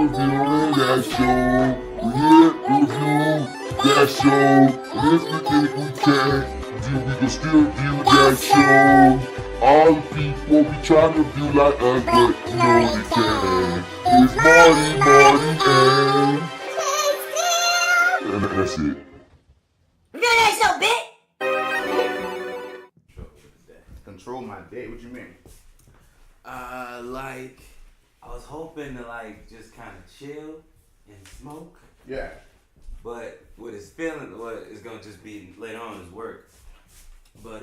reviewing that show. Review that show. And if we think we can, we can still view that show. All the people be trying to view like us, but you know they can. It's Marty, and that's it. Review that show, bitch! Control my day. What you mean? Like, I was hoping to, like, just kind of chill and smoke. Yeah. But what it's feeling, what it's going to just be later on is work. But,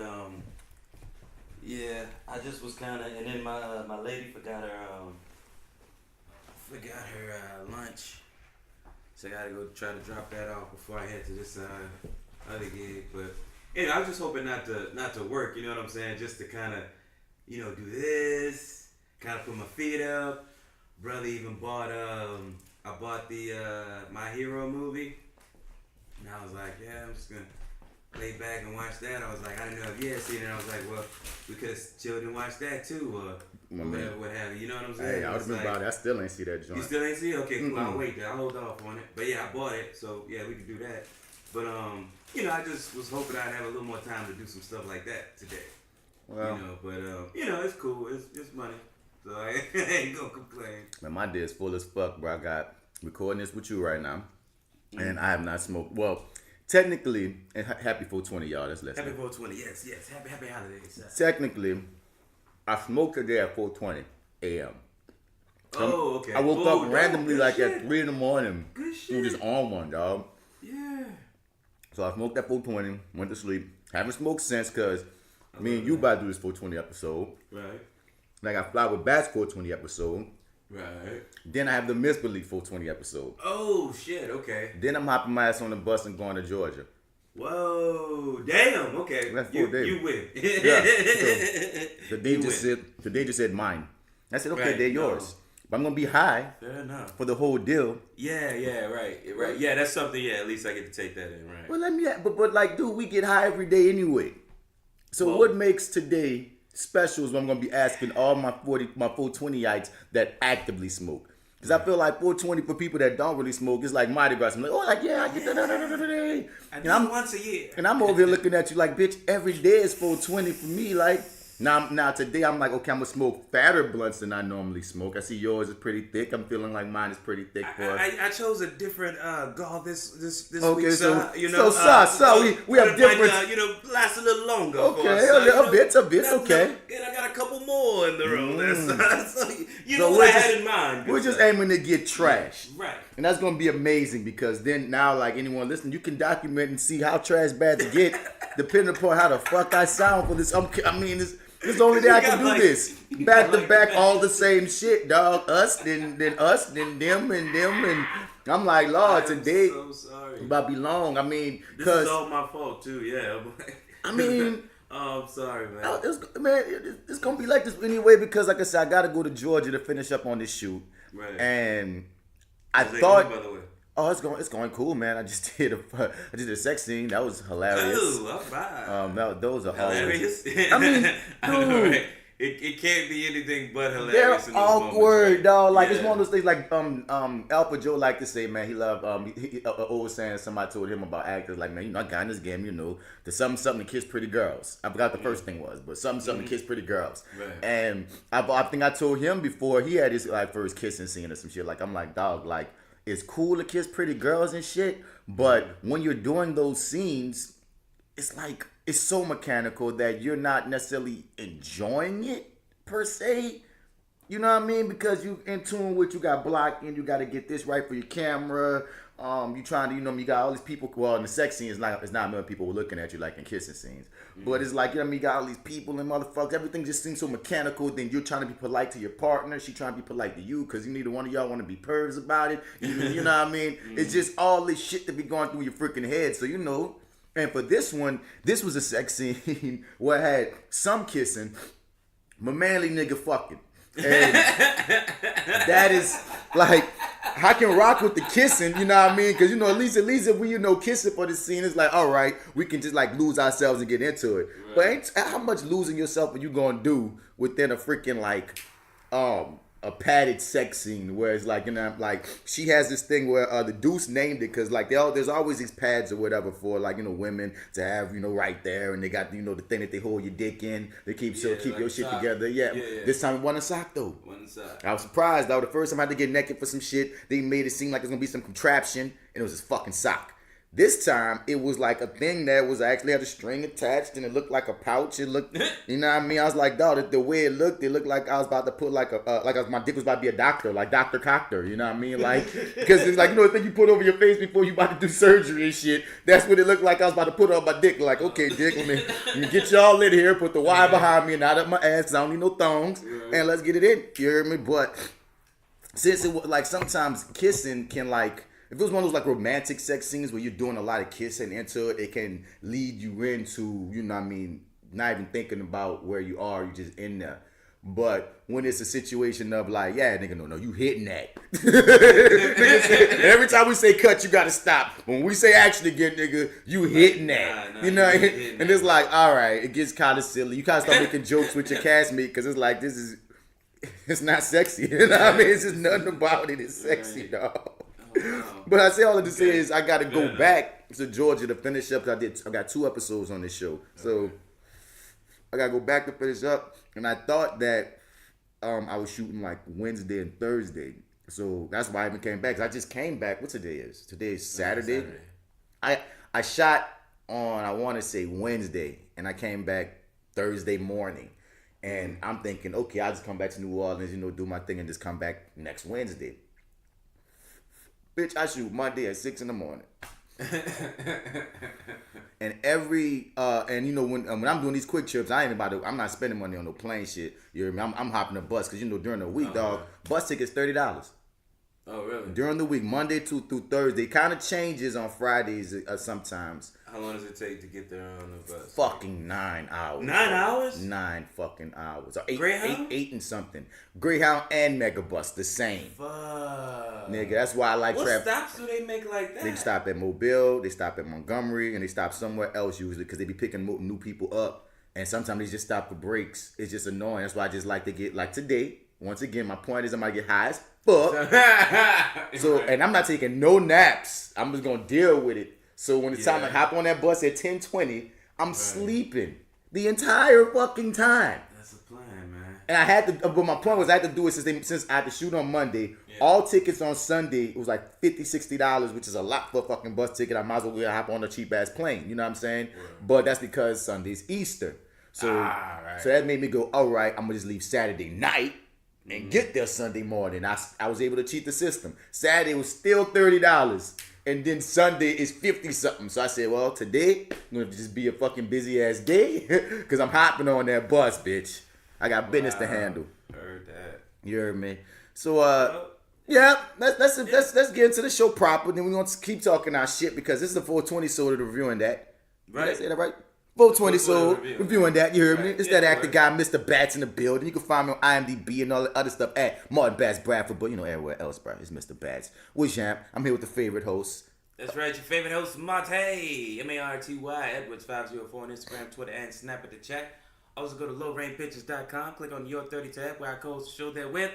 yeah, I just was kind of, and then my lady forgot her lunch. So I got to go try to drop that off before I head to this, other gig. But, you know, I was just hoping not to work, you know what I'm saying? Just to kind of, you know, do this, kind of put my feet up. Brother even bought, I bought the My Hero movie. And I was like, yeah, I'm just going to lay back and watch that. I was like, I didn't know if you had seen it. I was like, well, we could have chilled and watched that too, or whatever, what have you. You know what I'm saying? Hey, I was about it. I still ain't see that joint. You still ain't see it? Okay, cool. I'll wait there. I'll hold off on it. But yeah, I bought it, so yeah, we could do that. But, you know, I just was hoping I'd have a little more time to do some stuff like that today. Well, you know, but, you know, it's cool. It's money. So I ain't gonna complain. Man, my day is full as fuck, bro. I got recording this with you right now. And I have not smoked. Well, technically, and happy 420, y'all. That's listening. Happy 420, yes. Happy holidays. Technically, I smoked today at 4:20 a.m. Oh, okay. I woke up randomly like shit. at 3 in the morning. Good shit. I'm just on one, dog. Yeah. So I smoked at 4:20, went to sleep. Haven't smoked since because me and you about to do this 420 episode. Right. Then I got FlyWithBats 420 episode. Right. Then I have the MisBelief 420 episode. Oh, shit, okay. Then I'm hopping my ass on the bus and going to Georgia. Whoa, damn, okay. That's 4 days. You win. Yeah. So the day just said mine. I said, okay, Right, they're yours. But I'm going to be high Fair enough. for the whole deal. Yeah, right. Yeah, that's something, yeah, at least I get to take that in, right. Well, but like, dude, we get high every day anyway. So what makes today special is what I'm going to be asking all my 420ites that actively smoke. Because I feel like 420 for people that don't really smoke is like Marty Gras. I'm like, oh, like, yeah, I get that. I do it once a year. And I'm over here looking at you like, bitch, every day is 420 for me. Like, now today I'm like, okay, I'm going to smoke fatter blunts than I normally smoke. I see yours is pretty thick. I'm feeling like mine is pretty thick for us. I chose a different gall this Okay, week, so, you know. we have different. Might, you know, last a little longer. Okay, for us, a bit, okay. And I got a couple more in the room. So you So know what I had in mind. We're just aiming to get trash. Right. And that's going to be amazing because then now, like anyone listening, you can document and see how trash bats get depending upon how the fuck I sound for this. I mean, this the only day I can do this. Back to back, all the same shit, dog. Us, then us, then them, and I'm like, Lord, today so sorry. about to be long. I mean, This is all my fault too. Yeah. I mean, oh, I'm sorry, man. It's gonna be like this anyway because, like I said, I gotta go to Georgia to finish up on this shoot. Right. And I How's it thought, going, by the way? oh, it's going cool, man. I just did a sex scene. That was hilarious. Ooh, all right. Those are Hilarious. I mean, dude, I know, right? It can't be anything but hilarious. they're in those awkward, moments, right? dog. Like Yeah. it's one of those things. Like Alpha Joe like to say, man, he loved he always saying somebody told him about actors. Like, man, you know, I got in this game, you know, the something to kiss pretty girls. I forgot the first thing was, but something to kiss pretty girls. Right. And I think I told him before he had his like first kissing scene or some shit. Like I'm like, dog, like it's cool to kiss pretty girls and shit, but when you're doing those scenes, it's like it's so mechanical that you're not necessarily enjoying it per se. You know what I mean? Because you in tune with, you got blocking, you got to get this right for your camera. You trying to, you know, you got all these people. Well, in the sex scene, it's not many people looking at you like in kissing scenes. But it's like, you know what I mean? You got all these people and motherfuckers. Everything just seems so mechanical. Then you're trying to be polite to your partner. She trying to be polite to you because neither one of y'all want to be pervs about it. You know what I mean? It's just all this shit to be going through your freaking head. So, you know. And for this one, this was a sex scene where I had some kissing, my manly nigga fucking. And that is like, I can rock with the kissing, you know what I mean? Because, you know, at least if we, you know, kissing for the scene, it's like, all right, we can just like lose ourselves and get into it. Right. But how much losing yourself are you going to do within a freaking like, a padded sex scene where it's like, like she has this thing where the Deuce named it because like there's always these pads or whatever for like women to have right there, and they got the thing that they hold your dick in to keep keep like your shit sock. Together. Yeah. This time it wasn't a sock though. I was surprised though. The first time I had to get naked for some shit, they made it seem like it was gonna be some contraption, and it was this fucking sock. This time, it was like a thing that was actually had a string attached, and it looked like a pouch. It looked, you know what I mean? I was like, dog, the way it looked like I was about to put like my dick was about to be a doctor, like Dr. Coctor, you know what I mean? Like, because it's like, the thing you put over your face before you about to do surgery and shit. That's what it looked like I was about to put on my dick. Like, okay, dick, let me get y'all in here, put the wire behind me and not up my ass, because I don't need no thongs, and let's get it in. You heard me? But since it was like sometimes kissing can like, if it was one of those like romantic sex scenes where you're doing a lot of kissing into it, it can lead you into, not even thinking about where you are, you just in there. But when it's a situation of like, yeah, nigga, no, you hitting that. Every time we say cut, you gotta stop. When we say action again, nigga, you hitting that. And it's like, all right, it gets kind of silly. You kind of start making jokes with your castmate because it's like, it's not sexy. You know what I mean? It's just nothing about it is sexy, dog. Wow. But I say all of this is I got to go back to Georgia to finish up. I got 2 episodes on this show, so I got to go back to finish up. And I thought that I was shooting like Wednesday and Thursday, so that's why I even came back. 'Cause I just came back. What today is? Today is Saturday. I shot on I want to say Wednesday, and I came back Thursday morning. And I'm thinking, okay, I'll just come back to New Orleans, do my thing, and just come back next Wednesday. Bitch, I shoot Monday at 6 a.m. And when I'm doing these quick trips, I'm not spending money on no plane shit. You hear me? I'm hopping a bus because during the week, dog, bus tickets $30. Oh, really? During the week, Monday through Thursday. Kind of changes on Fridays sometimes. How long does it take to get there on the bus? Fucking 9 hours. 9 hours? 9 fucking hours. Or Greyhound? Eight and something. Greyhound and Megabus, the same. Fuck. Nigga, that's why I like travel. What stops do they make like that? They stop at Mobile, they stop at Montgomery, and they stop somewhere else usually because they be picking new people up. And sometimes they just stop for breaks. It's just annoying. That's why I just like to get, like today, once again, my point is I'm going to get high as fuck. And I'm not taking no naps. I'm just going to deal with it. So when it's time to hop on that bus at 10:20, I'm sleeping the entire fucking time. That's a plan, man. And I had to, but my point was I had to do it since I had to shoot on Monday. Yeah. All tickets on Sunday, it was like $50, $60, which is a lot for a fucking bus ticket. I might as well hop on a cheap ass plane. You know what I'm saying? Yeah. But that's because Sunday's Easter. So that made me go, all right, I'm going to just leave Saturday night and get there Sunday morning. I was able to cheat the system. Saturday was still $30. And then Sunday is 50 something. So I said, well, today I'm gonna just be a fucking busy ass day because I'm hopping on that bus, bitch. I got business to handle. Heard that. You heard me. So let's get into the show proper. Then we're gonna keep talking our shit because this is the 420 soda reviewing that. Right. Did I say that right? 420 soda reviewing that. You heard me? It's that actor guy, Mr. Bats in the building. You can find me on IMDb and all the other stuff at Marty Bats Bradford, but everywhere else, bro. It's Mr. Bats. What's Amp? I'm here with the favorite host. That's right, your favorite host, Marty, MartyEdwards 504 on Instagram, Twitter, and Snap at the chat. Also go to lowrainpictures.com, click on the Your30 tab where I co-host the show there with,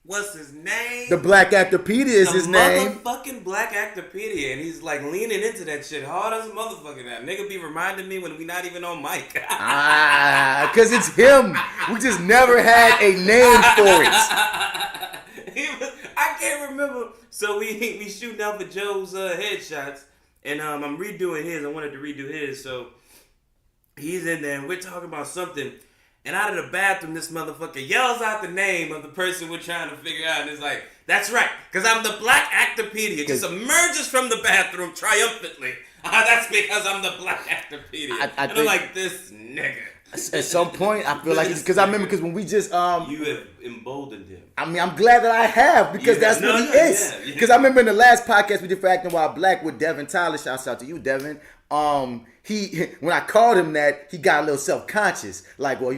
what's his name? The BlackActorPedia is his name. Motherfucking BlackActorPedia, and he's like leaning into that shit hard as a motherfucker now. Nigga be reminding me when we not even on mic. Because it's him. We just never had a name for it. I can't remember. So we shooting out for Joe's headshots, and I'm redoing his. I wanted to redo his, so he's in there, and we're talking about something. And out of the bathroom, this motherfucker yells out the name of the person we're trying to figure out. And it's like, that's right, because I'm the BlackActorPedia. Just emerges from the bathroom triumphantly. That's because I'm the BlackActorPedia. And I'm like, this nigga. At some point, I feel like it's because I remember because when we just you have emboldened him. I mean, I'm glad that I have because that's what he is. Because I remember in the last podcast we did for Acting While Black with Devin Tyler. Shouts out to you, Devin. He when I called him that, he got a little self-conscious. Like, well,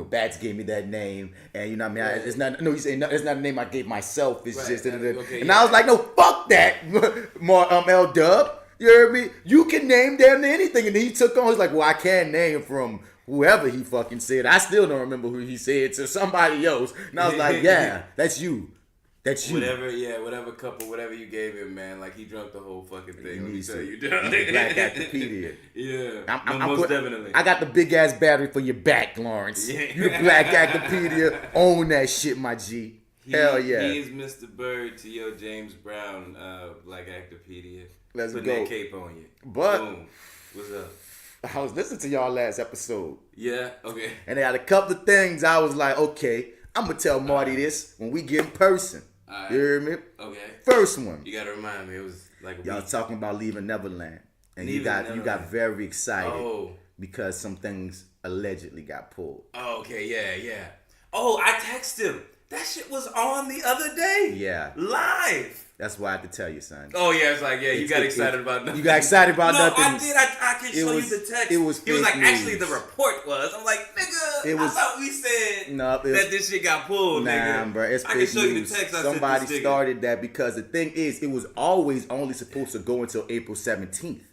Bats gave me that name, and you know what I mean. It's not. No, he's saying no, it's not a name I gave myself. It's just. Okay, and I was like, no, fuck that, L Dub. You heard me? You can name damn near anything, and then he took on. He's like, well, I can name from whoever he fucking said. I still don't remember who he said to somebody else. And I was like, yeah, that's you. That's you. Whatever couple, whatever you gave him, man. Like, he drunk the whole fucking thing. Let me tell you. BlackActorPedia. Yeah. I'm definitely. I got the big ass battery for your back, Lawrence. Yeah. You BlackActorPedia. Own that shit, my G. Hell yeah. He's Mr. Bird to your James Brown, BlackActorPedia. Let's Putting go. that cape on you. But Boom. What's up? I was listening to y'all last episode. Yeah. Okay. And they had a couple of things I was like, okay, I'm going to tell Marty this when we get in person. All right. You hear me? Okay. First one. You gotta remind me. It was like a Y'all week. talking about leaving Neverland. And you Neverland. got very excited Oh. because some things allegedly got pulled. Oh, okay. Yeah. Oh, I texted him. That shit was on the other day. Yeah. Live. That's why I had to tell you, son. Oh, yeah. It's like, yeah, you got excited about nothing. You got excited about nothing. No, I did. I can show you the text. It was He was like, fake actually, news. the report was. I'm like, nigga, I thought we said that this shit got pulled, nigga. Nah, bro, it's I can fake show you news. the text. Somebody started that because the thing is, it was always only supposed to go until April 17th.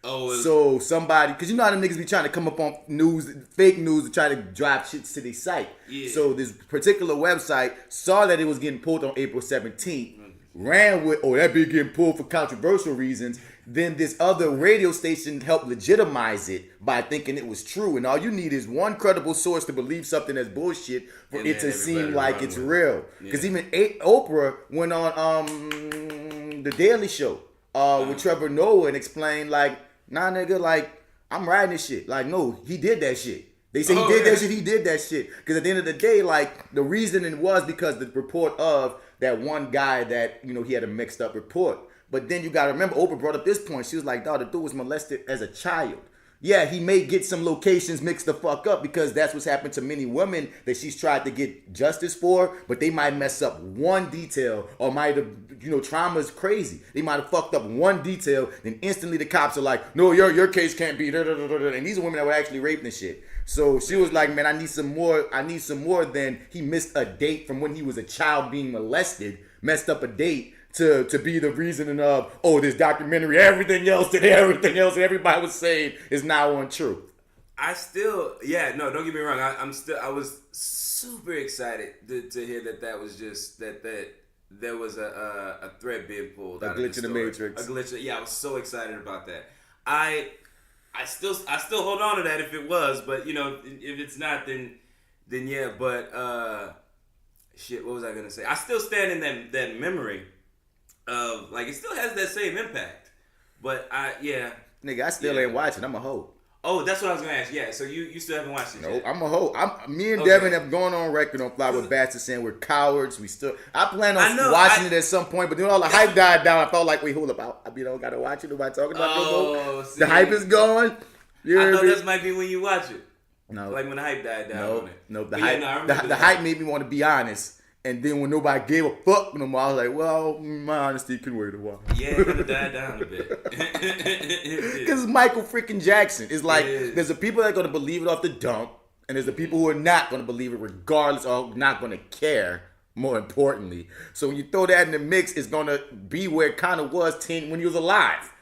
Oh, so somebody, because you know how them niggas be trying to come up on news, fake news, to try to drive shits to their site. Yeah. So this particular website saw that it was getting pulled on April 17th, ran with, that be getting pulled for controversial reasons. Then this other radio station helped legitimize it by thinking it was true. And all you need is one credible source to believe something that's bullshit for it to seem like it's real. Because even Oprah went on the Daily Show with Trevor Noah and explained like, nah, nigga, like, I'm riding this shit. Like, no, he did that shit. They say he did that shit. Because at the end of the day, like, the reasoning was because the report of that one guy that, you know, he had a mixed up report. But then you got to remember, Oprah brought up this point. She was like, dawg, the dude was molested as a child. Yeah, he may get some locations mixed the fuck up because that's what's happened to many women that she's tried to get justice for, but they might mess up one detail or might have, you know, trauma is crazy. They might have fucked up one detail, then instantly the cops are like, no, your case can't be, and these are women that were actually raped and shit. So she was like, man, I need some more than he missed a date from when he was a child being molested, messed up a date to be the reasoning of, this documentary, everything else that everybody was saying is now untrue. I still, don't get me wrong. I was super excited to hear that was just, that there was a thread being pulled. A glitch in the Matrix. A glitch. Yeah, I was so excited about that. I still hold on to that if it was, but you know, if it's not, then yeah. But what was I gonna say? I still stand in that memory of, like, it still has that same impact. But nigga, I still ain't watching. I'm a hoe. Oh, that's what I was gonna ask. Yeah, so you still haven't watched it? Nope, I'm a hoe. Me and Devin have gone on record on FlyWithBats and saying we're cowards. I plan on watching it at some point, but then all the hype died down. I felt like, wait, hold up, I gotta watch it. Nobody talking about no more. The hype is gone. I thought this might be when you watch it. No, like when the hype died down on it. No, the hype made me want to be honest. And then when nobody gave a fuck no more, I was like, well, my honesty can wait a while. Yeah, it kind of died down a bit. Because it's Michael freaking Jackson. It's like, there's the people that are going to believe it off the dump, and there's the people who are not going to believe it regardless, or not going to care, more importantly. So when you throw that in the mix, it's going to be where it kind of was when he was alive.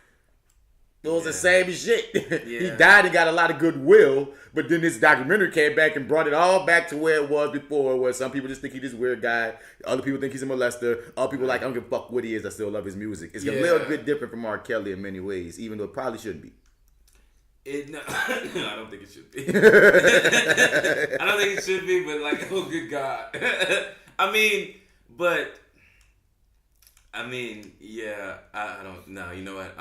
It was the same shit. He died and got a lot of goodwill, but then this documentary came back and brought it all back to where it was before, where some people just think he's this weird guy. Other people think he's a molester. Other people like, I don't give a fuck what he is. I still love his music. It's a little bit different from R. Kelly in many ways, even though it probably shouldn't be. No, I don't think it should be. I don't think it should be, but like, oh, good God. I mean, I don't know. You know what?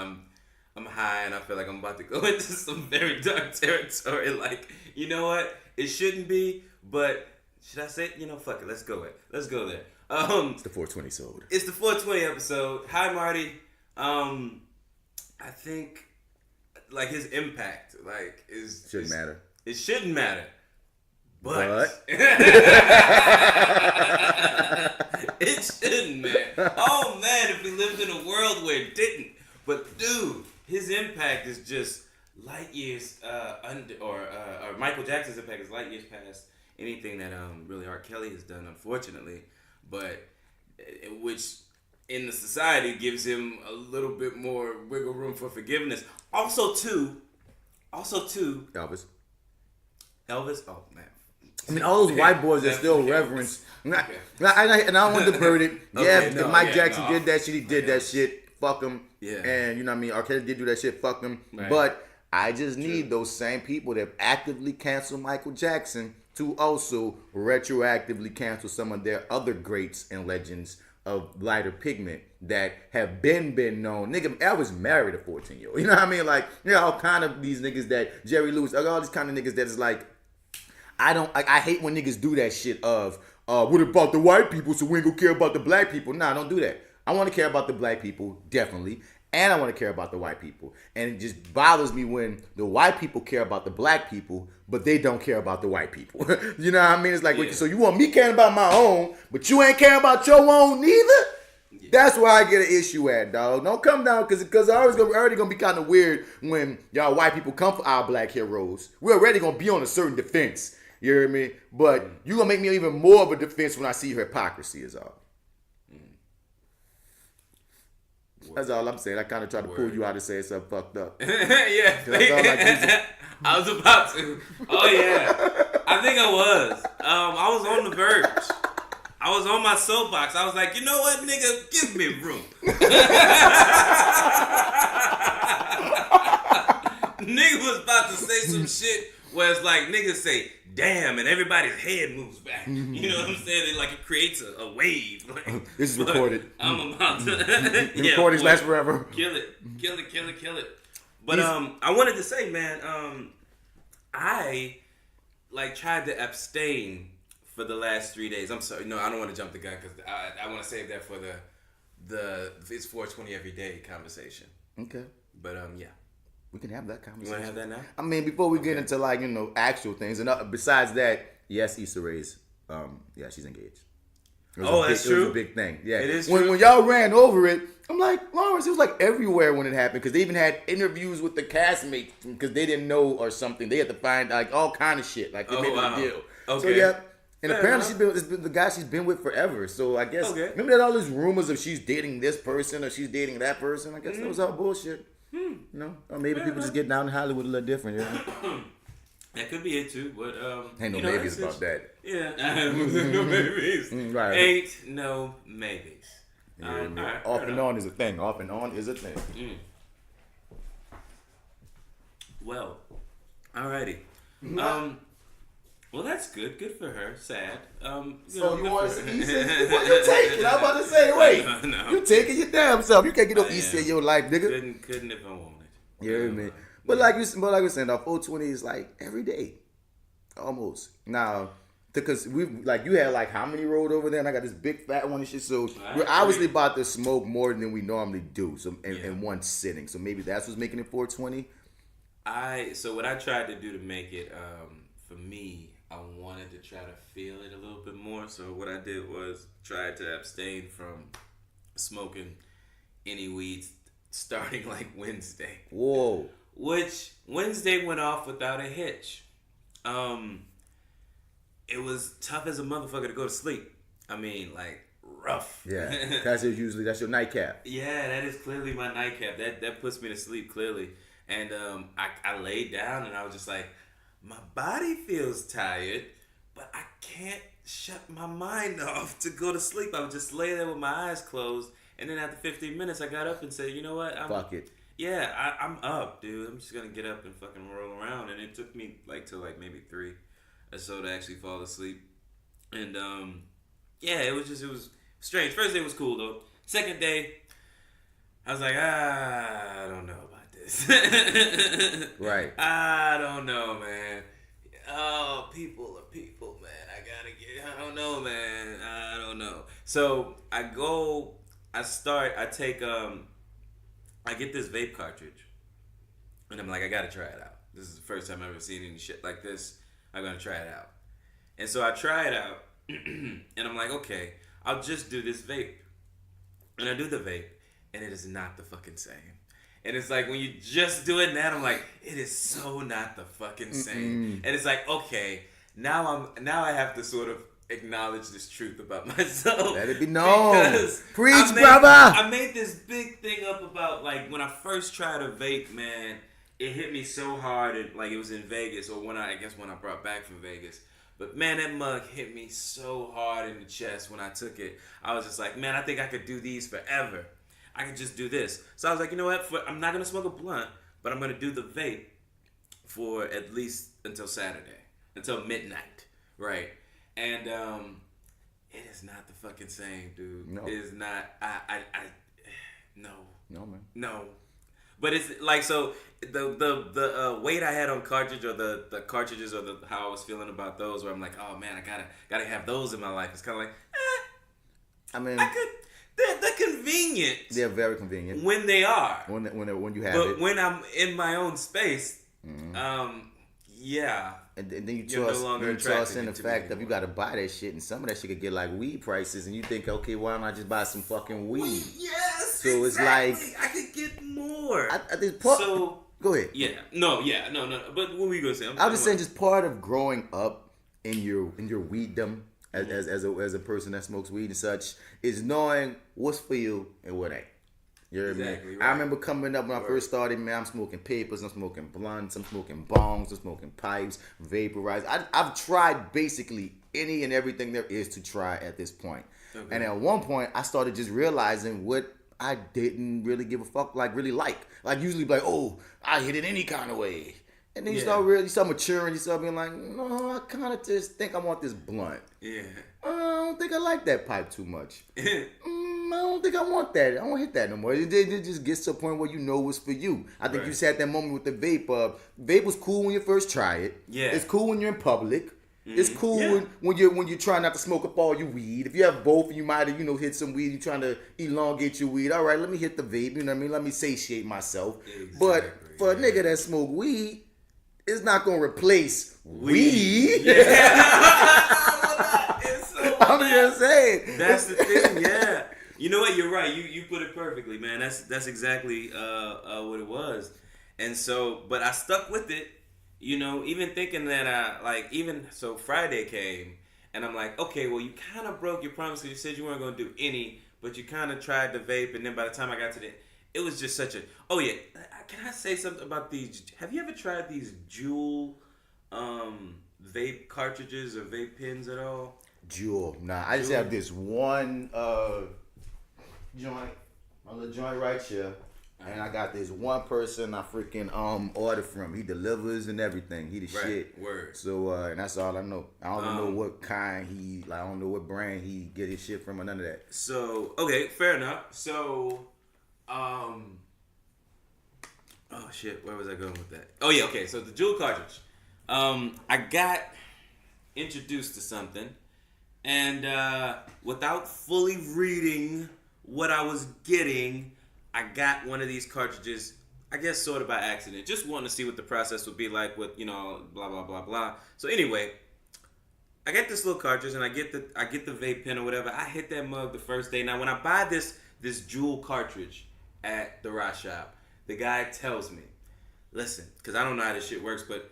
I'm high and I feel like I'm about to go into some very dark territory. Like, you know what? It shouldn't be, but should I say it? You know, fuck it. Let's go there. It's the 420 episode. It's the 420 episode. Hi, Marty. I think, like, his impact, like, shouldn't matter. It shouldn't matter. But it shouldn't, man. Oh, man, if we lived in a world where it didn't. But, dude, his impact is just light years under, or Michael Jackson's impact is light years past anything that really R. Kelly has done, unfortunately. But which in the society gives him a little bit more wiggle room for forgiveness. Also, too, Elvis. Elvis? Oh, man. I mean, all those white boys are still reverence. And I don't want to debate it. If Mike Jackson did that shit, he did that shit. Fuck him. Yeah. And you know what I mean? R. Kelly did do that shit. Fuck him. Right. But I just need those same people that actively cancel Michael Jackson to also retroactively cancel some of their other greats and legends of lighter pigment that have been known. Nigga, I was married a 14-year-old. You know what I mean? Like, you know, all kind of these niggas that Jerry Lewis, all these kind of niggas that is like, I hate when niggas do that shit of, what about the white people so we ain't gonna care about the black people? Nah, don't do that. I want to care about the black people, definitely. And I want to care about the white people. And it just bothers me when the white people care about the black people, but they don't care about the white people. You know what I mean? It's like, so you want me caring about my own, but you ain't caring about your own neither? Yeah. That's where I get an issue at, dog. Don't come down, because it's already going to be kind of weird when y'all white people come for our black heroes. We're already going to be on a certain defense. You hear me? But you going to make me even more of a defense when I see your hypocrisy is all. That's all I'm saying. I kind of tried to pull you out and say something fucked up. Yeah. I was about to. Oh, yeah. I think I was. I was on the verge. I was on my soapbox. I was like, you know what, nigga? Give me room. Nigga was about to say some shit where it's like, niggas say, damn, and everybody's head moves back. You know what I'm saying? It creates a wave. Like, this is recorded. I'm about to. Recordings last forever. Kill it. But I wanted to say, man, I tried to abstain for the last 3 days. I'm sorry, no, I don't want to jump the gun because I want to save that for the it's 420 every day conversation. Okay. But yeah. We can have that conversation. You want to have that now? I mean, before we get into actual things, and besides that, yes, Issa Rae's, she's engaged. That's true. It was a big thing. Yeah, it is true. When y'all ran over it, I'm like, Lawrence, it was like everywhere when it happened because they even had interviews with the castmates because they didn't know or something. They had to find like all kind of shit. Like they made a deal. Okay. So yeah. And apparently it's been the guy she's been with forever. So I guess remember that all these rumors of she's dating this person or she's dating that person. I guess that was all bullshit. You know, or maybe people just get down in Hollywood a little different. Yeah. That could be it too, but ain't no maybes about that. Yeah, no maybes. Right. Ain't no maybes. Right, off and on is a thing. Off and on is a thing. Well, alrighty. Well, that's good. Good for her. Sad. So you want to see what you taking? I'm about to say, wait. No. You taking your damn self. You can't get no Issa in your life, nigga. Couldn't if I wanted. Yeah, man. But like we said, 420 is like every day, almost. Now, because you had like how many rolled over there, and I got this big fat one and shit. So we're obviously about to smoke more than we normally do. So in one sitting. So maybe that's what's making it 420. So what I tried to do to make it, for me, I wanted to try to feel it a little bit more. So what I did was try to abstain from smoking any weed starting like Wednesday. Whoa. Which Wednesday went off without a hitch. It was tough as a motherfucker to go to sleep. I mean, like rough. Yeah. That's your nightcap. Yeah, that is clearly my nightcap. That puts me to sleep clearly. And I laid down and I was just like, my body feels tired, but I can't shut my mind off to go to sleep. I would just lay there with my eyes closed, and then after 15 minutes, I got up and said, you know what? Fuck it. Yeah, I'm up, dude. I'm just gonna get up and fucking roll around. And it took me till maybe 3 or so to actually fall asleep. And it was strange. First day was cool though. Second day, I was like, I don't know. Right. I don't know, man. Oh, people are people, man. I don't know, man. I don't know. So I get this vape cartridge. And I'm like, I gotta try it out. This is the first time I've ever seen any shit like this. I'm gonna try it out. And so I try it out. And I'm like, okay, I'll just do this vape. And I do the vape. And it is not the fucking same. And it's like when you just do it now, I'm like, it is so not the fucking same. And it's like, okay, now I have to sort of acknowledge this truth about myself. Let it be known. Preach, brother. I made this big thing up about like when I first tried a vape, man. it hit me so hard, and like it was in Vegas, or when I brought back from Vegas. But man, that mug hit me so hard in the chest when I took it. I was just like, man, I think I could do these forever. I could just do this. So I was like, you know what? I'm not gonna smoke a blunt, but I'm gonna do the vape for at least until Saturday, until midnight, right? And it is not the fucking same, dude. No. It is not. No. No, man. No. But it's like, so the weight I had on cartridge, or the cartridges, or how I was feeling about those, where I'm like, oh man, I gotta have those in my life. It's kind of like, I mean, they're convenient. They're very convenient when they are. When you have but it. when I'm in my own space, yeah. And then you You're toss, no longer you toss in the attracted to fact me that you got to buy that shit, and some of that shit could get like weed prices, and you think, okay, why don't I just buy some fucking weed? Yes. So exactly. it's like I could get more. I think part, So go ahead. yeah, no. But what were you gonna say? I was just saying, just part of growing up in your weeddom as a person that smokes weed and such is knowing what's for you and what ain't. You know what I mean? Exactly right. I remember coming up when I first started, man, I'm smoking papers, I'm smoking blunts, I'm smoking bongs, I'm smoking pipes, vaporize. I've tried basically any and everything there is to try at this point. Okay. And at one point, I started just realizing what I didn't really give a fuck, really like. Like, usually be like, oh, I hit it any kind of way. And then you start maturing, you start being like, no, I kind of just think I want this blunt. Yeah. I don't think I like that pipe too much. I don't think I want that. I don't hit that no more. It just gets to a point where you know what's for you. I think you just had that moment with the vape. Vape was cool when you first try it. Yeah. It's cool when you're in public. Mm-hmm. It's cool when you're trying not to smoke up all your weed. If you have both, you might have hit some weed. You're trying to elongate your weed. All right, let me hit the vape. You know what I mean? Let me satiate myself. Exactly, but for a nigga that smoke weed, it's not gonna replace weed. Yeah. I'm just saying. That's the thing, yeah. You know what? You're right. You put it perfectly, man. That's exactly what it was. And so, but I stuck with it. You know, even thinking that so Friday came, and I'm like, okay, well, you kind of broke your promise because you said you weren't gonna do any, but you kind of tried to vape, and then by the time I got to it was just such a. Oh yeah, can I say something about these? Have you ever tried these Juul vape cartridges or vape pens at all? Juul. Nah, I just have this one joint, my little joint right here, and I got this one person I freaking order from. He delivers and everything. He the shit. Word. So and that's all I know. I don't even know what kind I don't know what brand he get his shit from or none of that. So okay, fair enough. So oh shit, where was I going with that? Oh yeah, okay. So the Juul cartridge. I got introduced to something, and without fully reading what I was getting, I got one of these cartridges, I guess sort of by accident. Just wanting to see what the process would be like with, blah blah blah blah. So anyway, I get this little cartridge and I get the vape pen or whatever. I hit that mug the first day. Now when I buy this Juul cartridge at the Rock Shop, the guy tells me, listen, because I don't know how this shit works, but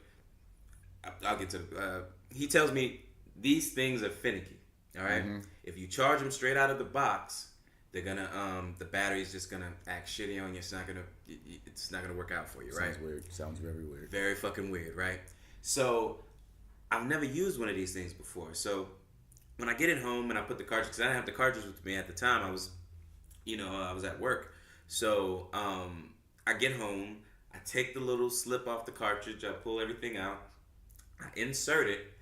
I'll get to he tells me these things are finicky. All right? Mm-hmm. If you charge them straight out of the box, they're gonna the battery's just gonna act shitty on you. It's not gonna work out for you, right? Sounds weird. Sounds very weird. Very fucking weird, right? So I've never used one of these things before. So when I get it home and I put the cartridge, because I didn't have the cartridge with me at the time, I was at work. So I get home, I take the little slip off the cartridge, I pull everything out, I insert it,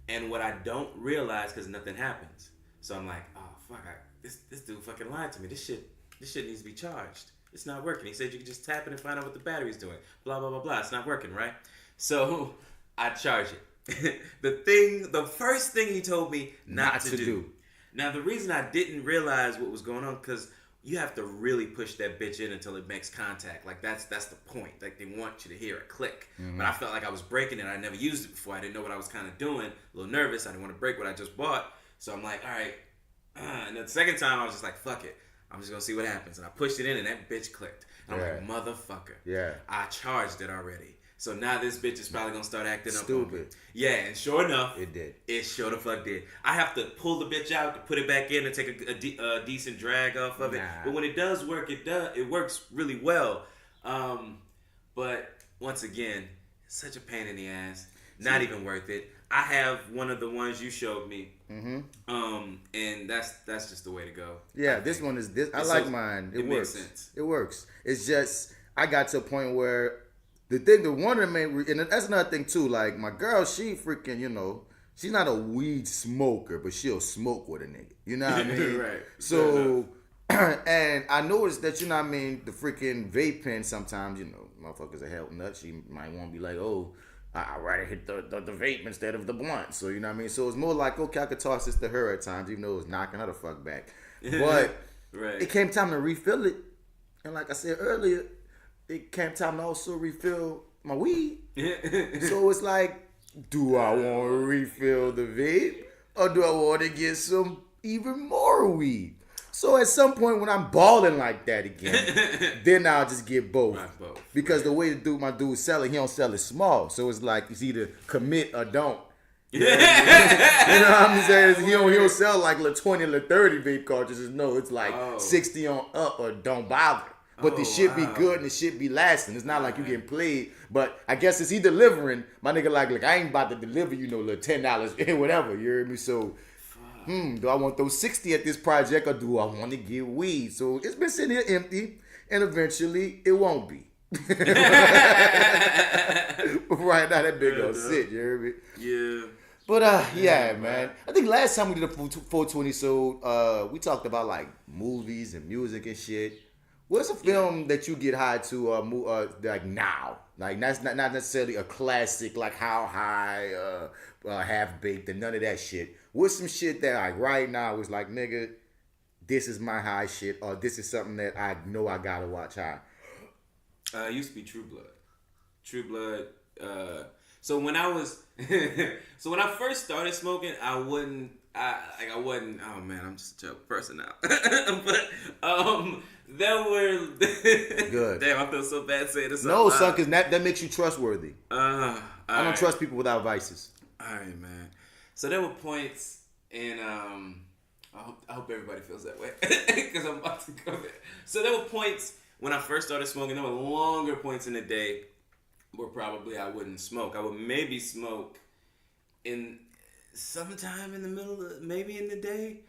and what I don't realize, because nothing happens. So I'm like, oh fuck, this dude fucking lied to me. This shit needs to be charged. It's not working. He said you could just tap it and find out what the battery's doing. Blah blah blah blah. It's not working, right? So I charge it. The first thing he told me not to do. Now the reason I didn't realize what was going on, because you have to really push that bitch in until it makes contact. Like that's the point. Like they want you to hear a click. Mm-hmm. But I felt like I was breaking it. I never used it before. I didn't know what I was kind of doing. A little nervous. I didn't want to break what I just bought. So I'm like, all right. And the second time I was just like, fuck it. I'm just gonna see what happens. And I pushed it in and that bitch clicked. And I'm like, motherfucker. Yeah. I charged it already. So now this bitch is probably gonna start acting stupid. Up on me. Yeah, and sure enough, it did. It sure the fuck did. I have to pull the bitch out to put it back in and take a decent drag off of it. But when it does work, it works really well. But once again, such a pain in the ass. Not even worth it. I have one of the ones you showed me. And that's just the way to go. Yeah, this one is this. I like mine. It works. Makes sense. It works. It's just I got to a point where the one of the main, and that's another thing too. Like my girl, she freaking, you know, she's not a weed smoker, but she'll smoke with a nigga. You know what I mean? Right. So, and I noticed that, you know what I mean, the freaking vape pen sometimes, you know, motherfuckers are hell nuts. She might want to be like, oh, I'd rather hit the vape instead of the blunt. So, you know what I mean? So it's more like, okay, I could toss this to her at times, even though it was knocking her the fuck back. But it came time to refill it. And like I said earlier, it came time to also refill my weed. So it's like, do I want to refill the vape? Or do I want to get some even more weed? So at some point when I'm balling like that again, then I'll just get both. Because the way my dude sell it, he don't sell it small. So it's like it's either commit or don't. You know what I'm saying? He don't sell like 20 or 30 vape cartridges. No, it's like 60 on up or don't bother. But the shit be good and the shit be lasting. It's not like you getting played. But I guess it's he delivering. My nigga like I ain't about to deliver you no little $10 whatever. You hear me? So do I want those 60 at this project or do I want to get weed? So it's been sitting here empty, and eventually it won't be. Right now that big old sit, you hear me? Yeah. But yeah, man. I think last time we did a 420, so we talked about like movies and music and shit. What's a film that you get high to like now? Like that's not necessarily a classic like How High, Half Baked, and none of that shit. What's some shit that like right now is like, nigga, this is my high shit, or this is something that I know I gotta watch high? It used to be True Blood. True Blood. So when I first started smoking, I wasn't. Oh man, I'm just a joke person now. But there were good. Damn, I feel so bad saying this. No, son, because that makes you trustworthy. I don't trust people without vices. All right, man. So there were points, and I hope everybody feels that way because I'm about to go there. So there were points when I first started smoking. There were longer points in the day where probably I wouldn't smoke. I would maybe smoke in sometime in the middle of maybe in the day,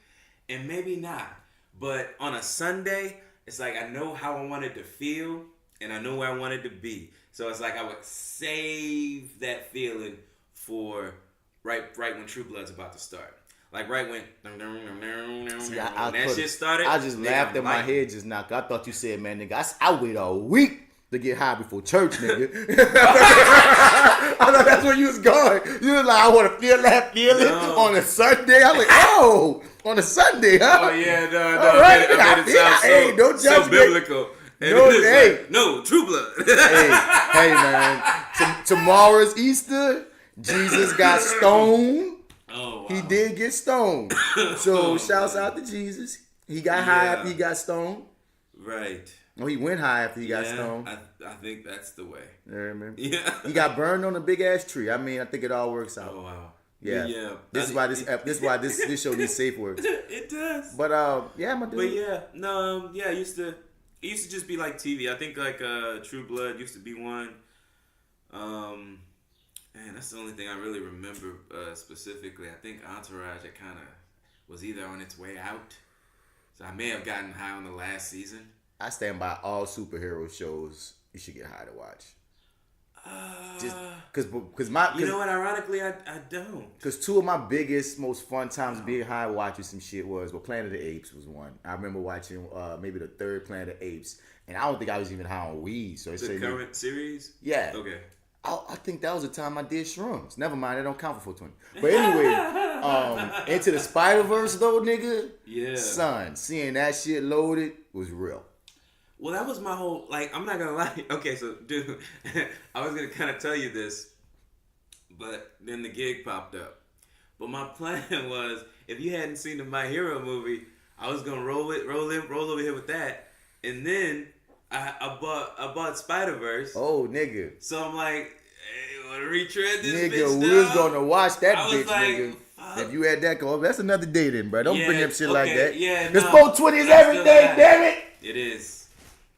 and maybe not. But on a Sunday, it's like I know how I wanted to feel, and I know where I wanted to be. So it's like I would save that feeling for right when True Blood's about to start. Like right when that shit started. I just laughed at my head just now. I thought you said, man, nigga, I wait a week to get high before church, nigga. I thought that's where you was going. You was like, I want to feel that feeling on a Sunday. I was like, oh, on a Sunday, huh? Oh yeah, no. All right, I made it sound hey, don't judge so biblical. No, hey, like, no, True Blood. hey, man. Tomorrow's Easter. Jesus got stoned. Oh, wow. He did get stoned. So shouts out to Jesus. He got high after he got stoned. Right. Oh, he went high after he got stoned. I think that's the way. You know what I mean? Yeah. He got burned on a big ass tree. I mean, I think it all works out. Oh wow. Yeah. Yeah. This is why this show needs safe words. It does. But yeah, my dude. But yeah, no, yeah, it used to just be like TV. I think like True Blood used to be one. Man, that's the only thing I really remember specifically. I think Entourage, it kind of was either on its way out. So I may have gotten high on the last season. I stand by all superhero shows. You should get high to watch. Just because you know what? Ironically, I don't. Because two of my biggest, most fun times being high watching some shit was Planet of the Apes was one. I remember watching maybe the third Planet of the Apes, and I don't think I was even high on weed. So the current series. Yeah. Okay. I think that was the time I did shrooms. Never mind, they don't count for 420. But anyway, Into the Spider-Verse though, nigga. Yeah. Son, seeing that shit loaded was real. Well, that was my whole, like, I'm not gonna lie. Okay, so, dude, I was gonna kind of tell you this, but then the gig popped up. But my plan was, if you hadn't seen the My Hero movie, I was gonna roll over here with that, and then I bought Spider-Verse. Oh, nigga. So I'm like, hey, you wanna retread this nigga, bitch we was gonna watch that bitch, like, nigga. If you had that go, that's another day then, bro. Don't bring up shit like that. Yeah, This 420 is everything, damn it. It is.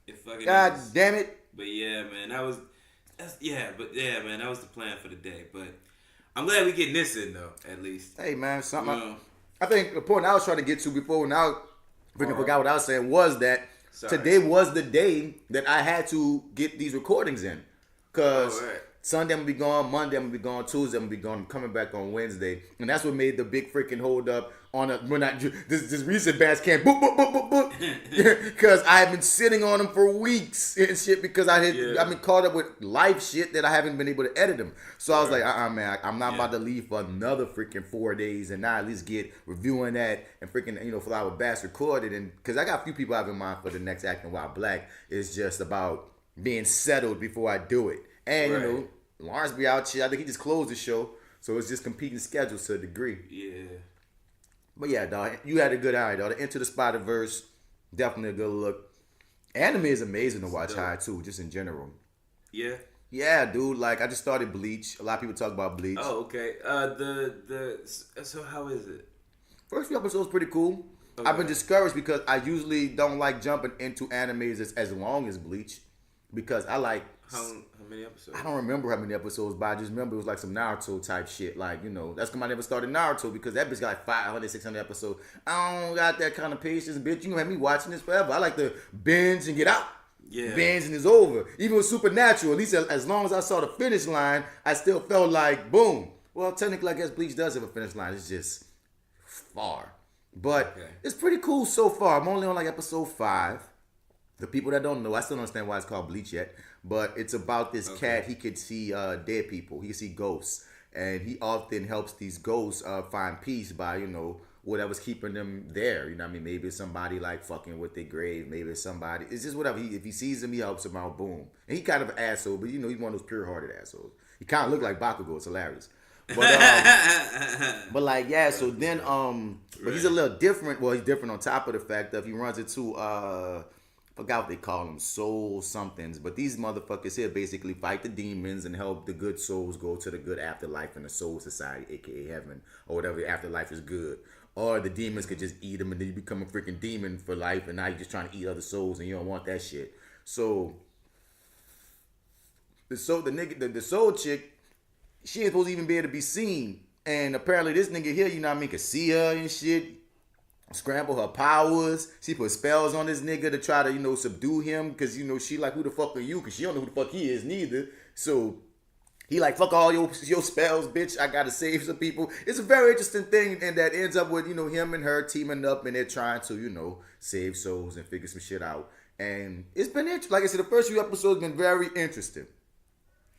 It fucking God is. damn it. But yeah, man, that was man, that was the plan for the day. But I'm glad we getting this in though, at least. Hey man, something. I think the point I was trying to get to before now, freaking forgot what I was saying, was that today was the day that I had to get these recordings in. Because Sunday I'm going to be gone, Monday I'm going to be gone, Tuesday I'm going to be gone, I'm coming back on Wednesday. And that's what made the big freaking hold up on this recent batch came, boop, boop, boop, boop, boop. Because I have been sitting on them for weeks and shit because I've been caught up with life shit that I haven't been able to edit them. So I was like, man, I'm not about to leave for another freaking 4 days and not at least get reviewing that and freaking, FlyWithBats recorded. And because I got a few people I have in mind for the next Acting While Black. It's just about being settled before I do it. And, Lawrence be out here. I think he just closed the show. So it's just competing schedules to a degree. Yeah. But yeah, dog, you had a good eye, dog. The Into the Spider-Verse, definitely a good look. Anime is amazing to watch high, too, just in general. Yeah? Yeah, dude. Like, I just started Bleach. A lot of people talk about Bleach. Oh, okay. So how is it? First few episodes pretty cool. Okay. I've been discouraged because I usually don't like jumping into animes as long as Bleach. Because I like... How many episodes? I don't remember how many episodes, but I just remember it was like some Naruto type shit. Like, that's because I never started Naruto because that bitch got like 500, 600 episodes. I don't got that kind of patience, bitch. You gonna have me watching this forever. I like to binge and get out. Yeah. Binge and it's over. Even with Supernatural, at least as long as I saw the finish line, I still felt like, boom. Well, technically, I guess Bleach does have a finish line. It's just far. But It's pretty cool so far. I'm only on like episode 5. The people that don't know, I still don't understand why it's called Bleach yet. But it's about this cat. He could see dead people. He could see ghosts. And he often helps these ghosts find peace by, whatever's keeping them there. You know what I mean? Maybe it's somebody like fucking with their grave. Maybe it's somebody. It's just whatever. If he sees them, he helps them out. Boom. And he kind of an asshole, but he's one of those pure-hearted assholes. He kind of look like Bakugo. It's hilarious. But like, yeah, so then, but he's a little different. Well, he's different on top of the fact that he runs into, forgot what they call them, soul somethings. But these motherfuckers here basically fight the demons and help the good souls go to the good afterlife in the soul society, aka heaven, or whatever afterlife is good. Or the demons could just eat them and then you become a freaking demon for life and now you're just trying to eat other souls and you don't want that shit. So the soul chick, she ain't supposed to even be able to be seen. And apparently this nigga here, could see her and shit. Scramble her powers. She put spells on this nigga to try to, subdue him. Because, she like, who the fuck are you? Because she don't know who the fuck he is neither. So he like, fuck all your spells, bitch. I gotta save some people. It's a very interesting thing. And that ends up with, him and her teaming up. And they're trying to, save souls and figure some shit out. And it's been interesting. Like I said, the first few episodes have been very interesting.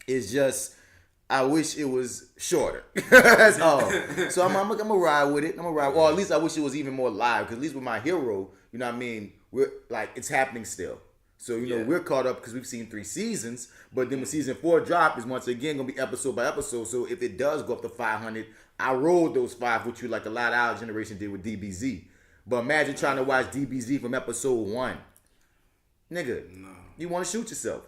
It's just... I wish it was shorter. That's all. So I'm gonna ride with it. Or at least I wish it was even more live. Because at least with My Hero, we're like, it's happening still. So, we're caught up because we've seen 3 seasons. But then when season 4 drop is once again gonna be episode by episode. So if it does go up to 500, I rolled those 5 with you like a lot of our generation did with DBZ. But imagine trying to watch DBZ from episode 1. Nigga, you want to shoot yourself.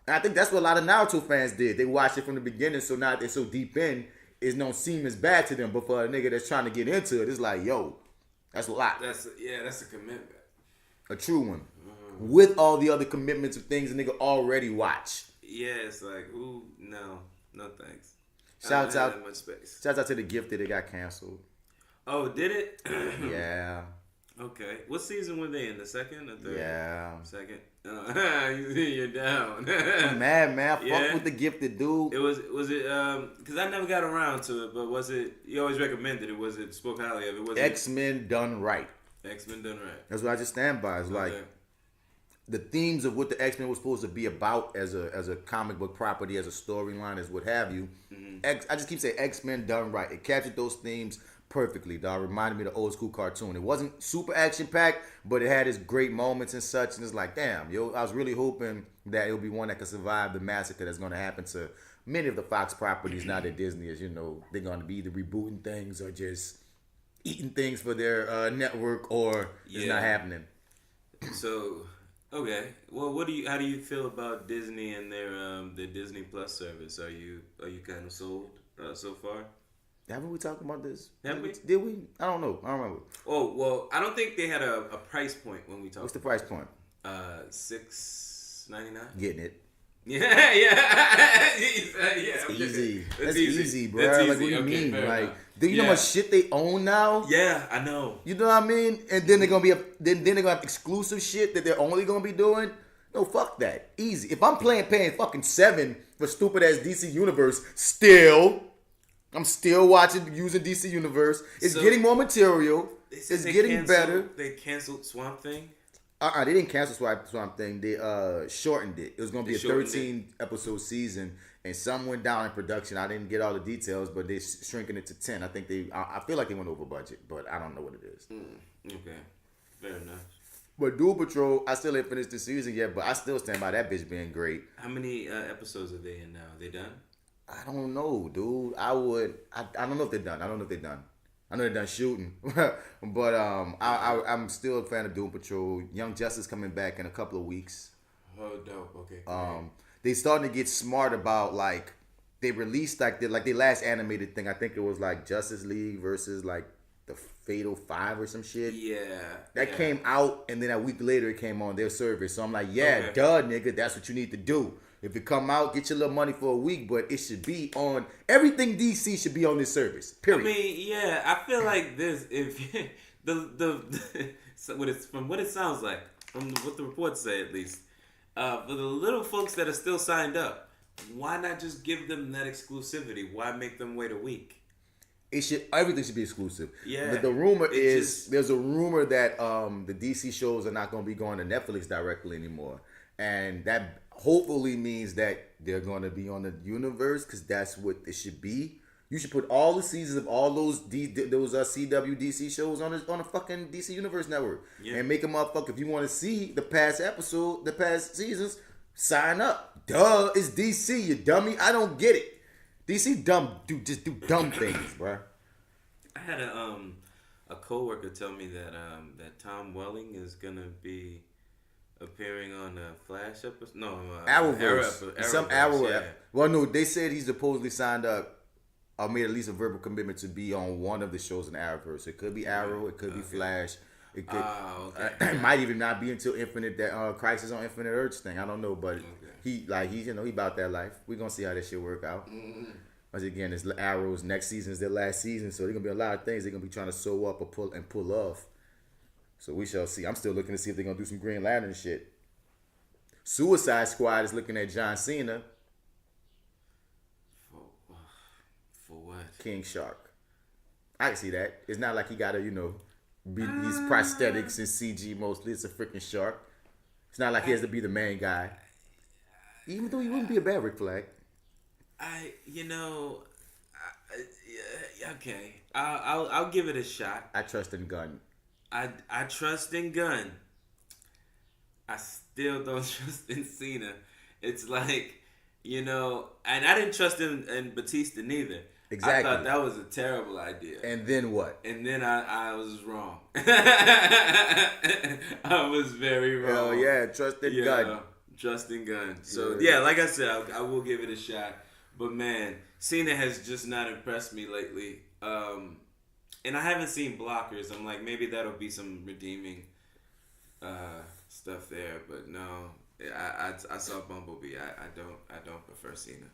And I think that's what a lot of Naruto fans did. They watched it from the beginning, so now they're so deep in, it don't seem as bad to them. But for a nigga that's trying to get into it, it's like, yo, that's a lot. That's a commitment. A true one. Mm-hmm. With all the other commitments of things a nigga already watch. Yeah, it's like, ooh, no thanks. Shouts out to The Gifted, it got canceled. Oh, did it? Yeah. Okay. What season were they in? The second or third? Yeah. Second. You're down. I'm mad, man. Fuck with The Gifted, dude. Was it because I never got around to it, but was it, you always recommended it, was it spoke highly of it? Was X-Men done right. X-Men done right. That's what I just stand by. It's like the themes of what the X-Men was supposed to be about as a comic book property, as a storyline, as what have you. Mm-hmm. I just keep saying X-Men done right. It captured those themes perfectly, dog. Reminded me of the old school cartoon. It wasn't super action packed, but it had its great moments and such. And it's like, damn, I was really hoping that it'll be one that could survive the massacre that's going to happen to many of the Fox properties now that Disney is, they're going to be either rebooting things or just eating things for their network, or it's not happening. So, okay. Well, how do you feel about Disney and their Disney Plus service? Are you kind of sold so far? Haven't we talked about this? Have we? Did we? I don't know. I don't remember. Oh, well, I don't think they had a price point when we talked. What's the price point? $6.99. Getting it. Yeah. It's easy. That's easy. easy, bro. That's Like, easy. what do you Okay, mean? fair Like, enough. do you know how much shit they own now? Yeah, I know. You know what I mean? And then they're gonna be then they're gonna have exclusive shit that they're only gonna be doing. No, fuck that. Easy. If I'm paying fucking $7 for stupid ass DC Universe, I'm still watching using DC Universe. It's So, getting more material. They said It's they getting better. They canceled Swamp Thing. They didn't cancel Swamp Thing. They shortened it. It was gonna be a They shortened 13 episode season, and some went down in production. I didn't get all the details, but they're shrinking it to 10. I think I feel like they went over budget, but I don't know what it is. Okay, fair enough. But Doom Patrol, I still ain't finished the season yet, but I still stand by that bitch being great. How many episodes are they in now? They done? I don't know, dude. I don't know if they're done. I know they're done shooting, but I'm still a fan of Doom Patrol. Young Justice coming back in a couple of weeks. Oh, dope. Okay. Great. They starting to get smart about like they released like the last animated thing. I think it was like Justice League versus like the Fatal 5 or some shit. Yeah. That came out, and then a week later it came on their service. So I'm like, Okay. duh, nigga, that's what you need to do. If it come out, get your little money for a week, but it should be on everything DC should be on this service. Period. I mean, yeah, I feel like this. If so from what it sounds like, from what the reports say at least, for the little folks that are still signed up, why not just give them that exclusivity? Why make them wait a week? Everything should be exclusive. Yeah. But the rumor is there's a rumor that the DC shows are not going to be going to Netflix directly anymore, and that hopefully means that they're going to be on the universe because that's what it should be. You should put all the seasons of all those CW DC shows on a fucking DC Universe network, and make a motherfucker. If you want to see the past seasons, sign up. Duh, it's DC, you dummy. I don't get it. DC just do dumb things, bruh. I had a coworker tell me that that Tom Welling is gonna be appearing on a Flash episode. No, Arrowverse. Some Arrow. yeah. Well, no, they said he's supposedly signed up or made at least a verbal commitment to be on one of the shows in Arrowverse. It could be Arrow. It could be Flash. It could. It might even not be until Infinite that Crisis on Infinite Earths thing. I don't know, but he about that life. We're gonna see how this shit work out. Once again, it's Arrow's next season is their last season, so there's gonna be a lot of things they're gonna be trying to sew up or pull off. So we shall see. I'm still looking to see if they're gonna do some Green Lantern shit. Suicide Squad is looking at John Cena. For what? King Shark. I can see that. It's not like he gotta, be these prosthetics and CG mostly. It's a freaking shark. It's not like he has to be the main guy. Even though he wouldn't be a bad Rick Flag. Okay. I'll give it a shot. I trust in Gunn. I trust in Gunn. I still don't trust in Cena. It's like, and I didn't trust in Batista neither. Exactly. I thought that was a terrible idea. And then what? And then I was wrong. I was very wrong. Hell yeah, trust in Gunn. Trust in Gunn. So, yeah, like I said, I will give it a shot. But, man, Cena has just not impressed me lately. And I haven't seen Blockers. I'm like, maybe that'll be some redeeming stuff there. But, no, I saw Bumblebee. I don't prefer Cena.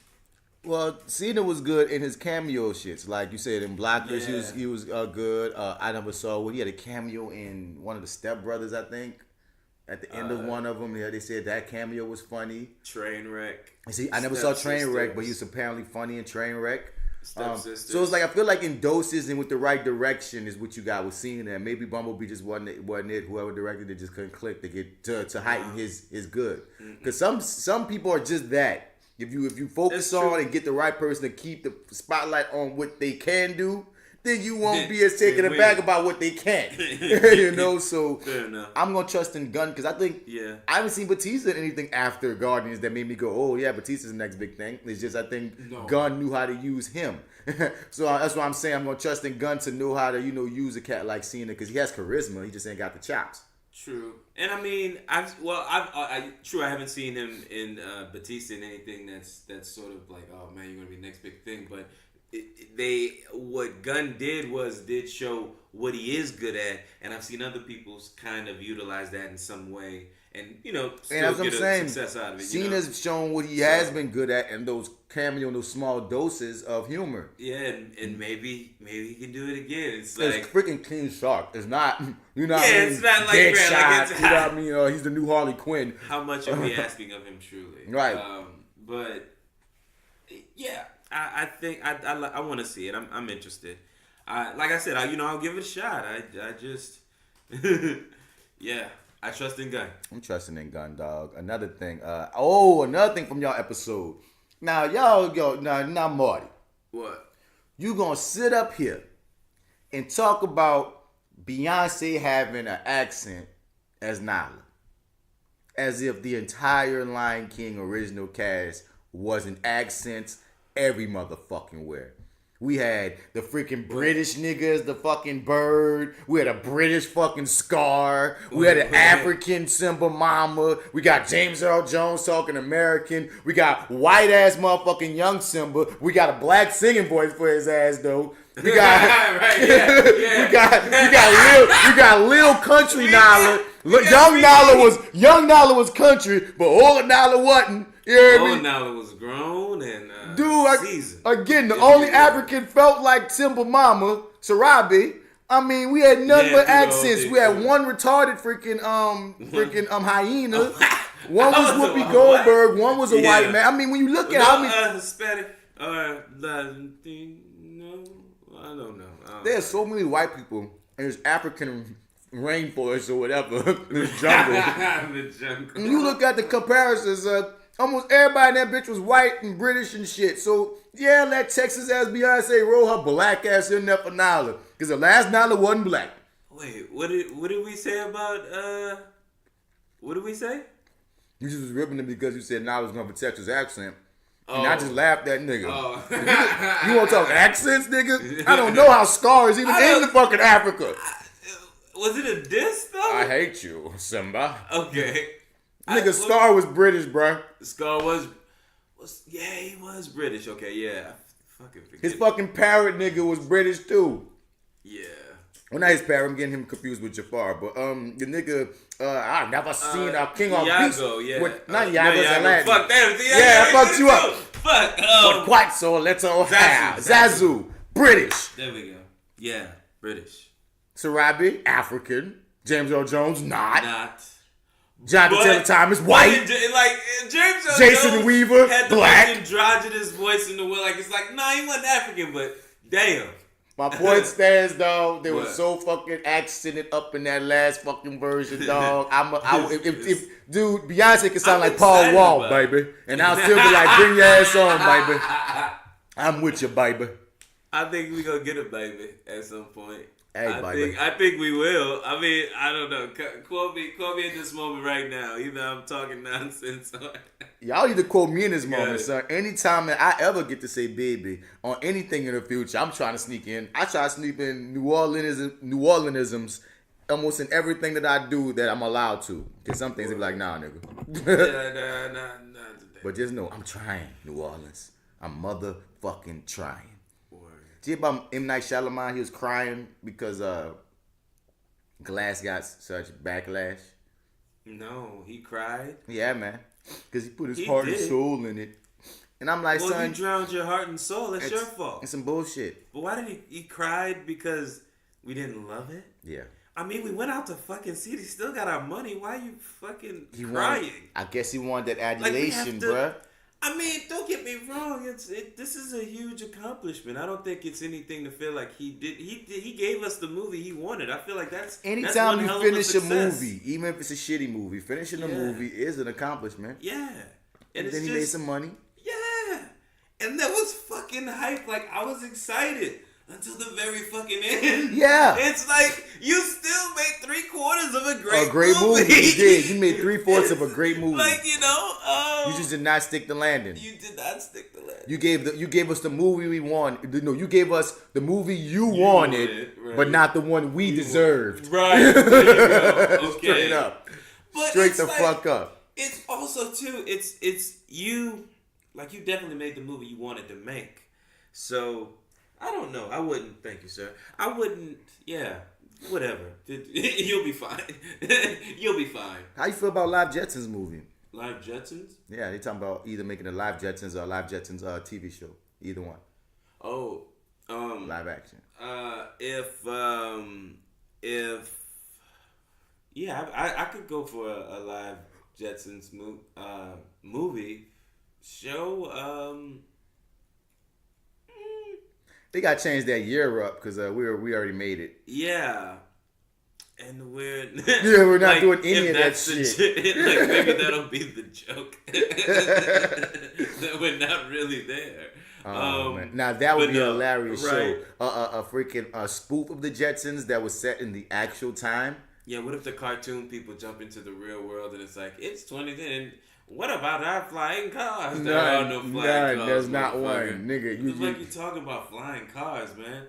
Well, Cena was good in his cameo shits. Like you said, in Blockers, he was good. I never saw he had a cameo in one of the Step Brothers, I think. At the end of one of them, they said that cameo was funny. Trainwreck. See, I never saw Trainwreck, but he was apparently funny in Trainwreck. Stepsisters. So it's like I feel like in doses and with the right direction is what you got with Cena. And maybe Bumblebee just wasn't it. Whoever directed it just couldn't click to get to heighten his good. Because some people are just that. If you focus on and get the right person to keep the spotlight on what they can do, then you won't be as taken aback about what they can't. So I'm going to trust in Gunn because I think I haven't seen Batista in anything after Guardians that made me go, oh yeah, Batista's the next big thing. It's just I think Gunn knew how to use him. So that's why I'm saying I'm going to trust in Gunn to know how to, use a cat like Cena because he has charisma. He just ain't got the chops. True, and I mean, I haven't seen him in Batista in anything that's sort of like, oh man, you're gonna be the next big thing. But what Gunn did show what he is good at, and I've seen other people's kind of utilize that in some way, and still get a success out of it. Cena's shown what he has been good at in those cameo, those small doses of humor. Yeah, and maybe he can do it again. It's freaking King Shark. It's not, it's not like Deadshot. You know what I mean? He's the new Harley Quinn. How much are we asking of him, truly? Right. But yeah, I think I want to see it. I'm interested. Like I said, I'll give it a shot. I just yeah. I trust in Gunn. I'm trusting in Gunn, dog. Another thing. Another thing from y'all episode. Now, now, Marty. What? You gonna sit up here and talk about Beyonce having an accent as Nala. As if the entire Lion King original cast wasn't accents every motherfucking where. We had the freaking British niggas, the fucking bird. We had a British fucking Scar. We had an African Simba Mama. We got James Earl Jones talking American. We got white ass motherfucking young Simba. We got a black singing voice for his ass though. We got we got Lil Country Nala. Young Nala was country, but old Nala wasn't. You hear me? Old Nala was grown and seasoned. Again, the only African felt like Simba Mama, Sarabi. I mean, we had nothing but accents. We had one retarded freaking hyena. One was Whoopi Goldberg. One was a white man. I mean, when you look at how many Hispanic no, I don't know. There's so many white people, and there's African rainforest or whatever, the jungle. The jungle. And you look at the comparisons. Almost everybody in that bitch was white and British and shit. So yeah, let Texas ass Beyonce roll her black ass in there for Nala, because the last Nala wasn't black. Wait, what did we say about what did we say? You just was ripping him because you said Nala was going for Texas accent. And I just laughed at nigga. Oh. You want to talk accents, nigga? I don't know how Scar is even in the fucking Africa. Was it a diss though? I hate you, Simba. Okay. Nigga, Scar was British, bruh. Scar was he was British. Okay, yeah. Fucking forget his fucking parrot nigga was British too. Yeah. Well, not his parrot. I'm getting him confused with Jafar. But the nigga, I never seen a king on beast. Yeah. Not Iago, Aladdin. Fuck that. Yeah, I fucked you up. Fuck. But quite so little hair. Zazu. British. There we go. Yeah, British. Sarabi, African. James Earl Jones, not. Jonathan Taylor Thomas, white. James Earl Jason Jones Weaver, had the black. most androgynous voice in the world. Like, it's like, nah, he wasn't African, but damn. My point stands, dog. They were so fucking accented up in that last fucking version, dog. If dude, Beyonce can sound like Paul Wall, baby, and I'll still be like, bring your ass on, baby. I'm with you, baby. I think we gonna get a baby at some point. Hey, baby. I think we will. I mean, I don't know. Quote me in this moment right now. Either I'm talking nonsense or... Y'all need to quote me in this moment, son. Anytime that I ever get to say baby on anything in the future, I'm trying to sneak in. I try to sneak in New Orleanisms almost in everything that I do that I'm allowed to. Because some things they be like, nah, nigga. Nah. But just know, I'm trying, New Orleans. I'm motherfucking trying. See about M.Night Shyamalan, he was crying because Glass got such backlash. No, he cried. Yeah, man. Because he put his heart and soul in it. And I'm like, son, you drowned your heart and soul. That's your fault. It's some bullshit. But why did he cried? Because we didn't love it? Yeah. I mean, we went out to fucking see it. He still got our money. Why are you fucking crying? I guess he wanted that adulation, bruh. I mean, don't get me wrong. This is a huge accomplishment. I don't think it's anything to feel like he did. He gave us the movie he wanted. I feel like that's anytime that's you finish a movie, even if it's a shitty movie, finishing a movie is an accomplishment. Yeah, and then he made some money. Yeah, and that was fucking hype. Like, I was excited. Until the very fucking end. Yeah. It's like, you still made 3/4 of a great movie. You did. You made 3/4 of a great movie. Like, you just did not stick the landing. You did not stick the landing. You gave us the movie we wanted. No, you gave us the movie you wanted, right. But not the one we deserved. Right. There you go. Okay. Straight up. But straight the fuck up. It's also, too, it's you, like, you definitely made the movie you wanted to make. So I don't know. I wouldn't. Thank you, sir. I wouldn't. Yeah. Whatever. You'll be fine. You'll be fine. How you feel about Live Jetsons movie? Live Jetsons? Yeah, they talking about either making a Live Jetsons or a Live Jetsons TV show. Either one. Oh. Live action. I could go for a Live Jetsons movie show. They got to change that year up because we already made it. Yeah. And we're we're not doing any of that shit. Like maybe that'll be the joke that we're not really there. Man. Now that would be a hilarious right. show. A freaking spoof of the Jetsons that was set in the actual time. Yeah, what if the cartoon people jump into the real world and it's like it's 2010? What about our flying cars? There are no flying cars. There's not one, nigga. You talking about flying cars, man?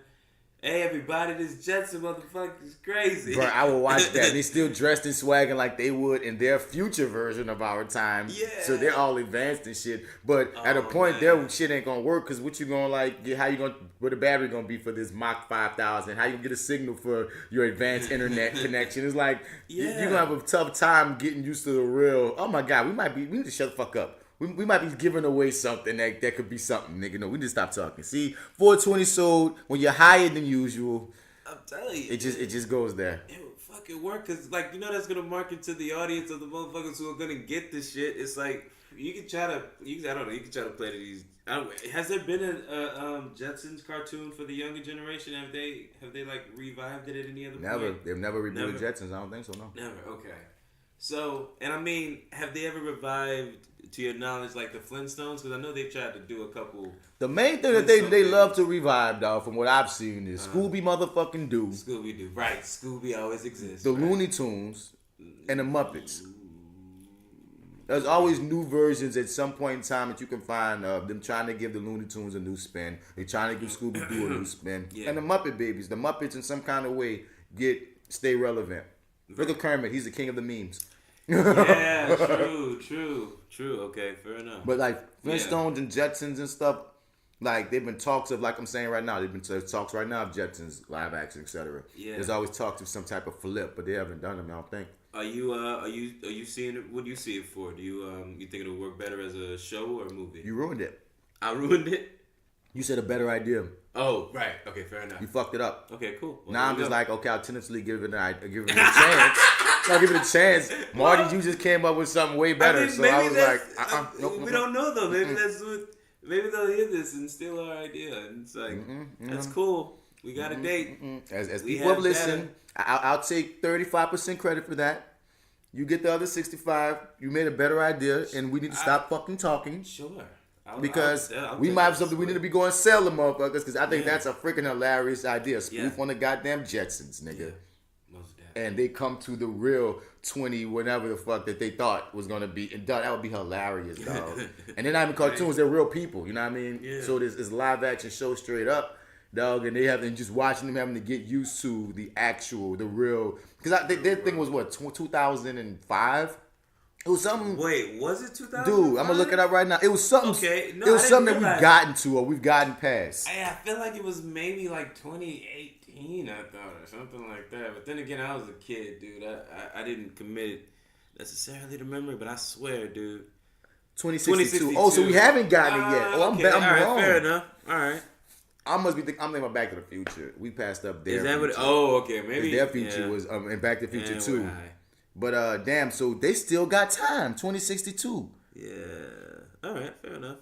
Hey, everybody, this Jetson motherfucker is crazy. Bro, I will watch that. They still dressed and swagging like they would in their future version of our time. Yeah. So they're all advanced and shit. But at a point, their shit ain't gonna work because what you gonna where the battery gonna be for this Mach 5000? How you gonna get a signal for your advanced internet connection? It's like, you're gonna have a tough time getting used to the real. Oh my God, we need to shut the fuck up. We might be giving away something that could be something, nigga. No, we just stop talking. See, 420 sold when you're higher than usual. I'm telling you, it just goes there. It would fucking work because, that's gonna market to the audience of the motherfuckers who are gonna get this shit. It's like you can try to play to these. Has there been a Jetsons cartoon for the younger generation? Have they like revived it at any other point? Never. They've never rebooted Jetsons. I don't think so. No. Never. Okay. So, and I mean, have they ever revived, to your knowledge, like the Flintstones? Because I know they've tried to do a couple. The main thing that they love to revive, dog, from what I've seen, is Scooby motherfucking Doo. Scooby-Doo. Right. Scooby always exists. The Looney Tunes and the Muppets. There's always new versions at some point in time that you can find of them trying to give the Looney Tunes a new spin. They're trying to give Scooby-Doo a new spin. Yeah. And the Muppet Babies. The Muppets, in some kind of way, stay relevant. Look at Kermit. He's the king of the memes. Yeah, true. Okay, fair enough. But like Flintstones and Jetsons and stuff, like they've been talks of, like I'm saying right now, they've been talks right now of Jetsons, live action, etc. Yeah. There's always talks of some type of flip, but they haven't done them, I don't think. Are you seeing it? What do you see it for? Do you think it'll work better as a show or a movie? You ruined it. I ruined it? You said a better idea. Oh, right. Okay, fair enough. You fucked it up. Okay, cool. Well, now I'm just like, okay, I'll tentatively give it a chance. I'll give it a chance. Marty, you just came up with something way better. So I was like, nope. We don't know though. Maybe maybe they'll hear this and steal our idea. And it's like, that's cool. We got a date. As people have listened, I'll take 35% credit for that. You get the other 65. You made a better idea, and we need to stop fucking talking. Sure. Because we might have something we need to be going sell the motherfuckers, because I think that's a freaking hilarious idea. Spoof on the goddamn Jetsons, nigga. Yeah. Most definitely. And they come to the real 20 whatever the fuck that they thought was going to be. And that would be hilarious, dog. And they're not even cartoons, they're real people, you know what I mean? Yeah. So this live action show straight up, dog, and just watching them having to get used to the real. Because their thing was what, 2005? It was something. Wait, was it 2005? Dude, I'm gonna look it up right now. It was something. Okay, no, it was something that we've gotten to or we've gotten past. I feel like it was maybe like 2018, I thought, or something like that. But then again, I was a kid, dude. I didn't commit necessarily to memory, but I swear, dude. 2062. Oh, so we haven't gotten it yet. Oh, okay. I'm wrong. Fair enough. All right. I must be. I'm thinking about Back to the Future. We passed up their. Is that future. what? Oh, okay. Maybe their future was in Back to the Future 2. But damn, so they still got time. 2062. Yeah. All right. Fair enough.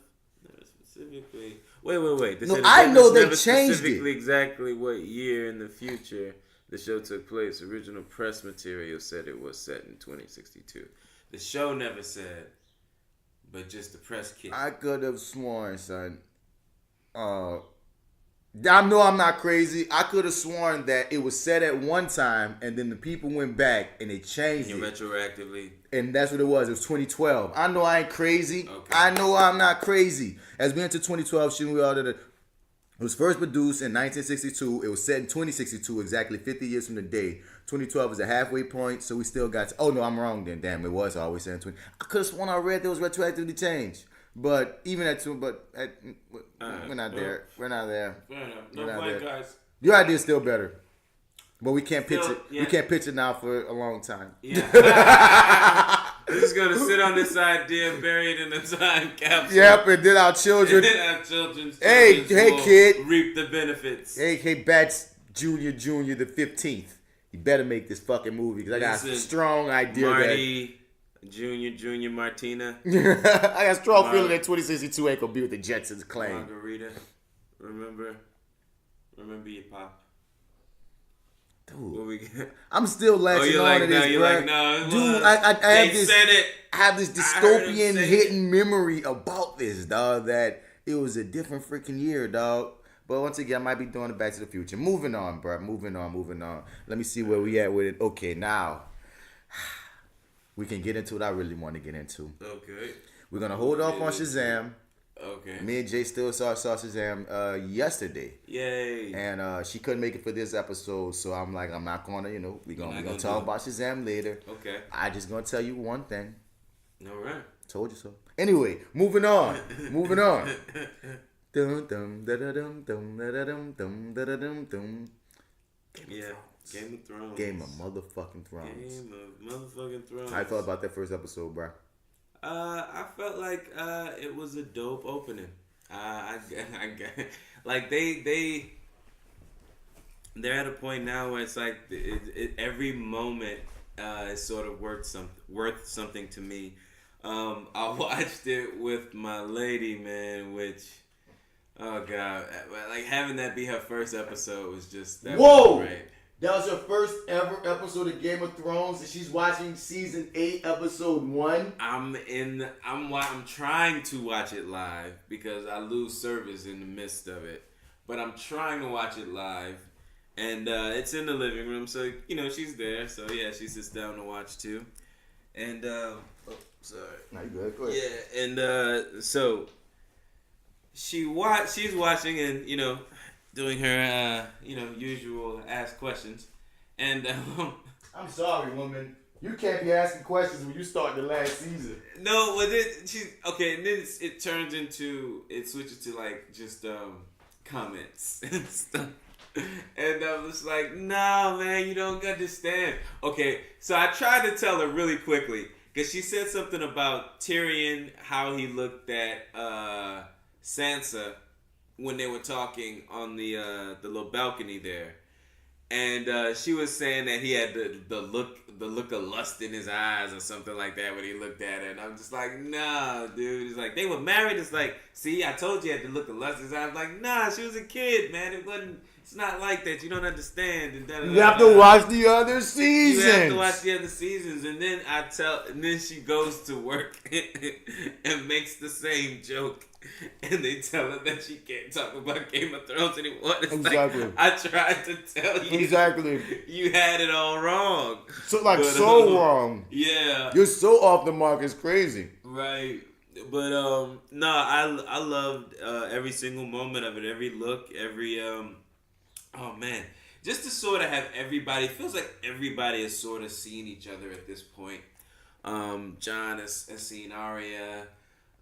Specifically. Wait. No, I know they changed specifically exactly what year in the future the show took place. Original press material said it was set in 2062. The show never said, but just the press kit. I could have sworn, son. I know I'm not crazy. I could have sworn that it was set at one time, and then the people went back and they changed it retroactively. And that's what it was. It was 2012. I know I ain't crazy. Okay. I know I'm not crazy. As we enter 2012, shouldn't we all did it? It was first produced in 1962. It was set in 2062, exactly 50 years from the day. 2012 is a halfway point, so we still got. Oh no, I'm wrong then. Damn, it was always set in 20. I could have sworn I read there was retroactively changed. But even at 2, we're not there. We're not there. Fair enough. We're No not point, there. guys. Your idea is still better. But we can't pitch Still, it. yeah. We can't pitch it now for a long time. Yeah. We're just gonna sit on this idea buried in a time capsule. Yep, and then our children. And then our children's Hey, will kid. reap the benefits. Hey, Bats Junior the 15th. You better make this fucking movie because I got a Listen, strong idea. Marty, Junior, Martina, I got a strong feeling that 2062 ain't gonna be what the Jetsons claim. Margarita. Remember your pop. Dude, What we get? I'm still latching you're on like, to no, this, you're bro. like, no, it Dude, was. I have They this. said it. I have this I heard him dystopian say hidden memory about this, dog, that it was a different freaking year, dog. But once again, I might be doing it Back to the Future. Moving on, bro. Moving on. Let me see where we at with it. Okay, now we can get into what I really want to get into. Okay. We're gonna hold off on Shazam. Okay. Me and J.Steel saw Shazam yesterday. Yay. And she couldn't make it for this episode, so I'm like, I'm not gonna, we're gonna talk about Shazam later. Okay. I just gonna tell you one thing. All right. Told you so. Anyway, moving on. Dum dum da da dum dum da da dum dum da da dum dum. Yeah. Game of Thrones. Game of motherfucking Thrones. Game of motherfucking Thrones. How you felt about that first episode, bro? I felt like it was a dope opening. Like they're at a point now where it's like every moment is sort of worth something to me. I watched it with my lady, man, which, oh god, like having that be her first episode was just that. Whoa! Was great. That was her first ever episode of Game of Thrones, and she's watching season 8, episode 1. I'm trying to watch it live because I lose service in the midst of it. But I'm trying to watch it live, and it's in the living room, so she's there. So yeah, she sits down to watch too. And sorry. No, you good. Go ahead. Yeah, and so she's watching and doing her usual ask questions, and I'm sorry, woman. You can't be asking questions when you start the last season. no, but then she's okay, and then it switches to like just comments and stuff. And I was like, no, man, you don't understand. Okay, so I tried to tell her really quickly because she said something about Tyrion, how he looked at Sansa when they were talking on the little balcony there, and she was saying that he had the look of lust in his eyes or something like that when he looked at her, and I'm just like, nah, dude. It's like they were married. It's like, see, I told you he had the look of lust in his eyes. I'm like, nah, she was a kid, man. It's not like that. You don't understand. And You have to watch the other seasons. You have to watch the other seasons, and then and then she goes to work and makes the same joke, and they tell her that she can't talk about Game of Thrones anymore. It's Exactly. like, I tried to tell you. Exactly. You had it all wrong. So wrong. Yeah. You're so off the mark. It's crazy. Right. But no, I loved every single moment of it. Every look, every oh man, just to sort of have everybody. It feels like everybody has sort of seen each other at this point. Jon has seen Arya.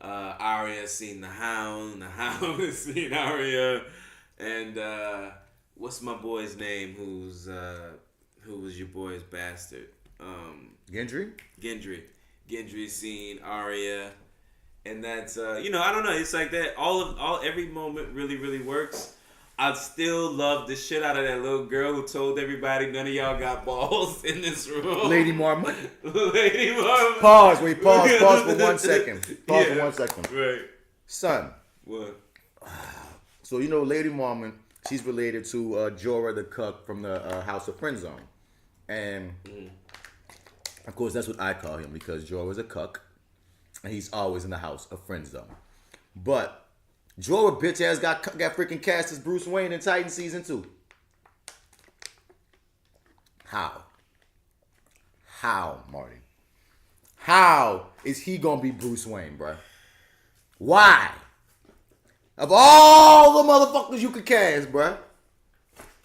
Arya's seen the Hound. The Hound has seen Arya. And what's my boy's name? Who was your boy's bastard? Gendry? Gendry's seen Arya. And that's I don't know. It's like that. Every moment really, really works. I still love the shit out of that little girl who told everybody none of y'all got balls in this room. Lady Marmot. Lady Marmot. Pause for 1 second. Pause for 1 second. Right. Son. What? So Lady Marmot, she's related to Jorah the Cuck from the House of Friendzone. And of course that's what I call him because Jorah's a cuck. And he's always in the House of Friendzone. But Jorah bitch ass got freaking cast as Bruce Wayne in Titan season 2. How, Marty? How is he gonna be Bruce Wayne, bruh? Why? Of all the motherfuckers you could cast, bruh.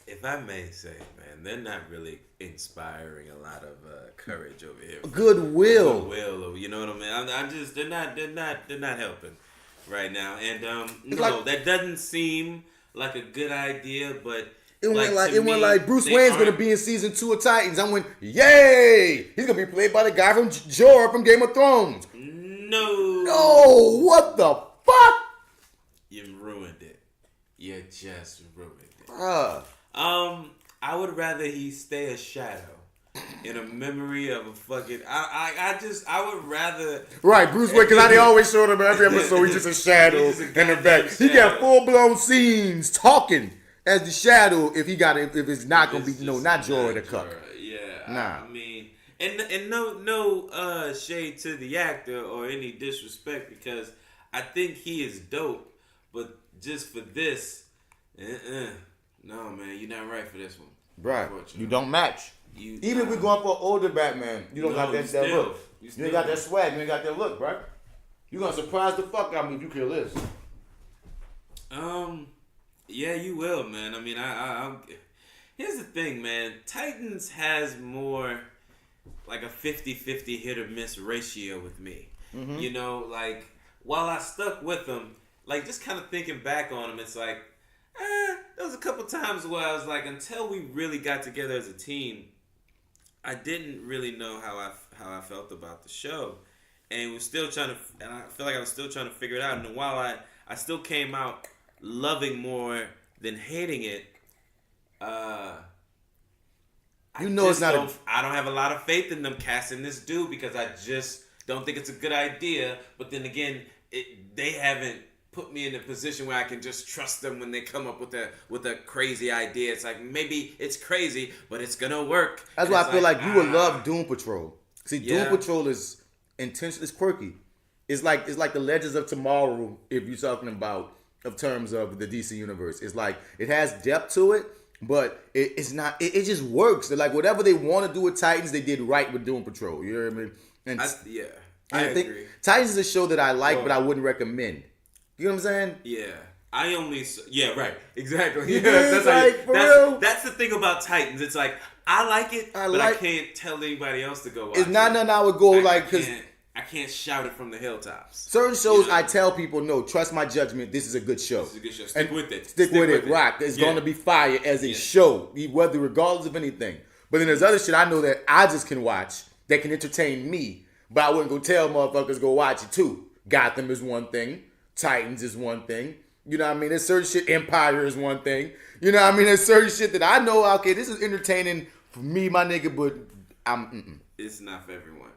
If I may say, man, they're not really inspiring a lot of courage over here. Goodwill. You know what I mean? I'm just they're not helping. right now, and like- that doesn't seem like a good idea. But It went to me, like Bruce they Wayne's gonna aren't- be in season 2 of Titans. I went, yay! He's gonna be played by the guy from Jorah from Game of Thrones. No, Oh, what the fuck? you ruined it. You just ruined it. Bruh. I would rather he stay a shadow in a memory of a fucking. I would rather. Right, Bruce Wayne, because they always showed him every episode. He's just a shadow He's just a in the goddamn back. He got shadow. full blown scenes talking as the shadow. If it's not gonna be It's not just Jorah the not cuck. Jorah. Yeah, Nah. I mean, and no shade to the actor or any disrespect, because I think he is dope, but just for this, no man, you're not right for this one. Right, Unfortunately. you don't match. Even if we're going for older Batman, you don't got that still- look. you You still- ain't got that swag. You ain't got that look, right? You gonna surprise the fuck out of me if you kill this. Yeah, you will, man. I mean, I'm. Here's the thing, man. Titans has more like a 50-50 hit or miss ratio with me. Mm-hmm. You know, like while I stuck with them, like just kind of thinking back on them, it's like, there was a couple times where I was like, until we really got together as a team, I didn't really know how I felt about the show, and was still trying to, and I feel like I was still trying to figure it out. And while I still came out loving more than hating it, You know it's not I don't have a lot of faith in them casting this dude, because I just don't think it's a good idea. But then again, they haven't put me in a position where I can just trust them when they come up with a crazy idea. It's like, maybe it's crazy, but it's gonna work. That's And why it's I feel like you would love Doom Patrol. See, Yeah. Doom Patrol is intense. It's quirky. It's like the Legends of Tomorrow. If you're talking about of terms of the DC universe, it's like it has depth to it, but it's not. It just works. They're like whatever they want to do with Titans, they did right with Doom Patrol. You know what I mean? And I think agree. Titans is a show that I like, but I wouldn't recommend. You know what I'm saying? Yeah. Right. Exactly. You Yeah, dig? Like, for real? that's the thing about Titans. It's like, I like it, but I like- can't tell anybody else to go watch It's not it. nothing I would go like because I can't shout it from the hilltops. certain shows You know? I tell people, no, trust my judgment. This is a good show. This is a good show. Stick And with it. Stick with it. Rock. It's Yeah. going to be fire as a Yeah. show, whether regardless of anything. But then there's other shit I know that I just can watch that can entertain me, but I wouldn't go tell motherfuckers go watch it too. Gotham is one thing. Titans is one thing. You know what I mean? There's certain shit. Empire is one thing. You know what I mean? There's certain shit that I know, okay, this is entertaining for me, my nigga, but It's not for everyone.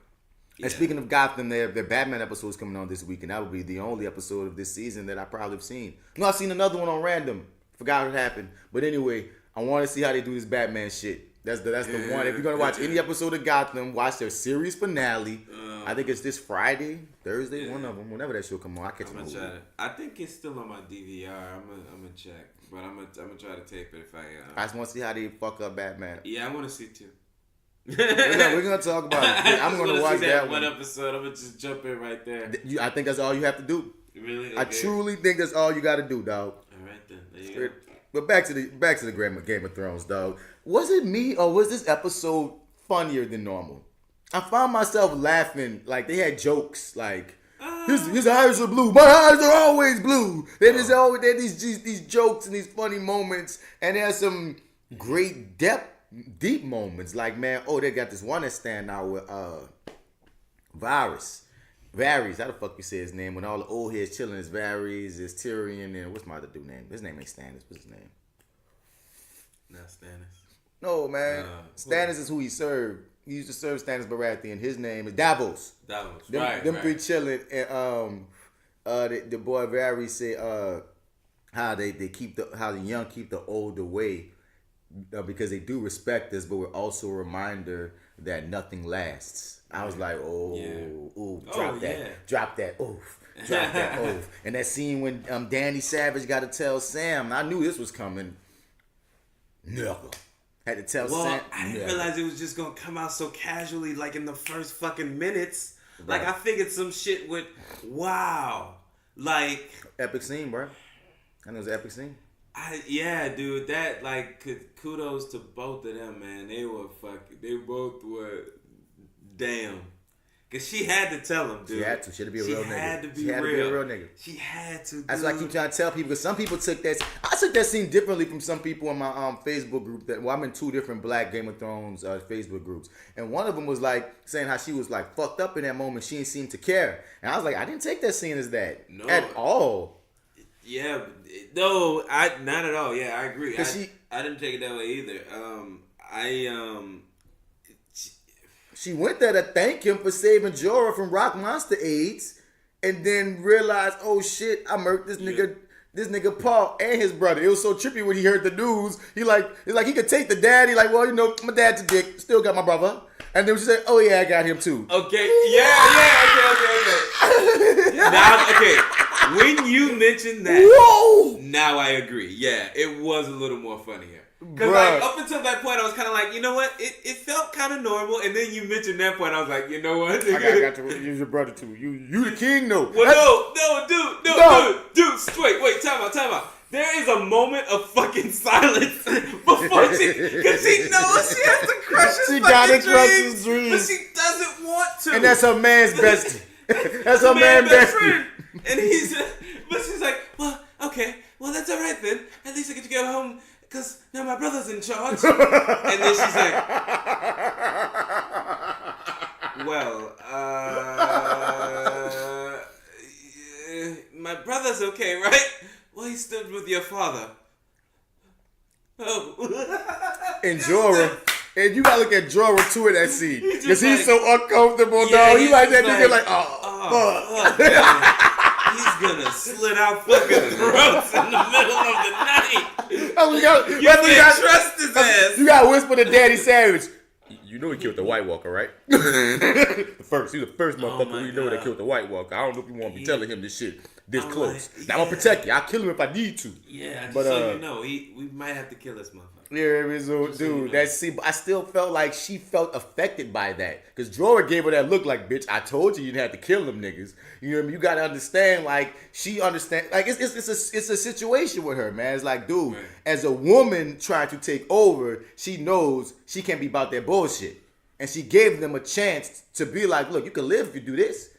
And speaking of Gotham, their Batman episode is coming on this week, and that will be the only episode of this season that I probably have seen. No, I've seen another one on random. Forgot what happened. But anyway, I want to see how they do this Batman shit. That's the one. If you're gonna watch any episode of Gotham, watch their series finale. I think it's this Friday, Thursday, one of them. Whenever that show come on, I catch I'm them. gonna try to. I think it's still on my DVR. I'm gonna check, but I'm gonna try to tape it if I. I just want to see how they fuck up Batman. Yeah, I want to see too. We're gonna talk about it. I'm gonna watch see that one one. episode. I'm gonna just jump in right there. I think that's all you have to do. Really? I Okay. truly think that's all you got to do, dog. All right then. There you go. But back to the Game of Thrones, dog. Was it me or was this episode funnier than normal? I found myself laughing, like they had jokes like his eyes are blue, my eyes are always blue. There's always these jokes and these funny moments, and there's some great deep moments. Like, man, they got this one that stand out with Varys, how the fuck you say his name? When all the old heads chilling, is Varys, is Tyrion, and what's my other dude name? His name ain't Stannis. What's his name? Not Stannis. No, man. Stannis is who he served. He used to serve Stannis Baratheon. His name is Davos. Davos. Them three chilling, and the boy Varys say how the young keep the old away because they do respect us, but we're also a reminder that nothing lasts. I was like, drop that, oof. And that scene when Danny Savage got to tell Sam, I knew this was coming. Never. Had to tell Sam. I didn't realize it was just gonna come out so casually, like in the first fucking minutes. Right. Like I figured some shit would, like epic scene, bro. I know it was an epic scene. Dude, that like kudos to both of them, man. They both were damn. Because she had to tell him, dude. She had to. She had to be a real nigga. She had to be She had to be a real nigga. She had to, dude. That's what I keep trying to tell people. Because some people took that. I took that scene differently from some people in my Facebook group. I'm in 2 different Black Game of Thrones Facebook groups. And one of them was like saying how she was like fucked up in that moment. She didn't seem to care. And I was like, I didn't take that scene as that. No. At all. Yeah. No, not at all. Yeah, I agree. I didn't take it that way either. She went there to thank him for saving Jorah from Rock Monster AIDS, and then realized, oh shit, I murked this nigga Paul and his brother. It was so trippy when he heard the news. It's like he could take the dad. He like, well, you know, my dad's a dick. Still got my brother. And then she said, oh yeah, I got him too. Okay, okay. Now, okay, when you mentioned that, whoa, now I agree. Yeah, it was a little more funnier. Because like, up until that point, I was kind of like, you know what? It felt kind of normal. And then you mentioned that point, I was like, you know what? I got to use your brother too. You the king, though. Well, dude, wait, time out. There is a moment of fucking silence before because she knows she has to crush his dreams, but she doesn't want to. And that's her man's best. That's her man's best friend. And but she's like, well, okay, well that's all right then. At least I get to go home. Because now my brother's in charge. And then she's like, well, my brother's okay, right? Well, he stood with your father. Oh. And Jorah. And you gotta look at Jorah too in that scene. Because he's so uncomfortable, dog. He like that nigga like, oh fuck. He's gonna slit out fucking throats in the middle of the night. You can't trust his ass. You gotta whisper to Daddy Savage. You know he killed the White Walker, right? He's the first motherfucker we know that killed the White Walker. I don't know if you want to be telling him this shit this close. Now I'm gonna protect you. I'll kill him if I need to. Yeah, but so you know, we might have to kill this motherfucker. Yeah, dude, so you know. That scene. I still felt like she felt affected by that because Jorah gave her that look like, bitch, I told you didn't have to kill them niggas. You know what I mean? You gotta understand, like she understand, like it's a situation with her, man. It's like, dude, right. As a woman trying to take over, she knows she can't be about that bullshit, and she gave them a chance to be like, look, you can live if you do this,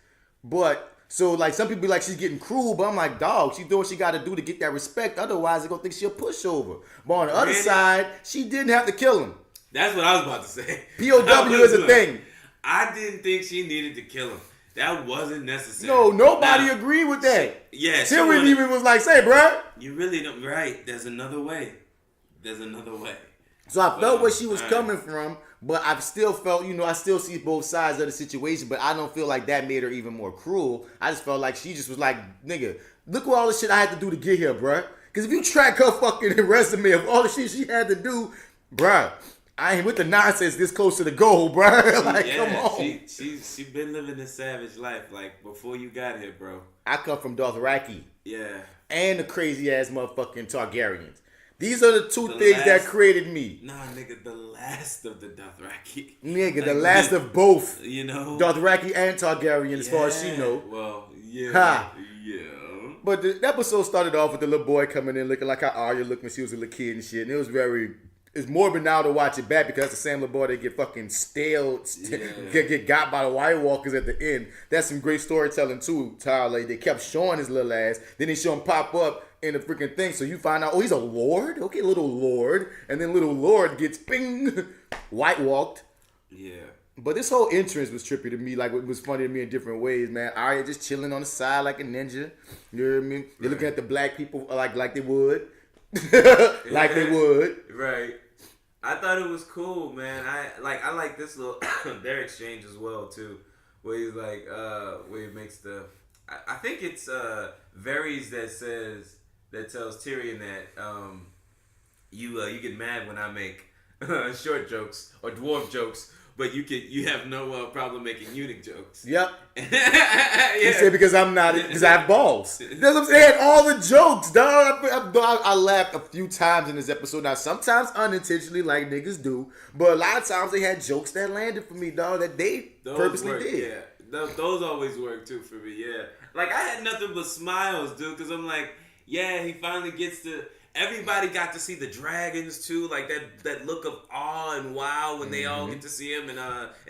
but. So, like, some people be like, she's getting cruel, but I'm like, dog, she doing what she got to do to get that respect. Otherwise, they're going to think she a pushover. But on the other side, she didn't have to kill him. That's what I was about to say. POW is a thing. I didn't think she needed to kill him. That wasn't necessary. No, nobody agreed with that. Yeah. Tyrion even was like, say, bro. You really don't. Right. There's another way. So I felt where she was coming from, but I still felt, I still see both sides of the situation, but I don't feel like that made her even more cruel. I just felt like she just was like, nigga, look what all the shit I had to do to get here, bruh. Because if you track her fucking resume of all the shit she had to do, bruh, I ain't with the nonsense this close to the goal, bruh. Like, come on. She been living this savage life, like, before you got here, bro. I come from Dothraki. Yeah. And the crazy-ass motherfucking Targaryens. These are the two things that created me. Nah, nigga, the last of the Dothraki. Nigga, like, the last of both. You know? Dothraki and Targaryen, as far as she know. Well, yeah. Ha. Yeah. But the episode started off with the little boy coming in looking like how Arya looked when she was a little kid and shit. And it was it's morbid now to watch it back because that's the same little boy that get fucking get got by the White Walkers at the end. That's some great storytelling too, Tyler. Like, they kept showing his little ass. Then they show him pop up in the freaking thing. So you find out, oh, he's a lord? Okay, little lord. And then little lord gets ping, white walked. Yeah. But this whole entrance was trippy to me. Like, it was funny to me in different ways, man. Arya just chilling on the side like a ninja. You know what I mean? They're looking at the black people like they would. Like they would. Right. I thought it was cool, man. I like this little their exchange as well too, where he's like, where he makes the, I think it's Varys that tells Tyrion that you get mad when I make short jokes or dwarf jokes, but you have no problem making eunuch jokes. Yep. Yeah. He said because I'm not, because I have balls. That's what I'm saying. All the jokes, dog. I laughed a few times in this episode. Now, sometimes unintentionally, like niggas do, but a lot of times they had jokes that landed for me, dog, that they purposely did. Yeah, those always work too for me. Yeah, like I had nothing but smiles, dude, because I'm like, yeah, he finally gets to. everybody got to see the dragons too, like that look of awe and wow when they all get to see him and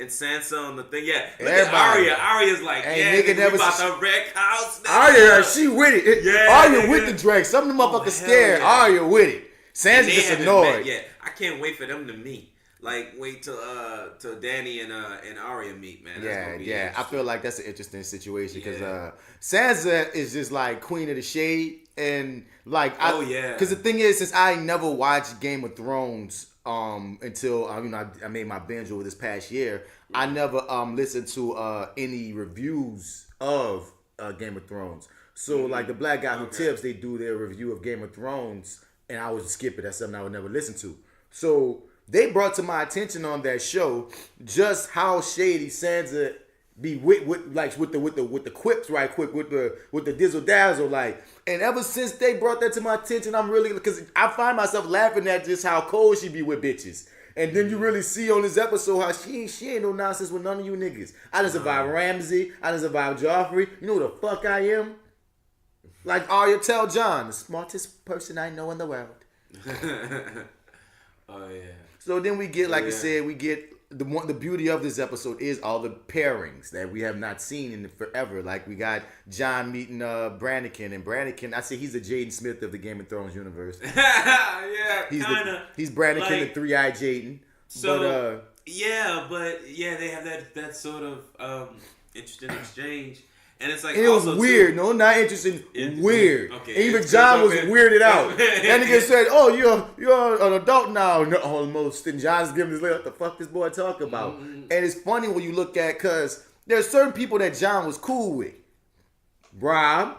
Sansa on the thing. Yeah, look at Arya. Arya's like, nigga, we about to wreck house. Arya, she with it. Arya with the drag. Some of the motherfuckers scared. Yeah. Arya with it. Sansa just annoyed. Yeah, I can't wait for them to meet. Like, wait till Dany and Arya meet, man. I feel like that's an interesting situation because Sansa is just like queen of the shade, and like, because the thing is, since I never watched Game of Thrones until I made my binge over this past year, I never listened to any reviews of Game of Thrones. So like the Black Guy Who Tips, they do their review of Game of Thrones, and I would skip it. That's something I would never listen to. So they brought to my attention on that show just how shady Sansa be with the quips right quick with the dizzle dazzle like, and ever since they brought that to my attention, I'm really, because I find myself laughing at just how cold she be with bitches. And then you really see on this episode how she ain't no nonsense with none of you niggas. I done survived Ramsay. I done survived Joffrey. You know who the fuck I am? Like Arya tell Jon, the smartest person I know in the world. Oh yeah. So then we get, like I said, we get the beauty of this episode is all the pairings that we have not seen in forever. Like we got Jon meeting Brannigan, and Brannigan, I say he's the Jaden Smith of the Game of Thrones universe. Yeah, he's Brannigan, like, the three-eyed Jaden. So they have that sort of interesting exchange. And it's like, and it was weird. No, not interesting. Weird. Okay, even Jon was weirded out. That nigga said, "Oh, you're an adult now." No, almost. And Jon's giving this what the fuck this boy talk about. And it's funny when you look at, because there's certain people that Jon was cool with. Rob,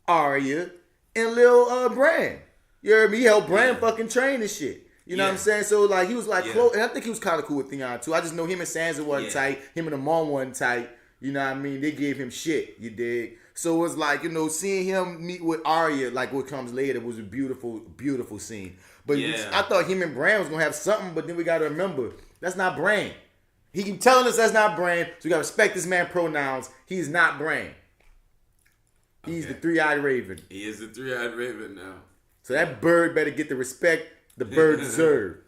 Arya, and Lil Bran. You heard me? He helped Bran fucking train and shit. You know what I'm saying? So like he was like close, and I think he was kind of cool with Theon too. I just know him and Sansa wasn't tight. Him and Amon wasn't tight. You know what I mean? They gave him shit, you dig? So it's like, seeing him meet with Arya, like what comes later, was a beautiful, beautiful scene. But I thought him and Bran was going to have something, but then we got to remember, that's not Bran. He keep telling us that's not Bran, so we got to respect this man's pronouns. He's not Bran. He's the three-eyed raven. He is the three-eyed raven now. So that bird better get the respect the bird deserves.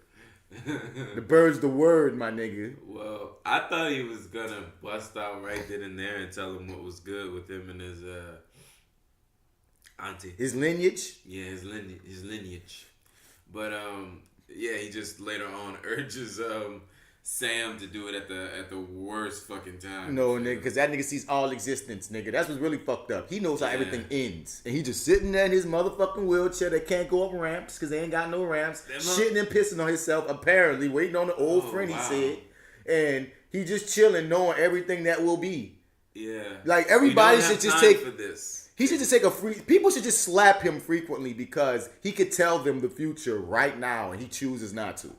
The bird's the word, my nigga. Well, I thought he was gonna bust out right then and there and tell him what was good with him and his auntie. His lineage? Yeah, his lineage. But he just later on urges Sam to do it at the worst fucking time. No, nigga, because that nigga sees all existence, nigga. That's what's really fucked up. He knows how everything ends. And he just sitting there in his motherfucking wheelchair that can't go up ramps because they ain't got no ramps. Shitting and pissing on himself, apparently, waiting on the old friend, he said. And he just chilling, knowing everything that will be. Yeah. Like, everybody should just take... for this. He should just take people should just slap him frequently because he could tell them the future right now and he chooses not to.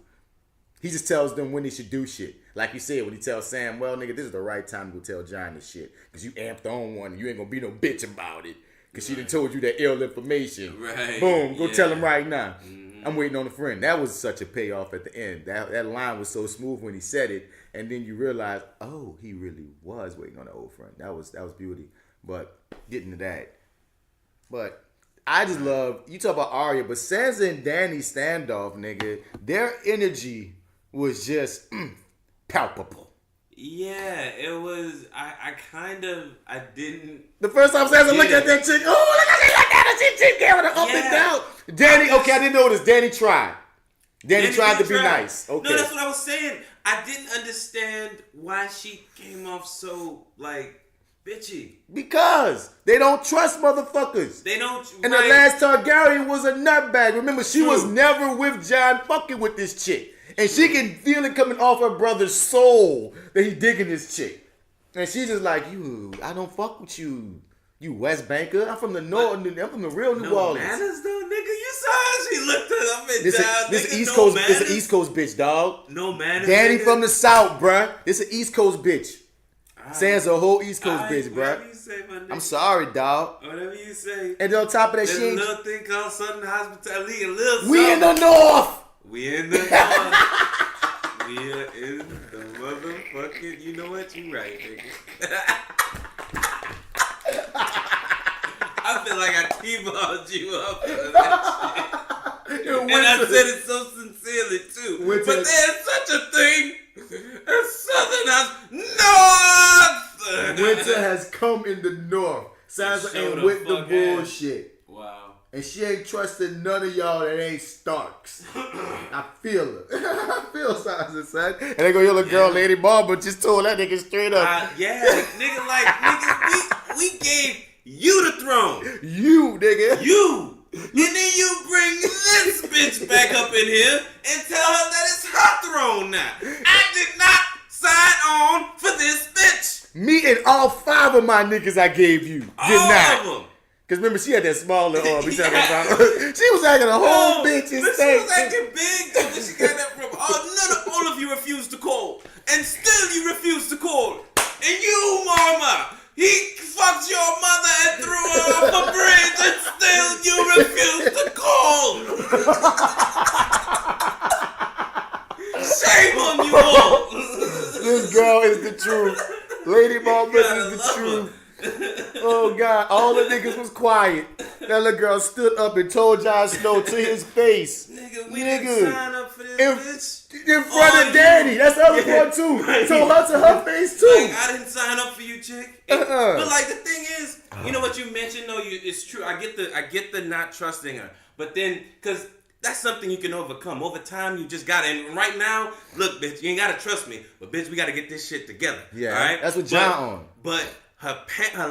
He just tells them when they should do shit. Like you said, when he tells Sam, well, nigga, this is the right time to go tell Jon this shit. Because you amped on one and you ain't going to be no bitch about it. Because she done told you that ill information. Right. Boom, go tell him right now. Mm-hmm. I'm waiting on a friend. That was such a payoff at the end. That line was so smooth when he said it. And then you realize, oh, he really was waiting on the old friend. That was beauty. But getting to that. But I just love, you talk about Arya, but Sansa and Dany's standoff, nigga, their energy was just palpable. Yeah, it was. I didn't. The first time Sansa looked at that chick, oh, look at that, she gave her the up and down. Dany, I didn't know this. Danny tried. Danny tried to be nice. Okay. No, that's what I was saying. I didn't understand why she came off so, like, bitchy. Because they don't trust motherfuckers. They don't. And the last Targaryen was a nutbag. Remember, she was never with Jon fucking with this chick. And she can feel it coming off her brother's soul that he digging this chick. And she's just like, I don't fuck with you. You West Banker. I'm from the North. I'm from the real New Orleans. Manners though, nigga. You saw how she looked up and down. This East Coast. This an East Coast bitch, dog. No manners. Danny from the South, bruh. This an East Coast bitch. Sansa a whole East Coast bitch, bruh. You say, my nigga. I'm sorry, dog. Whatever you say. And on top of that, there's she ain't. There's a little thing called Southern Hospitality. We in the North. We in the North. We are in the motherfucking. You know what? You right, nigga. I feel like I T-balled you up for that shit. And I said it so sincerely too. But there's such a thing as Southern North. Winter has come in the north. Sansa ain't with the bullshit. Wow. And she ain't trusting none of y'all that ain't Starks. I feel her. I feel Sansa, son. And they go, your little girl, Lady Barber, just told that nigga straight up. Nigga, we gave you the throne. You, nigga. You. And then you bring this bitch back up in here and tell her that it's her throne now. I did not sign on for this bitch. Me and all 5 of my niggas I gave you did all not. Of them. Cause remember she had that smaller arm. She was acting a whole bitch in She state. was acting big too when she got that from. All of you refused to call. And still you refused to call. And you, mama, he fucked your mother and threw her off a bridge and still you refused to call. Shame on you all. This girl is the truth. Lady Barber is the truth. Oh God, all the niggas was quiet. That little girl stood up and told Jon Snow to his face. Nigga, we didn't sign up for this bitch. In front of Daddy. That's the other part too. Right. Told her to her face too. Like, I didn't sign up for you, chick. But like the thing is, you know what you mentioned though, it's true. I get the not trusting her. But then, cause that's something you can overcome. Over time, you just gotta. And right now, look, bitch, you ain't gotta trust me. But bitch, we gotta get this shit together. Yeah, all right? That's what John on. But her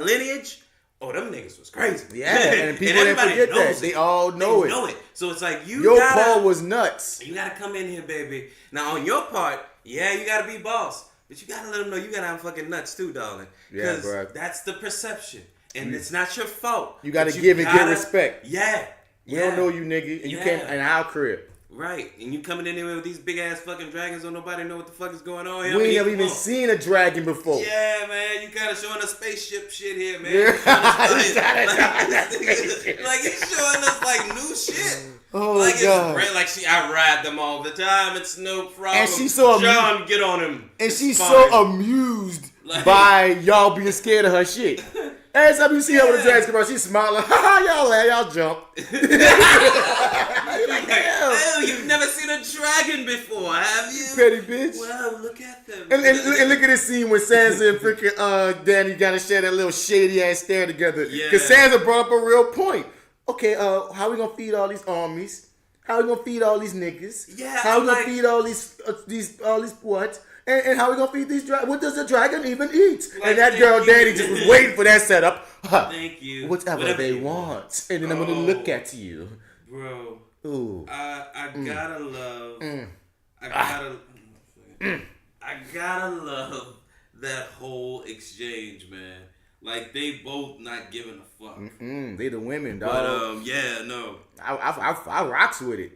lineage, oh, them niggas was crazy. Yeah, and people didn't forget that. They all know it. So it's like your Paul was nuts. You gotta come in here, baby. Now on your part, yeah, you gotta be boss, but you gotta let them know you gotta have fucking nuts too, darling. Yeah, bro. That's the perception, and it's not your fault. You gotta give and get respect. Yeah. We don't know you, nigga, and you came in our crib. Right, and you coming in there with these big ass fucking dragons, don't nobody know what the fuck is going on here. We ain't never even seen a dragon before. Yeah, man, you kind of showing us spaceship shit here, man. Yeah. Like you're showing us like new shit. Oh like God! It's great. Like I ride them all the time. It's no problem. And she's so John, get on him. And she's so amused by y'all being scared of her shit. Every time you see her with a dragon come out, she's smiling. Y'all jump. Oh, you've never seen a dragon before, have you? Petty bitch. Well, look at them. And look at this scene when Sansa and freaking Danny gotta share that little shady ass stare together. Yeah. Cause Sansa brought up a real point. Okay, how we gonna feed all these armies? How we gonna feed all these niggas? Yeah. How we gonna feed all these what? And how we gonna feed these dragons? What does a dragon even eat? Like, and that girl Danny just was waiting for that setup. Thank you. Whatever they want. And then I'm gonna look at you. Bro. Ooh. I gotta love. I gotta love that whole exchange, man. Like they both not giving a fuck. They the women, dog. But yeah, no. I rocks with it.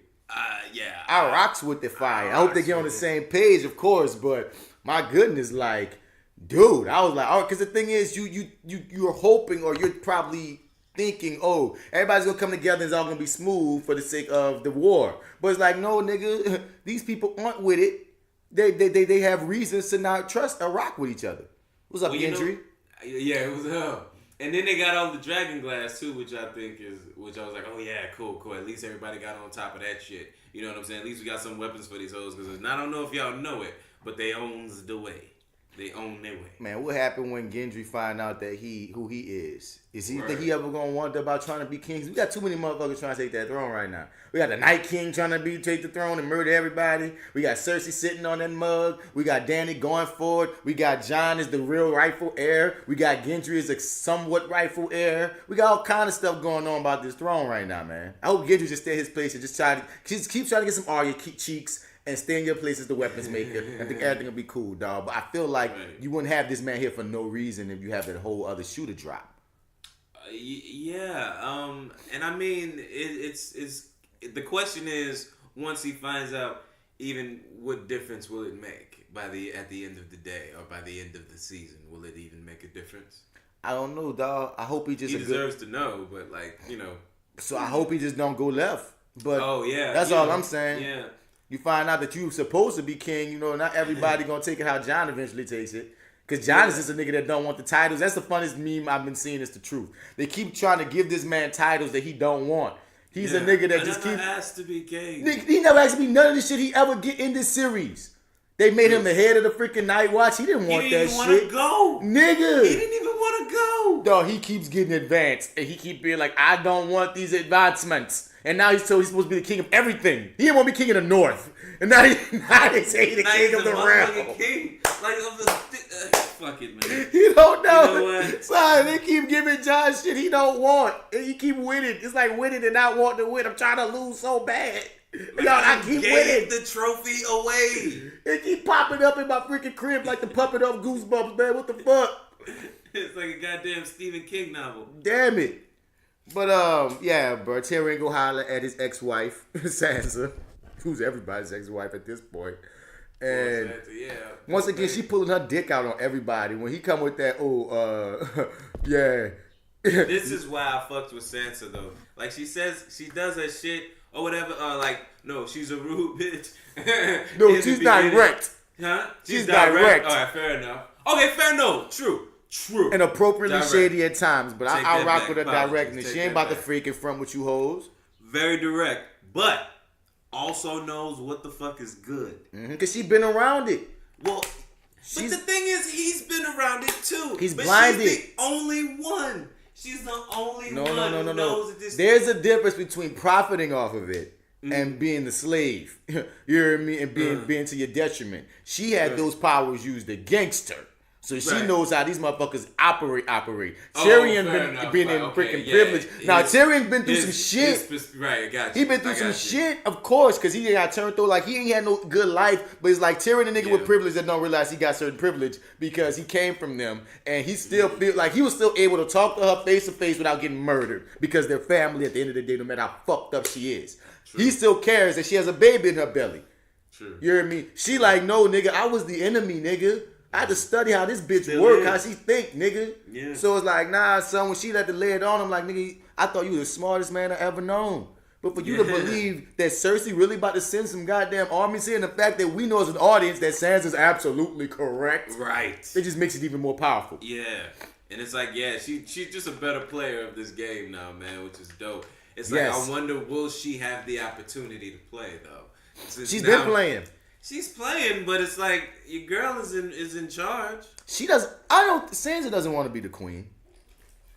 Yeah. I rocks with the fire. I hope they get on the same page, of course. But my goodness, like, dude, I was like, oh, because the thing is, you're hoping, or you're probably thinking, oh, everybody's gonna come together and it's all gonna be smooth for the sake of the war. But it's like, no, nigga, these people aren't with it. They have reasons to not trust or rock with each other. What's up, Gendry? Yeah, it was up. And then they got all the dragon glass too, which I was like, oh yeah, cool. At least everybody got on top of that shit. You know what I'm saying? At least we got some weapons for these hoes, because I don't know if y'all know it, but they owns the way. They own their way. Man, what happened when Gendry find out that who he is? Is he think he ever gonna want about trying to be king? We got too many motherfuckers trying to take that throne right now. We got the Night King trying to take the throne and murder everybody. We got Cersei sitting on that mug. We got Dany going for it. We got Jon as the real rightful heir. We got Gendry as a somewhat rightful heir. We got all kind of stuff going on about this throne right now, man. I hope Gendry just stay his place and just keep trying to get some Arya cheeks and stay in your place as the weapons maker. I think everything will be cool, dog. But I feel like you wouldn't have this man here for no reason if you have that whole other shooter drop. And I mean, it's the question is, once he finds out, even what difference will it make at the end of the day, or by the end of the season? Will it even make a difference? I don't know, dog. I hope he deserves to know, but So I hope he just don't go left. But that's all I'm saying. Yeah. You find out that you supposed to be king, not everybody gonna take it how Jon eventually takes it. Because Jon is just a nigga that don't want the titles. That's the funniest meme I've been seeing, is the truth. They keep trying to give this man titles that he don't want. He's a nigga that just never keep. asked to be gay. Nigga, he never asked me none of the shit he ever get in this series. They made him the head of the freaking Night Watch. He didn't want that shit. He didn't even want to go. Nigga. He didn't even want to go. Dog, he keeps getting advanced. And he keep being like, I don't want these advancements. And now he's told he's supposed to be the king of everything. He didn't want to be king of the North. And now they say he's the king of the realm. King. Like, of the... fuck it, man. You don't know. You know what? Son, they keep giving John shit he don't want. And he keep winning. It's like winning and not wanting to win. I'm trying to lose so bad. Like, I keep winning. the trophy away. It keep popping up in my freaking crib like the puppet of Goosebumps, man. What the fuck? It's like a goddamn Stephen King novel. Damn it. But, yeah, bro. Tyrion go holler at his ex-wife, Sansa, who's everybody's ex-wife at this point. And once again, she pulling her dick out on everybody. When he come with that, yeah. This is why I fucked with Sansa, though. Like, she says, she does her shit or whatever. Like, no, she's a rude bitch. No, she's direct. Huh? She's direct. All right, fair enough. Okay, fair enough. True. And appropriately direct. Shady at times, but I rock back. with her directness. She ain't about to back. freak in front with you hoes. Very direct, but also knows what the fuck is good. Because she been around it. Well, but the thing is, he's been around it too. He's but blinded. She's the only one. She's the only one who knows that this. There's a difference between profiting off of it and being the slave. You know what I mean? And being to your detriment. She had those powers used against her. So she knows how these motherfuckers operate. Tyrion been in freaking privilege. Now Tyrion been through some shit. Right, got you. He been through some shit, of course, because he got turned through. Like, he ain't had no good life. But it's like Tyrion, a nigga with privilege that don't realize he got certain privilege because he came from them. And he still feel like he was still able to talk to her face to face without getting murdered. Because they're family at the end of the day, no matter how fucked up she is. True. He still cares that she has a baby in her belly. True. You hear me? She like, no, nigga, I was the enemy, nigga. I had to study how this bitch work, how she think, nigga. Yeah. So it's like, nah, son, when she let the lay it on, I'm like, nigga, I thought you were the smartest man I ever known. But for you to believe that Cersei really about to send some goddamn armies here, and the fact that we know as an audience that Sansa's absolutely correct. Right. It just makes it even more powerful. Yeah. And it's like, yeah, she's just a better player of this game now, man, which is dope. It's like, I wonder, will she have the opportunity to play, though? She's been playing. She's playing, but it's like your girl is in charge. She does. Sansa doesn't want to be the queen.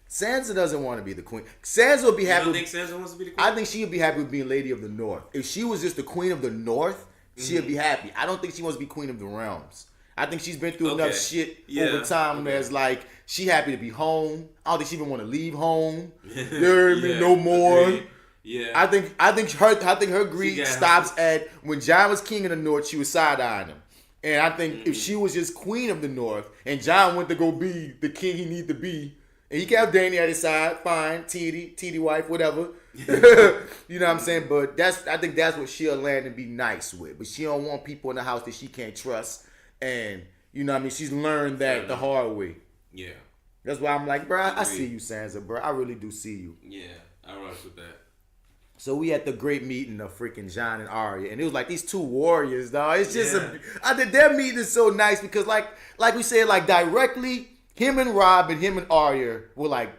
Sansa doesn't want to be the queen. Sansa will be happy. You don't think Sansa wants to be the queen? I think she would be happy with being Lady of the North. If she was just the queen of the North, she'd be happy. I don't think she wants to be queen of the realms. I think she's been through enough shit over time as like she happy to be home. I don't think she even want to leave home. You hear me? No more. Agreed. Yeah, I think her greed stops at when Jon was king of the North. She was side-eyeing him, and I think if she was just queen of the North and Jon went to go be the king he need to be, and he kept Dany at his side, fine, TD wife, whatever. You know what I'm saying? But I think that's what she'll land and be nice with. But she don't want people in the house that she can't trust, and you know what I mean. She's learned that the hard way. Yeah, that's why I'm like, bro, I see you, Sansa, bro. I really do see you. Yeah, I rock with that. So we had the great meeting of freaking Jon and Arya, and it was like these two warriors, dog. It's just I think their meeting is so nice because like we said, like directly, him and Rob and him and Arya were like,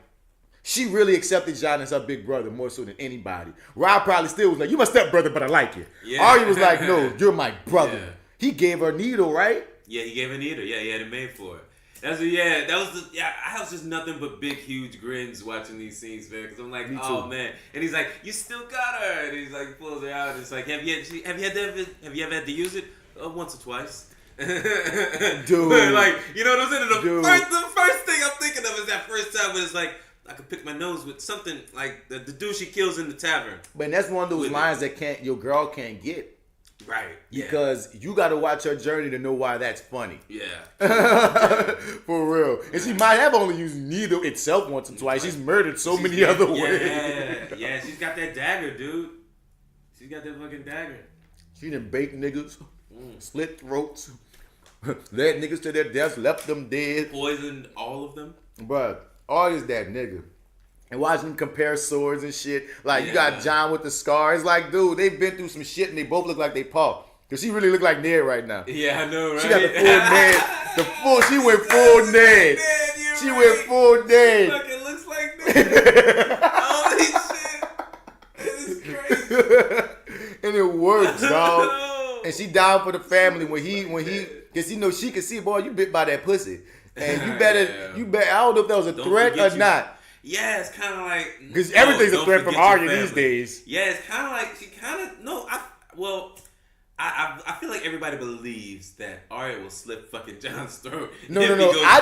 she really accepted Jon as her big brother more so than anybody. Rob probably still was like, you my stepbrother, but I like you. Yeah. Arya was like, no, you're my brother. Yeah. He gave her a needle, right? Yeah, he gave her a needle. Yeah, he had it made for it. I was just nothing but big, huge grins watching these scenes, man. Because I'm like, oh man, and he's like, you still got her, and he's like, pulls her out. And it's like, have you ever had to use it? Once or twice. Dude, like, you know what I'm saying? The first thing I'm thinking of is that first time when it's like, I could pick my nose with something like the dude she kills in the tavern. But that's one of those lines that your girl can't get. Right. Yeah. Because you got to watch her journey to know why that's funny. Yeah. For real. And she might have only used needle itself once or twice. She's murdered so many other ways. Yeah, she's got that dagger, dude. She's got that fucking dagger. She done baked niggas, slit throats, led niggas to their deaths, left them dead. Poisoned all of them. Bruh, Arya's that nigga. And watching them compare swords and shit. Like, you got Jon with the scars. Like, dude, they've been through some shit and they both look like they Paul. Because she really look like Ned right now. Yeah, I know, right? She got the full Ned. She went full Ned. She went full Ned. She fucking looks like Ned. Holy shit. It's and it works, dog. And she down for the family when he, cause she can see, boy, you bit by that pussy, and you better. I don't know if that was a threat or not. Yeah, it's kind of like because everything's a threat from Arya these days. Yeah, it's kind of like she kind of I feel like everybody believes that Arya will slip fucking Jon's throat. No. I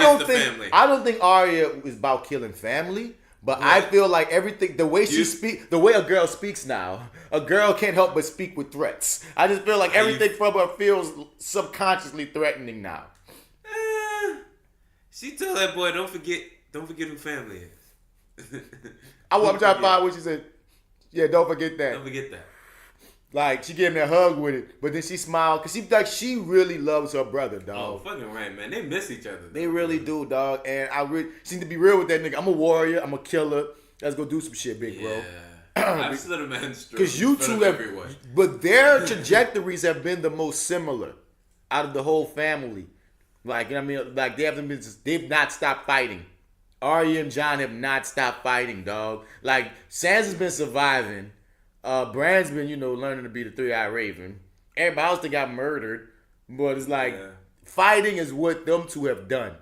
don't think Arya is about killing family. But I feel like everything, the way she speaks, the way a girl speaks now, a girl can't help but speak with threats. I just feel like everything from her feels subconsciously threatening now. She told that boy, don't forget who family is. I want to find what she said. Yeah, don't forget that. Don't forget that. Like, she gave him that hug with it, but then she smiled because she really loves her brother, dog. Oh, fucking right, man. They miss each other. They really do, dog. And she need to be real with that nigga. I'm a warrior. I'm a killer. Let's go do some shit, big bro. I've slid a man's throat. Because you two have, but their trajectories have been the most similar out of the whole family. Like, you know what I mean? Like, they've not stopped fighting. Arya and Jon have not stopped fighting, dog. Like, Sansa's been surviving. Bran's been, learning to be the three-eyed raven. Everybody else that got murdered. But it's like, fighting is what them two have done.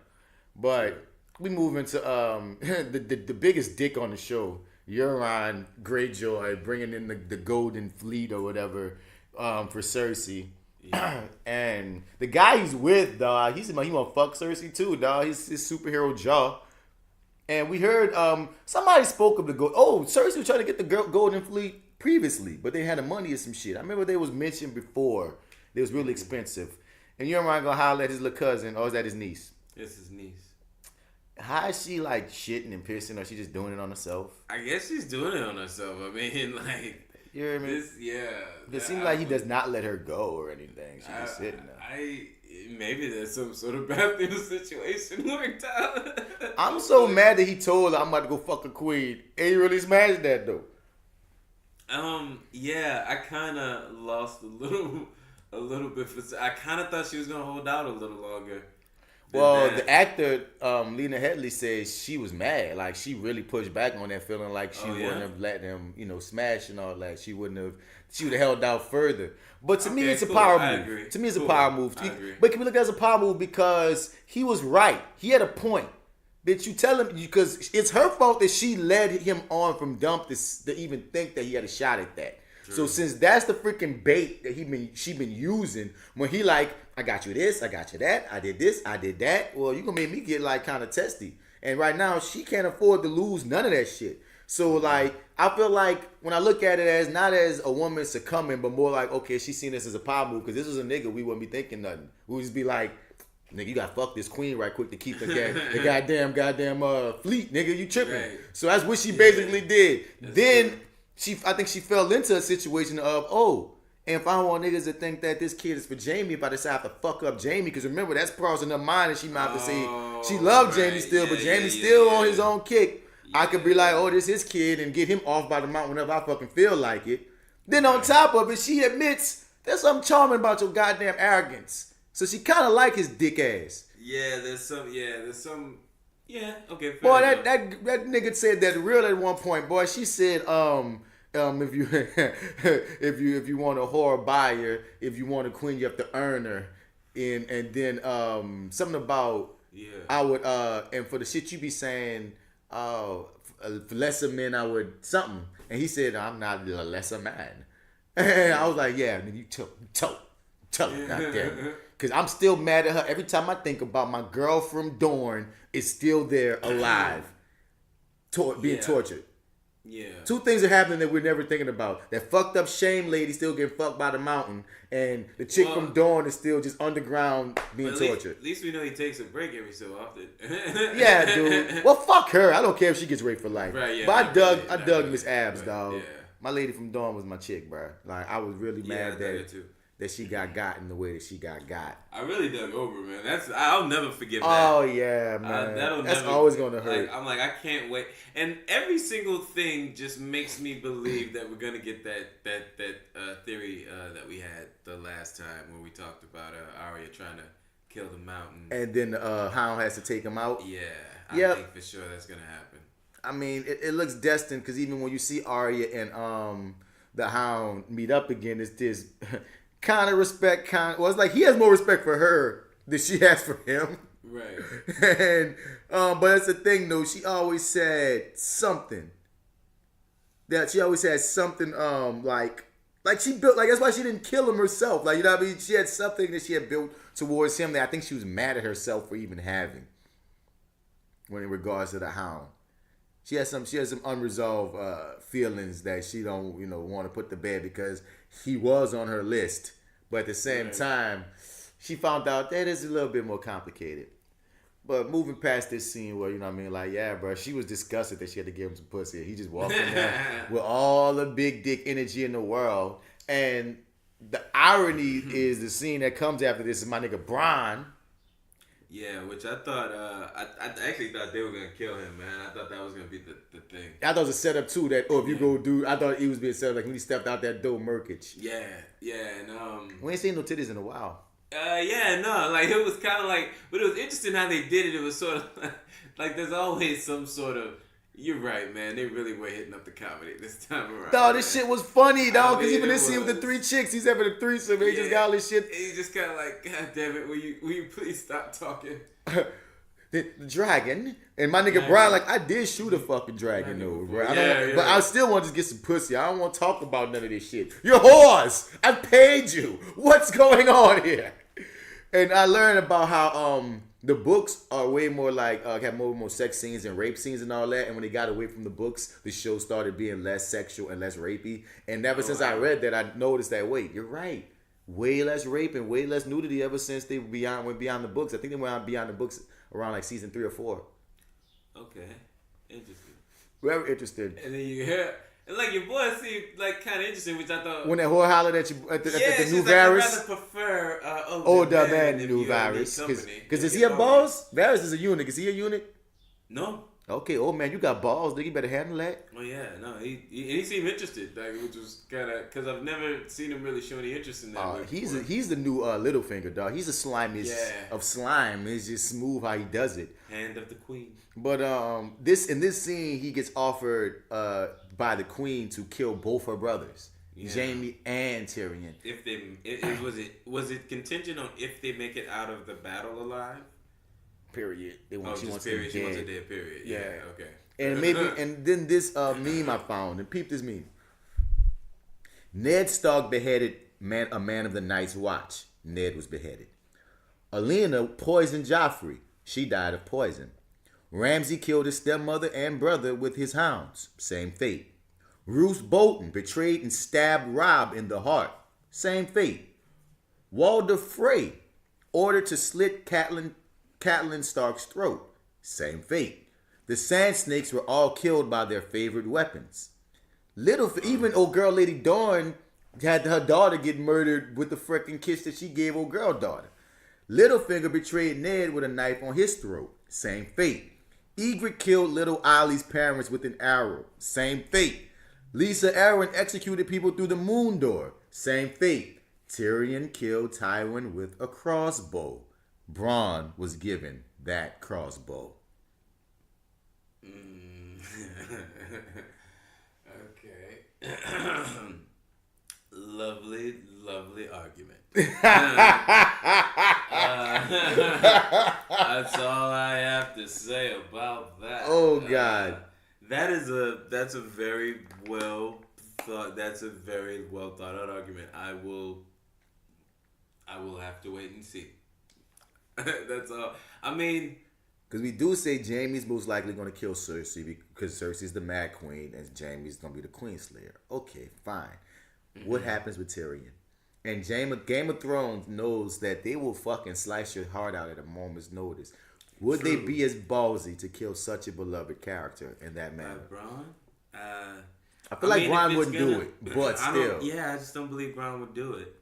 But we move into the biggest dick on the show. Euron Greyjoy bringing in the Golden Fleet or whatever for Cersei. Yeah. And the guy he's with, dog, he want to fuck Cersei too, dog. He's his superhero jaw. And we heard somebody spoke of the gold. Oh, Cersei was trying to get the Golden Fleet previously, but they had the money or some shit. I remember they was mentioned before. They was really expensive. And you ain't gonna holler at his little cousin, or is that his niece? It's his niece. How is she like shitting and pissing, or she just doing it on herself? I guess she's doing it on herself. I mean, like, you know what I mean? It seems like he does not let her go or anything. She's just sitting there. Maybe there's some sort of bathroom situation worked out. I'm so mad that he told her I'm about to go fuck a queen. And he really smashed that though. Yeah, I kind of lost a little bit. I kind of thought she was gonna hold out a little longer. Well, the actor Lena Headey says she was mad. Like, she really pushed back on that, feeling like she wouldn't have let him, smash and all that. She would have held out further. But to me, it's a power move. To me, it's a power move. But can we look at it as a power move because he was right. He had a point. Bitch, you tell him, because it's her fault that she led him on from dump to even think that he had a shot at that. True. So since that's the freaking bait that she been using, when he like, I got you this, I got you that, I did this, I did that, well, you gonna make me get like kind of testy. And right now, she can't afford to lose none of that shit. So like, I feel like when I look at it as not as a woman succumbing, but more like, okay, she's seen this as a power move, because this was a nigga, we wouldn't be thinking nothing. We would just be like, nigga, you gotta fuck this queen right quick to keep the goddamn fleet, nigga, you tripping. Right. So that's what she basically did. Then I think she fell into a situation of, and if I don't want niggas to think that this kid is for Jamie, if I decide to fuck up Jamie, because remember, that's crossing her mind, and she might have to say she loved Jamie still, but Jamie's still on his own kick. Yeah. I could be like, this is his kid, and get him off by the mountain whenever I fucking feel like it. Then on top of it, she admits there's something charming about your goddamn arrogance. So she kind of like his dick ass. Yeah, there's some. Okay. Boy, that nigga said that real at one point. Boy, she said, if you want a whore, buy her. If you want a queen, you have to earn her. And then something about I would and for the shit you be saying, for lesser men I would something. And he said, I'm not a lesser man. And I was like, yeah, nigga, you tell her, goddamn. Because I'm still mad at her. Every time I think about my girl from Dorne is still there alive, being tortured. Yeah. Two things are happening that we're never thinking about. That fucked up Shame lady still getting fucked by the mountain, and the chick from Dorne is still just underground being tortured. At least we know he takes a break every so often. Yeah, dude. Well, fuck her. I don't care if she gets raped for life. Right, yeah, but I dug Miss Abs, dog. Yeah. My lady from Dorne was my chick, bro. Like, I was really mad that she got in the way that she got. I really dug Oprah, man. I'll never forget that. Oh yeah, man. That's always gonna hurt. I'm like, I can't wait. And every single thing just makes me believe that we're gonna get that theory that we had the last time where we talked about Arya trying to kill the mountain, and then Hound has to take him out. Yeah, I think for sure that's gonna happen. I mean, it looks destined because even when you see Arya and the Hound meet up again, it's this kind of respect, well, it's like he has more respect for her than she has for him. Right. And but that's the thing though, she always said something. Like she built, like that's why she didn't kill him herself. Like, you know what I mean? She had something that she had built towards him that I think she was mad at herself for even having. When in regards to the Hound. She has some unresolved feelings that she don't, want to put to bed because he was on her list. But at the same time, she found out that it's a little bit more complicated. But moving past this scene where, like, yeah, bro, she was disgusted that she had to give him some pussy. He just walked in there with all the big dick energy in the world. And the irony is the scene that comes after this is my nigga Bron. Yeah, which I thought, I actually thought they were going to kill him, man. I thought that was going to be the thing. I thought it was a setup, too, that, if you go do, I thought he was being set up, like, when he stepped out that door, Murkage. Yeah, and, we ain't seen no titties in a while. Like, it was kind of like, but it was interesting how they did it. It was sort of, like, there's always some sort of, you're right, man, they really were hitting up the comedy this time around. Dog, this shit was funny, dog, because even this scene with the 3 chicks, he's having a threesome, and he just got all this shit. He just kind of like, God damn it, will you please stop talking? the dragon, and my nigga Brian, like, I did shoot a fucking dragon, though, bro. But I still want to just get some pussy. I don't want to talk about none of this shit. You're whores. I paid you. What's going on here? And I learned about how the books are way more like have more sex scenes and rape scenes and all that. And when they got away from the books, the show started being less sexual and less rapey. And ever since I read that, I noticed that, wait, you're right. Way less rape and way less nudity ever since they went beyond the books. I think they went beyond the books around like season 3 or 4. Okay, interesting. Whoever interested. And then you hear, and like your boy seemed like kind of interesting, which I thought. When that whore hollered at you at the new like, virus. I'd rather prefer older man new virus. Because does he have balls? Varys is a eunuch. Is he a eunuch? No. Okay, old man, you got balls. Nigga, you better handle that. Oh yeah, no, he seemed interested, like, which was kind of because I've never seen him really show any interest in that. He's the new Littlefinger, dog. He's the slimiest of slime. It's just smooth how he does it. Hand of the queen. But in this scene, he gets offered by the queen to kill both her brothers, Jaime and Tyrion. If they, was it contingent on if they make it out of the battle alive? Period. She wants period. She wants a dead. dead. Period. Yeah. Okay. And then this meme I found, and peep this meme. Ned Stark beheaded a man of the Night's Watch. Ned was beheaded. Olenna poisoned Joffrey. She died of poison. Ramsay killed his stepmother and brother with his hounds. Same fate. Roose Bolton betrayed and stabbed Robb in the heart. Same fate. Walder Frey ordered to slit Catelyn Stark's throat. Same fate. The Sand Snakes were all killed by their favorite weapons. Even old girl Lady Dawn had her daughter get murdered with the freaking kiss that she gave old girl daughter. Littlefinger betrayed Ned with a knife on his throat. Same fate. Ygritte killed little Ollie's parents with an arrow. Same fate. Lisa Arryn executed people through the moon door. Same fate. Tyrion killed Tywin with a crossbow. Bronn was given that crossbow. Okay. Lovely argument. That's all I have to say about that. Oh God, that's a very well thought. That's a very well thought out argument. I will have to wait and see. That's all. I mean, because we do say Jaime's most likely going to kill Cersei because Cersei's the Mad Queen and Jaime's going to be the Queen Slayer. Okay, fine. Mm-hmm. What happens with Tyrion? And Game of Thrones knows that they will fucking slice your heart out at a moment's notice. Would they be as ballsy to kill such a beloved character in that manner? Bronn? I feel like Bronn wouldn't do it, but still. I just don't believe Bronn would do it.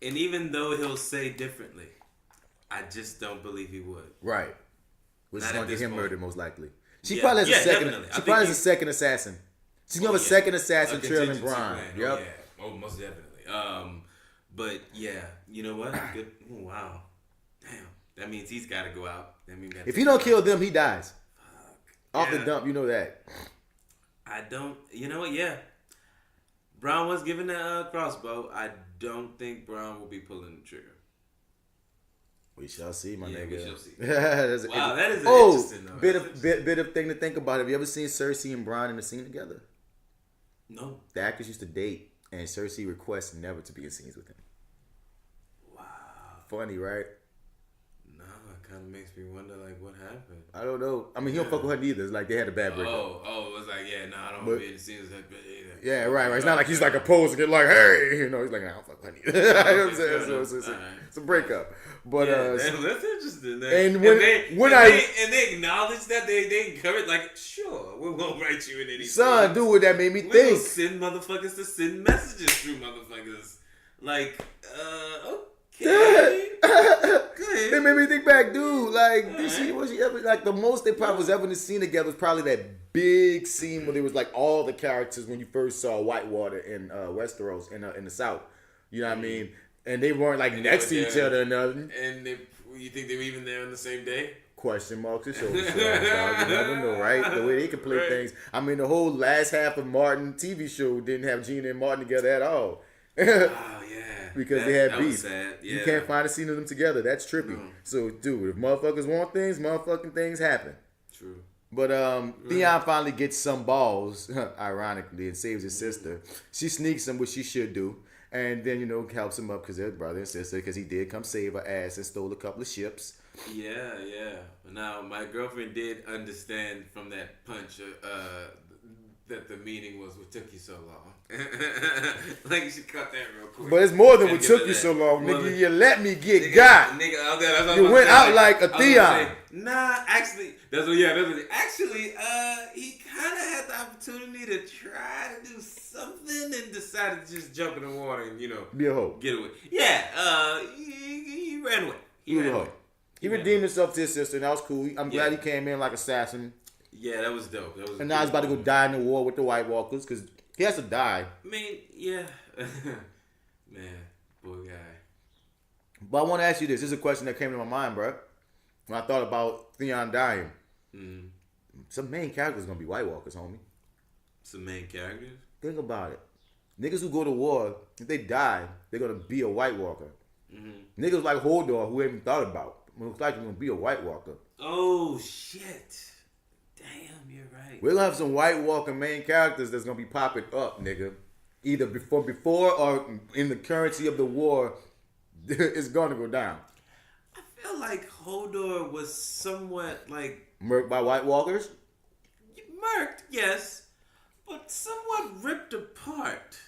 And even though he'll say differently, I just don't believe he would. Right. Which is going to get him murdered most likely. She Yeah. probably has a second. Definitely. She probably has a second assassin. She's gonna have a second assassin trailing Bronn. Yep. Oh, most definitely. But yeah, you know what? Good. Oh, wow. Damn. That means he's got to go out. If he don't kill them, he dies. Off the dump, you know that. I don't. You know what? Yeah. Brown was given that crossbow. I don't think Brown will be pulling the trigger. We shall see, my nigga. We shall see. Wow, that is interesting. Though. Bit of thing to think about. Have you ever seen Cersei and Bronn in the scene together? No. The actors used to date, and Cersei requests never to be in scenes with him. Wow. Funny, right? No, it kind of makes me wonder, like, what happened? I don't know. I mean, he don't fuck with her neither. It's like they had a bad breakup. Oh, it was like, yeah, I don't want to be in the scenes with that either. Yeah, right. It's not like he's like opposed to get like, hey, you know, he's like, I don't fuck with her either. You know what I'm saying? So it's a breakup. But that's interesting. And they acknowledge that they encourage, like, sure, we won't write you in any. Son, dude, that made me think. We'll send motherfuckers to send messages through motherfuckers. Like, okay. It made me think back, dude. Like, was she ever like the most they probably was ever in the scene together was probably that big scene where there was like all the characters when you first saw Whitewater in Westeros in the South. You know what I mean? And they weren't like next to each other or nothing. And you think they were even there on the same day? Question marks. It shows you never know, right? The way they can play things. I mean, the whole last half of Martin TV show didn't have Gina and Martin together at all. Oh yeah, because they had beef. Yeah. You can't find a scene of them together. That's trippy. No. So, dude, if motherfuckers want things, motherfucking things happen. True. But Theon finally gets some balls, ironically, and saves his sister. She sneaks him, which she should do. And then, helps him up because they're brother and sister because he did come save her ass and stole a couple of ships. Yeah. Now, my girlfriend did understand from that punch that the meaning was what took you so long. Like, she cut that real quick. But it's more than what took you so long, nigga. You let me get got. Nigga, you went out like a Theon. Actually, that's what actually, he kind of had the opportunity to try to do something and decided to just jump in the water and, be a hoe. Get away. Yeah, he ran away. He redeemed himself to his sister, and that was cool. I'm glad he came in like assassin. Yeah, that was dope. And now he's about to go die in the war with the White Walkers because he has to die. I mean, yeah. Man, poor guy. But I want to ask you this. This is a question that came to my mind, bro. When I thought about Theon dying. Mm-hmm. Some main characters going to be White Walkers, homie. Some main characters? Think about it. Niggas who go to war, if they die, they're going to be a White Walker. Mm-hmm. Niggas like Hodor, who haven't thought about, looks like they're going to be a White Walker. Oh, shit. Damn, you're right. We're going to have some White Walker main characters that's going to be popping up, nigga. Either before or in the currency of the war, it's going to go down. I feel like Hodor was somewhat like... Murked by White Walkers? Murked, yes. But somewhat ripped apart.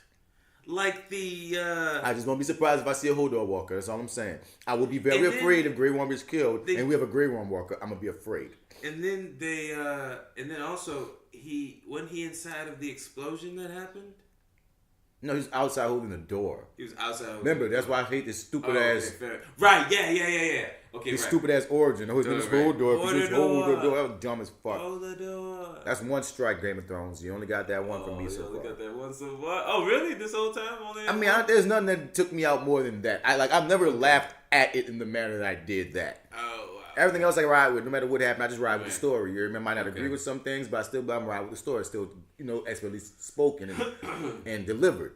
Like the... I just won't be surprised if I see a Hodor Walker. That's all I'm saying. I will be very afraid if Grey Worm is killed and we have a Grey Worm Walker. I'm going to be afraid. And then and then also, wasn't he inside of the explosion that happened? No, he's outside holding the door. He was outside. Remember, that's why I hate this stupid ass. Okay, right? Yeah. Okay, this stupid ass origin. Oh, his name is Hodor. Hold the door. That was dumb as fuck. Hold the door. That's one strike, Game of Thrones. You only got that one from me so far. Got that one so far. Oh, really? This whole time? There's nothing that took me out more than that. I've never laughed at it in the manner that I did that. Oh. Everything else I ride with, no matter what happened, I just ride with the story. You might not agree with some things, but I'm ride with the story. It's still, expertly spoken and delivered.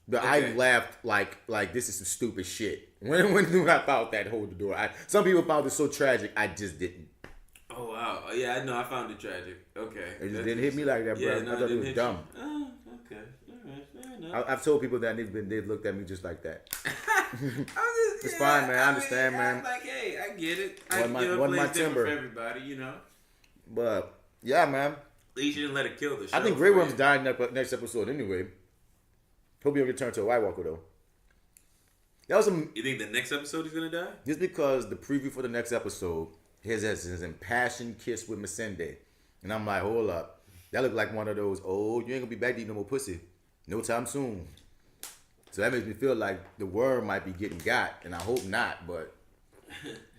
But I laughed like this is some stupid shit. When I found that hold the door, some people found it so tragic. I just didn't. Oh wow! Yeah, I know. I found it tragic. Okay, it just didn't hit me like that, bro. I thought it was dumb. Oh, okay. All right. Fair enough. I've told people that they've looked at me just like that. It's fine, man. I understand, man. I'm like, hey, I get it. One my timber for everybody, But yeah, man. At least you didn't let it kill the show. I think Grey Worm's dying next episode anyway. Hope he'll return to a White Walker though. That was You think the next episode he's gonna die? Just because the preview for the next episode his impassioned kiss with Missandei, and I'm like, hold up, that looked like one of those. Oh, you ain't gonna be back to eat no more pussy, no time soon. So that makes me feel like the worm might be getting got, and I hope not. But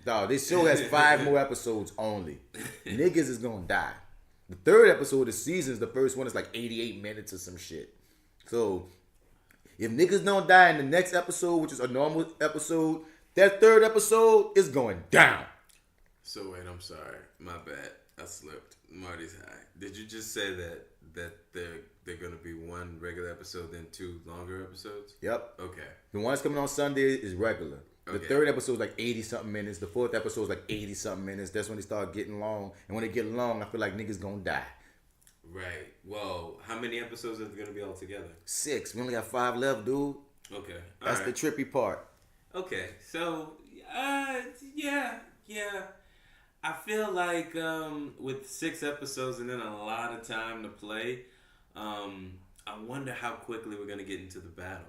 dog, this show has 5 more episodes only. Niggas is gonna die. The 3rd episode of the season, the first one is like 88 minutes or some shit. So if niggas don't die in the next episode, which is a normal episode, that 3rd episode is going down. So wait, I'm sorry. My bad. I slipped. Marty's high. Did you just say that they're gonna be one regular episode, then 2 longer episodes? Yep. Okay. The one that's coming on Sunday is regular. The Okay. third episode is like 80-something minutes. The fourth episode is like 80-something minutes. That's when they start getting long. And when they get long, I feel like niggas gonna die. Right. Well, how many episodes are there gonna be altogether? 6. We only got 5 left, dude. Okay. That's the trippy part. Okay. So, yeah. I feel like with 6 episodes and then a lot of time to play, I wonder how quickly we're gonna get into the battle.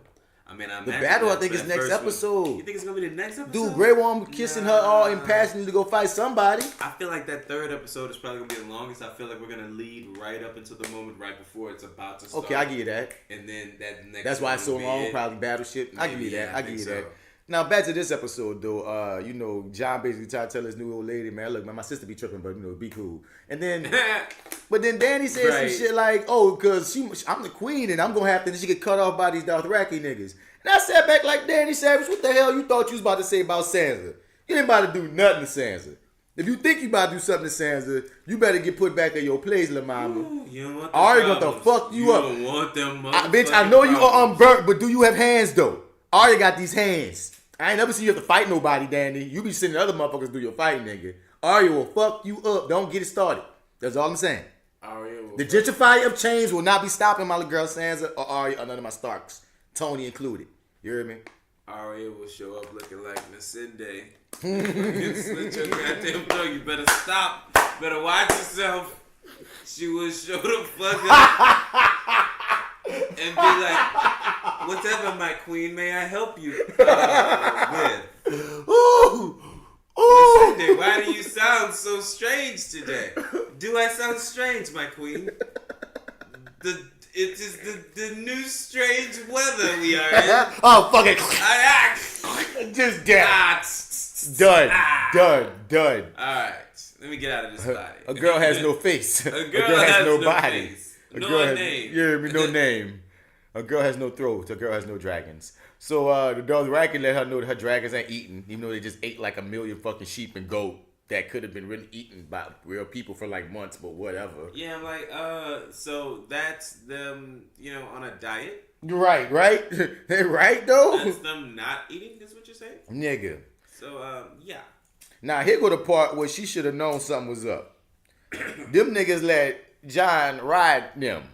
I mean, The battle, I think, is next episode. You think it's gonna be the next episode? Dude, Grey Worm kissing her all impassioned to go fight somebody. I feel like that 3rd episode is probably gonna be the longest. I feel like we're gonna lead right up until the moment right before it's about to start. Okay, I give you that. And then that next. That's why it's so one will long, be it. probably battleship. I give you Maybe, that. yeah, I give you think that. so. Now back to this episode though. You know, John basically tried to tell his new old lady, man, look, man, my sister be tripping, but you know, be cool. And then, but then Danny said Right. some shit like, oh, cause I'm the queen and I'm gonna have to. Then she get cut off by these Dothraki niggas. And I sat back like, Danny Savage, what the hell you thought you was about to say about Sansa? You ain't about to do nothing to Sansa. If you think you about to do something to Sansa, you better get put back in your place, la mama. Ooh, you don't want Arya gonna fuck you up. don't want them Bitch, I know you are unburnt, but do you have hands though? Arya got these hands. I ain't never seen you have to fight nobody, Danny. You be sending other motherfuckers do your fighting, nigga. Arya will fuck you up. Don't get it started. That's all I'm saying. The gentrifying of chains will not be stopping my little girl Sansa or Arya or none of my Starks. Tony included. You hear me? Arya will show up looking like Nasinde. Slit your goddamn throat. You better stop. Better watch yourself. She will show the fuck up and be like, whatever, my queen, may I help you with? Ooh! Nasinde, why do you sound so strange today? Do I sound strange, my queen? It is the new strange weather we are in. Oh, fuck it. Just dead. Done. Alright, let me get out of this body. A girl has no face. A girl has no body. Face. No name. You hear me? No name. A girl has no throat. A girl has no dragons. So the Dothraki let her know that her dragons ain't eating, even though they just ate like 1 million fucking sheep and goat that could have been really eaten by real people for like months, but whatever. Yeah, I'm like, so that's them, on a diet? Right? Right though? That's them not eating, is what you're saying? Nigga. So, yeah. Now here go the part where she should have known something was up. Them niggas let Jon ride them.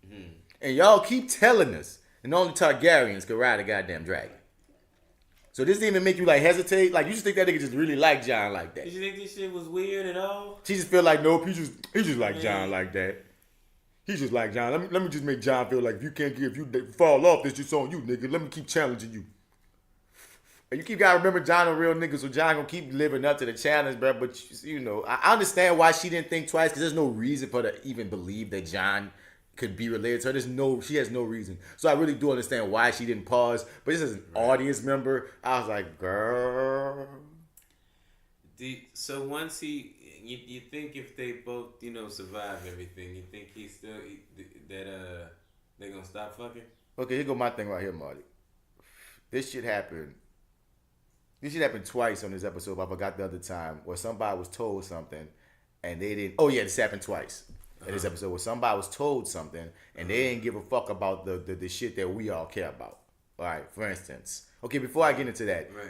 Mm-hmm. And y'all keep telling us, and only Targaryens could ride a goddamn dragon. So this didn't even make you like hesitate? Like you just think that nigga just really like Jon like that? Did you think this shit was weird at all? She just feel like, nope, he just like Jon like that. He just like Jon. Let me just make Jon feel like if you fall off, this just on you, nigga. Let me keep challenging you. And you keep gotta remember Jon a real nigga, so Jon gonna keep living up to the challenge, bro. But I understand why she didn't think twice, because there's no reason for her to even believe that Jon could be related to her. She has no reason. So I really do understand why she didn't pause. But just as an audience member, I was like, girl. So once you think if they both, survive everything, you think that they gonna stop fucking? Okay, here go my thing right here, Marty. This shit happened twice on this episode, but I forgot the other time, where somebody was told something and they didn't. Oh yeah, this happened twice. In this episode, where somebody was told something and they didn't give a fuck about the shit that we all care about. All right, for instance. Okay, before I get into that, right.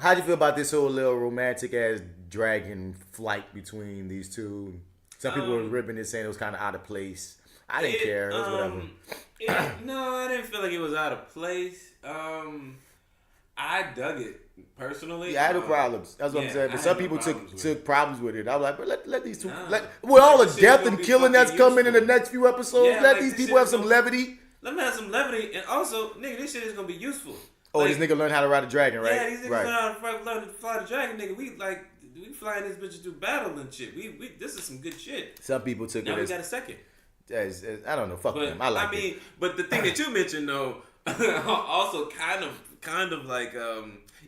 How'd you feel about this whole little romantic ass dragon flight between these two? Some people were ribbing it, saying it was kind of out of place. I didn't care. It was whatever. No, I didn't feel like it was out of place. I dug it personally. Yeah, I had no problems. That's what I'm saying. But some people took problems with it. I was like, but let these two, with all the death and killing that's coming in the next few episodes, let these people have some levity. Let them have some levity, and also, nigga, this shit is gonna be useful. Oh, this nigga learned how to ride a dragon, right? Yeah, these niggas learn to fly the dragon, nigga. We flying this bitch through battle and shit. This is some good shit. Some people took it as... Now we got a second. I don't know. Fuck them. I like it. But the thing that you mentioned, though, also kind of like,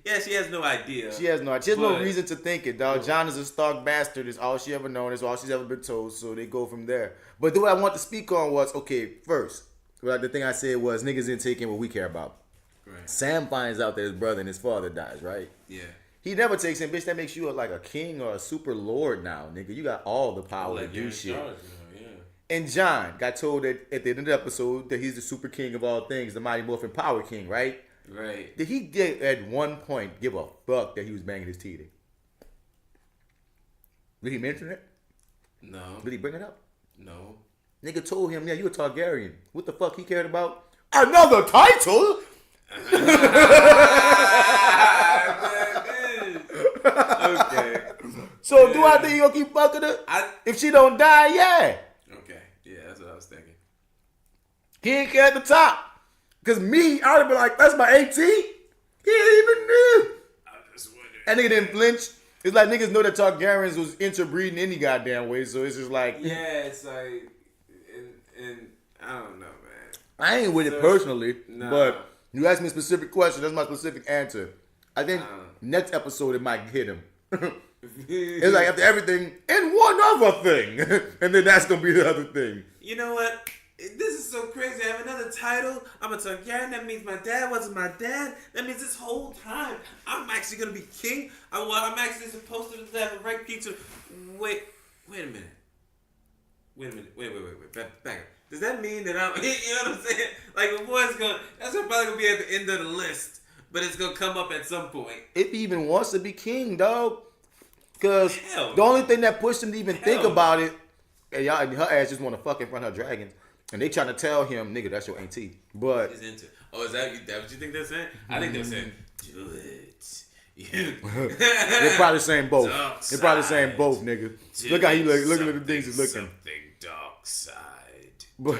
yeah, she has no idea. She has no reason to think it, dog. Jon is a Stark bastard. It's all she ever known. It's all she's ever been told. So they go from there. But what I want to speak on was, okay, first, the thing I said was niggas didn't take in what we care about. Right. Sam finds out that his brother and his father dies, right? Yeah. He never takes him, bitch. That makes you like a king or a super lord now, nigga. You got all the power to do shit. And John got told that at the end of the episode that he's the super king of all things, the Mighty Morphin Power King, right? Right. Did he at one point give a fuck that he was banging his teeth? Did he mention it? No. Did he bring it up? No. Nigga told him, yeah, you a Targaryen. What the fuck he cared about? Another title? Okay. So do I think you gonna keep fucking her? If she don't die, yeah. Okay. Yeah, that's what I was thinking. He ain't care at the top. Cause me, I would be like, that's my AT. He ain't even knew. I just wondering. That nigga didn't flinch. It's like niggas know that Targaryens was interbreeding any goddamn way, so it's just like... Yeah, it's like... And I don't know, man. I ain't with it personally, but you asked me a specific question, that's my specific answer. I think next episode it might hit him. It's like after everything, and one other thing. And then that's going to be the other thing. You know what? This is so crazy. I have another title. I'm a Targaryen. That means my dad wasn't my dad. That means this whole time I'm actually gonna be king. I'm actually supposed to have a right king to. Wait a minute. Wait. Back up. Does that mean that I'm? You know what I'm saying? Like before it's gonna. That's probably gonna be at the end of the list, but it's gonna come up at some point. If he even wants to be king, dog, because the only thing that pushed him to even think about it, and her ass just want to fuck in front of her dragons. And they trying to tell him, nigga, that's your auntie. But is that what you think they're saying? I think they're saying, do it. they're probably saying both. They're probably saying both, nigga. Look how he look at the things he's looking. Something dark side. But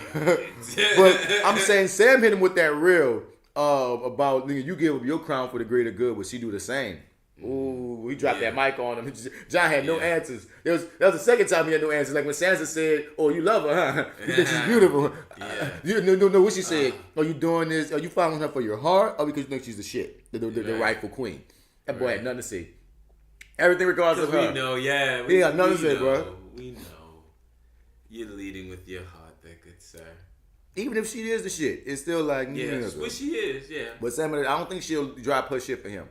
I'm saying Sam hit him with that real about, nigga, you give up your crown for the greater good, but she do the same. Ooh, we dropped that mic on him. John had no answers. That was the second time he had no answers. Like when Sansa said, "Oh, you love her, huh? You think she's beautiful?" No. What she said? Are you doing this? Are you following her for your heart, or because you think she's the shit, the rightful queen? That boy had nothing to say. Everything regardless of her. We know, yeah. He got nothing to say, bro. We know. You're leading with your heart, there, good sir. Even if she is the shit, it's still like well, she is, yeah. But Sam, I don't think she'll drop her shit for him.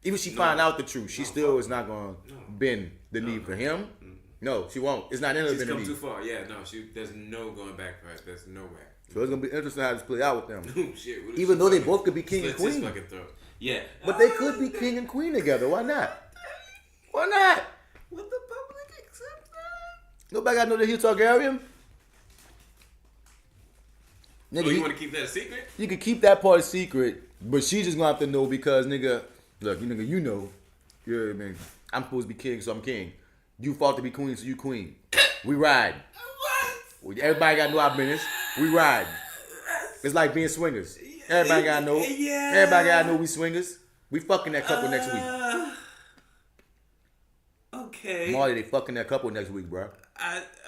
Even if she find out the truth, she still is not going to bend the knee for him. No, she won't. It's not in her She's bend the knee. come too far. Yeah, no, there's no going back for her. There's no way. So it's going to be interesting how this play out with them. Shit, even though they both could be king and queen. Yeah. But they could be king and queen together. Why not? Why not? Would the public accept that? Nobody got to know that he's Targaryen. Nigga, you want to keep that a secret? You can keep that part a secret, but she's just going to have to know because, nigga... Look, you know, yeah, man. I'm supposed to be king, so I'm king. You fought to be queen, so you queen. We ride. What? Everybody got to know our business. We ride. It's like being swingers. Everybody got to know. Yeah. Everybody got to know we swingers. We fucking that couple next week. Okay. Marty, they fucking that couple next week, bro.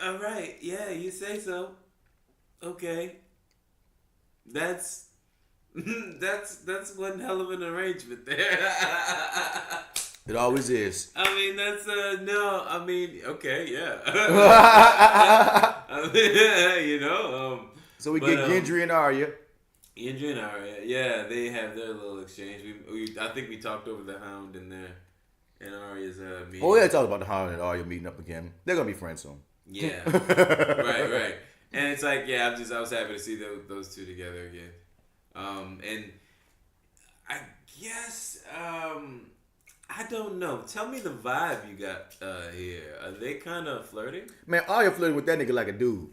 All right. Yeah, you say so. Okay. That's one hell of an arrangement there. It always is. I mean, that's no. I mean, okay, yeah. So we get Gendry and Arya. Gendry and Arya, yeah, they have their little exchange. I think we talked over the Hound in there, and Arya's meeting. Oh yeah, talked about the Hound and Arya meeting up again. They're gonna be friends soon. Yeah, right. And it's like, yeah, I was happy to see those two together again. And I guess, I don't know. Tell me the vibe you got here. Are they kind of flirting? Man, Arya flirting with that nigga like a dude.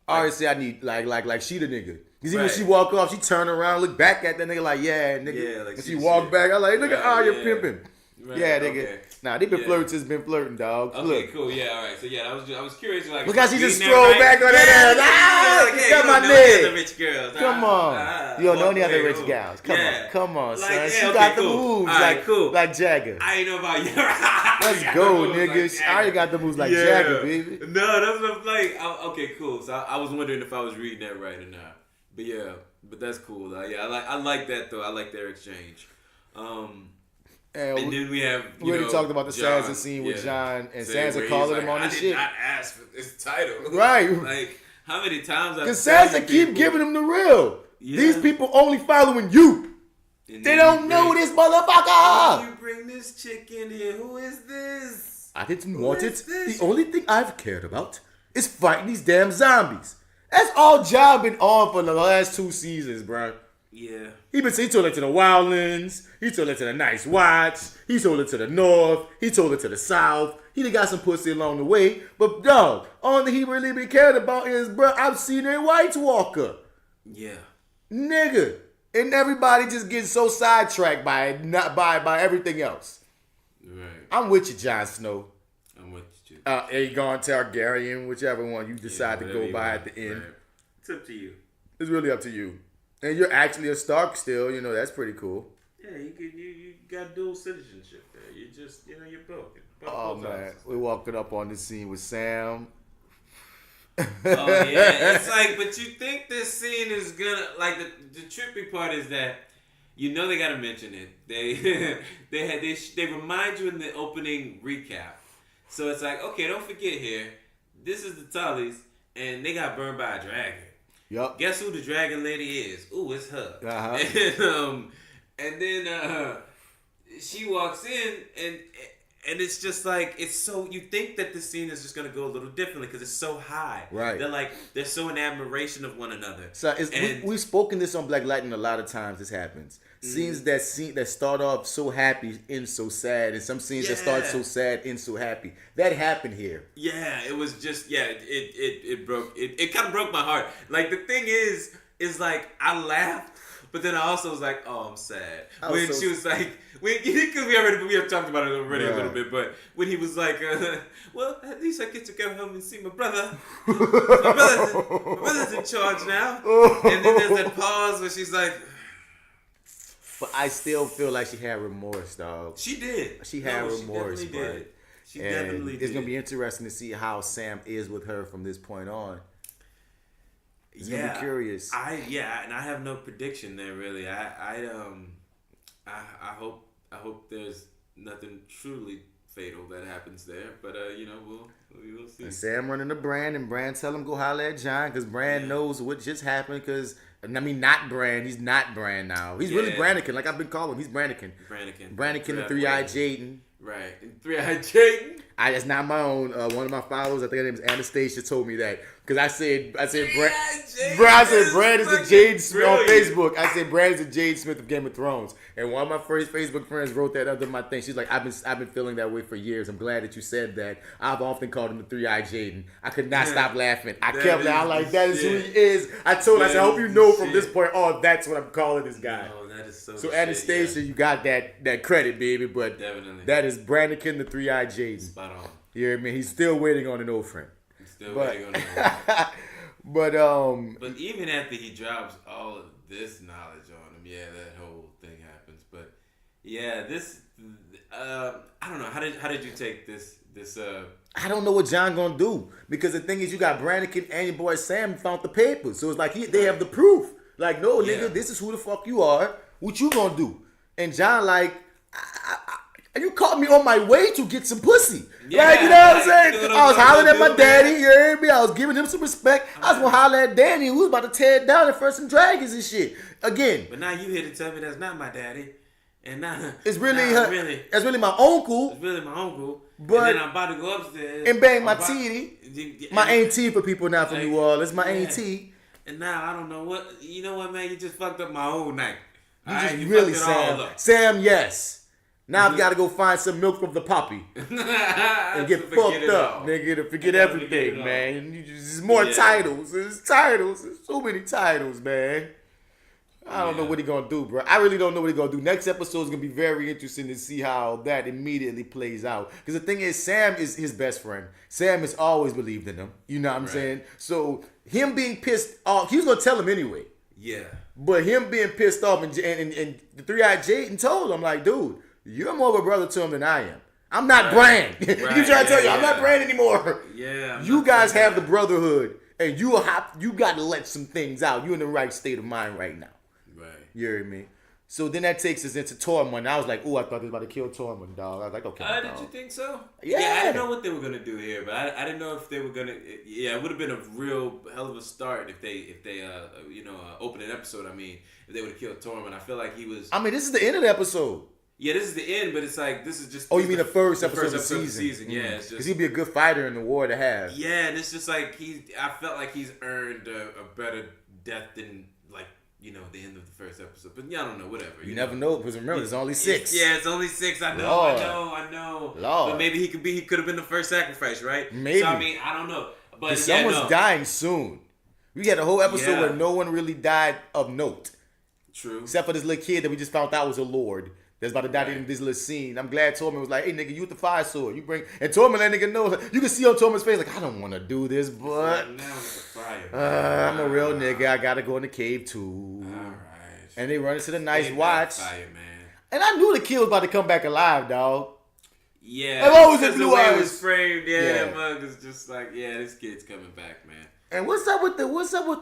Arya say I need, like she the nigga. Because even when she walk off, she turn around, look back at that nigga like, yeah, nigga. Yeah, like and she walk back, I like, look at Arya pimping. Right, yeah, nigga. Okay. Nah, they been flirting since been flirting, dog. Okay, look. Cool. Yeah, all right. So yeah, I was curious. Like, look how she just strolled back on that ass. Got my nigga. The rich girls. Come on. You don't know any other rich gals. Come on, son. Like, she got the moves like Jagger. I ain't know about you. Let's go, nigga. I already got the moves like Jagger, baby. No, that's what I'm like. Okay, cool. So I was wondering if I was reading that right or not. But yeah, but that's cool. Yeah, I like that though. I like their exchange. And then we have we already talked about the Sansa scene with John and Sansa calling him on his shit. I did not ask for this title. Right. Like how many times? Because Sansa keep giving him the real. Yeah. These people only following you. And They then don't you know bring- this motherfucker. You bring this chick in here. Who is this? I didn't Who want is it. this? The only thing I've cared about is fighting these damn zombies. That's all John been on for the last 2 seasons, bro. Yeah. He told it to the Wildlands. He told it to the Nice Watch. He told it to the North. He told it to the South. He done got some pussy along the way. But dog, all that he really been cared about is, bro, I've seen a White Walker. Yeah. Nigga. And everybody just gets so sidetracked by everything else. Right. I'm with you, Jon Snow. I'm with you too. Aegon Targaryen, whichever one you decide to whatever go you by want. at the end. Right. It's up to you. It's really up to you. And you're actually a Stark still, that's pretty cool. Yeah, you got dual citizenship there. You just, you're both. Oh man, we're walking up on this scene with Sam. Oh yeah, it's like, but you think this scene is gonna, like, the trippy part is that they gotta mention it. They remind you in the opening recap. So it's like, okay, don't forget here. This is the Tullys, and they got burned by a dragon. Yup. Guess who the dragon lady is? Ooh, it's her. Uh-huh. And then she walks in, and it's just like, it's so, you think that the scene is just gonna go a little differently because it's so high. Right. They're so in admiration of one another. So we've spoken this on Black Lightning a lot of times. This happens. Scenes that start off so happy end so sad, and some scenes that start so sad end so happy. That happened here. Yeah, it was just it broke it kind of broke my heart. Like, the thing is like, I laughed, but then I also was like, oh, I'm sad. When she was like, because we have talked about it already a little bit, but when he was like, well, at least I get to go home and see my brother. My brother's in charge now. And then there's that pause where she's like, But I still feel like she had remorse, dog. she did. She had remorse, She bro. definitely did. She And definitely did. it's gonna be interesting to see how Sam is with her from this point on. It's gonna be curious. And I have no prediction there really. I hope there's nothing truly fatal that happens there, but we'll see. And Sam running the brand, and Brand tell him go holler at John, because Brand knows what just happened. Because not Brand, he's not Brand now. He's really Brannikin, like I've been calling him. He's Brannikin. Brannikin the Three-Eyed Jaden. Right, Three-Eyed Jaden. That's not my own. One of my followers, I think her name is Anastasia, told me that. Because I said Brand is a Jade Smith on Facebook. I said Brand is a Jade Smith of Game of Thrones. And one of my first Facebook friends wrote that under my thing. She's like, I've been feeling that way for years. I'm glad that you said that. I've often called him the Three-Eyed Jaden. I could not stop laughing. I kept laughing. I'm like, that is who he is. I told her, I said, I hope you know from this point on, that's what I'm calling this guy. Oh, that is so Anastasia, you got that credit, baby. But definitely. that is Brannikin the Three-Eyed Jaden. Spot on. You know what I mean? He's still waiting on an old friend. Waiting on the But even after he drops all of this knowledge on him, that whole thing happens. But this I don't know. How did you take this? I don't know what John gonna do, because the thing is, you got Brannikin and your boy Sam found the papers, so it's like they have the proof. Like, no, nigga, this is who the fuck you are. What you gonna do? And John like, you caught me on my way to get some pussy. Like, you know what I'm saying? I was hollering at my daddy, you heard me? I was giving him some respect. I was gonna holler at Danny, who was about to tear it down in front of some dragons and shit. Again. But now you here to tell me that's not my daddy. And now it's really it's really my uncle. It's really my uncle. But and then I'm about to go upstairs and bang my titty. My auntie for people now from New Orleans. My auntie. And now I don't know what. You know what, man? You just fucked up my whole night. You really Sam, yes. Now I've got to go find some milk from the puppy and get fucked up, nigga, to forget everything, man. There's more titles. There's titles. There's so many titles, man. I don't know what he gonna do, bro. I really don't know what he gonna do. Next episode is gonna be very interesting to see how that immediately plays out. Because the thing is, Sam is his best friend. Sam has always believed in him. You know what I'm saying? So him being pissed off, he was gonna tell him anyway. Yeah. But him being pissed off and the Three-Eyed Jaden told him, like, dude, you're more of a brother to him than I am. I'm not Brand. You trying to tell you, I'm not Brand anymore. Yeah. You guys have the brotherhood, and you got to let some things out. You're in the right state of mind right now. Right. You hear me? So then that takes us into Tormund. I was like, ooh, I thought they was about to kill Tormund, dog. I was like, okay, Did dog. you think so? Yeah. I didn't know what they were gonna do here, but I didn't know if they were gonna. Yeah, it would have been a real hell of a start if they opened an episode. I mean, if they would have killed Tormund. I feel like he was. I mean, this is the end of the episode. Yeah, this is the end, but it's like this is just. Oh, you mean the first episode of the season? season? Yeah, it's just. Because he'd be a good fighter in the war to have. Yeah, and it's just like I felt like he's earned a better death than the end of the first episode. But yeah, I don't know, whatever. You never know, because remember, there's only 6. It's only 6. I know, Lord. I know. Lord. But maybe he could have been the first sacrifice, right? Maybe. So I mean, I don't know. But someone's dying soon. We had a whole episode Yeah. where no one really died of note. True. Except for this little kid that we just found out was a lord. That's about to die Right. in this little scene. I'm glad Tormund was like, hey, nigga, you with the fire sword. You bring... And Tormund, that nigga knows. You can see on Tormund's face, like, I don't want to do this, but... Now with the fire. I'm a real nigga. I got to go in the cave, too. All right. And they run into the nice Save that watch. Fire, man. And I knew the kid was about to come back alive, dog. Yeah. I've always had because the blue way it eyes. was framed, Yeah. that mug is just like, this kid's coming back, man. And what's up with the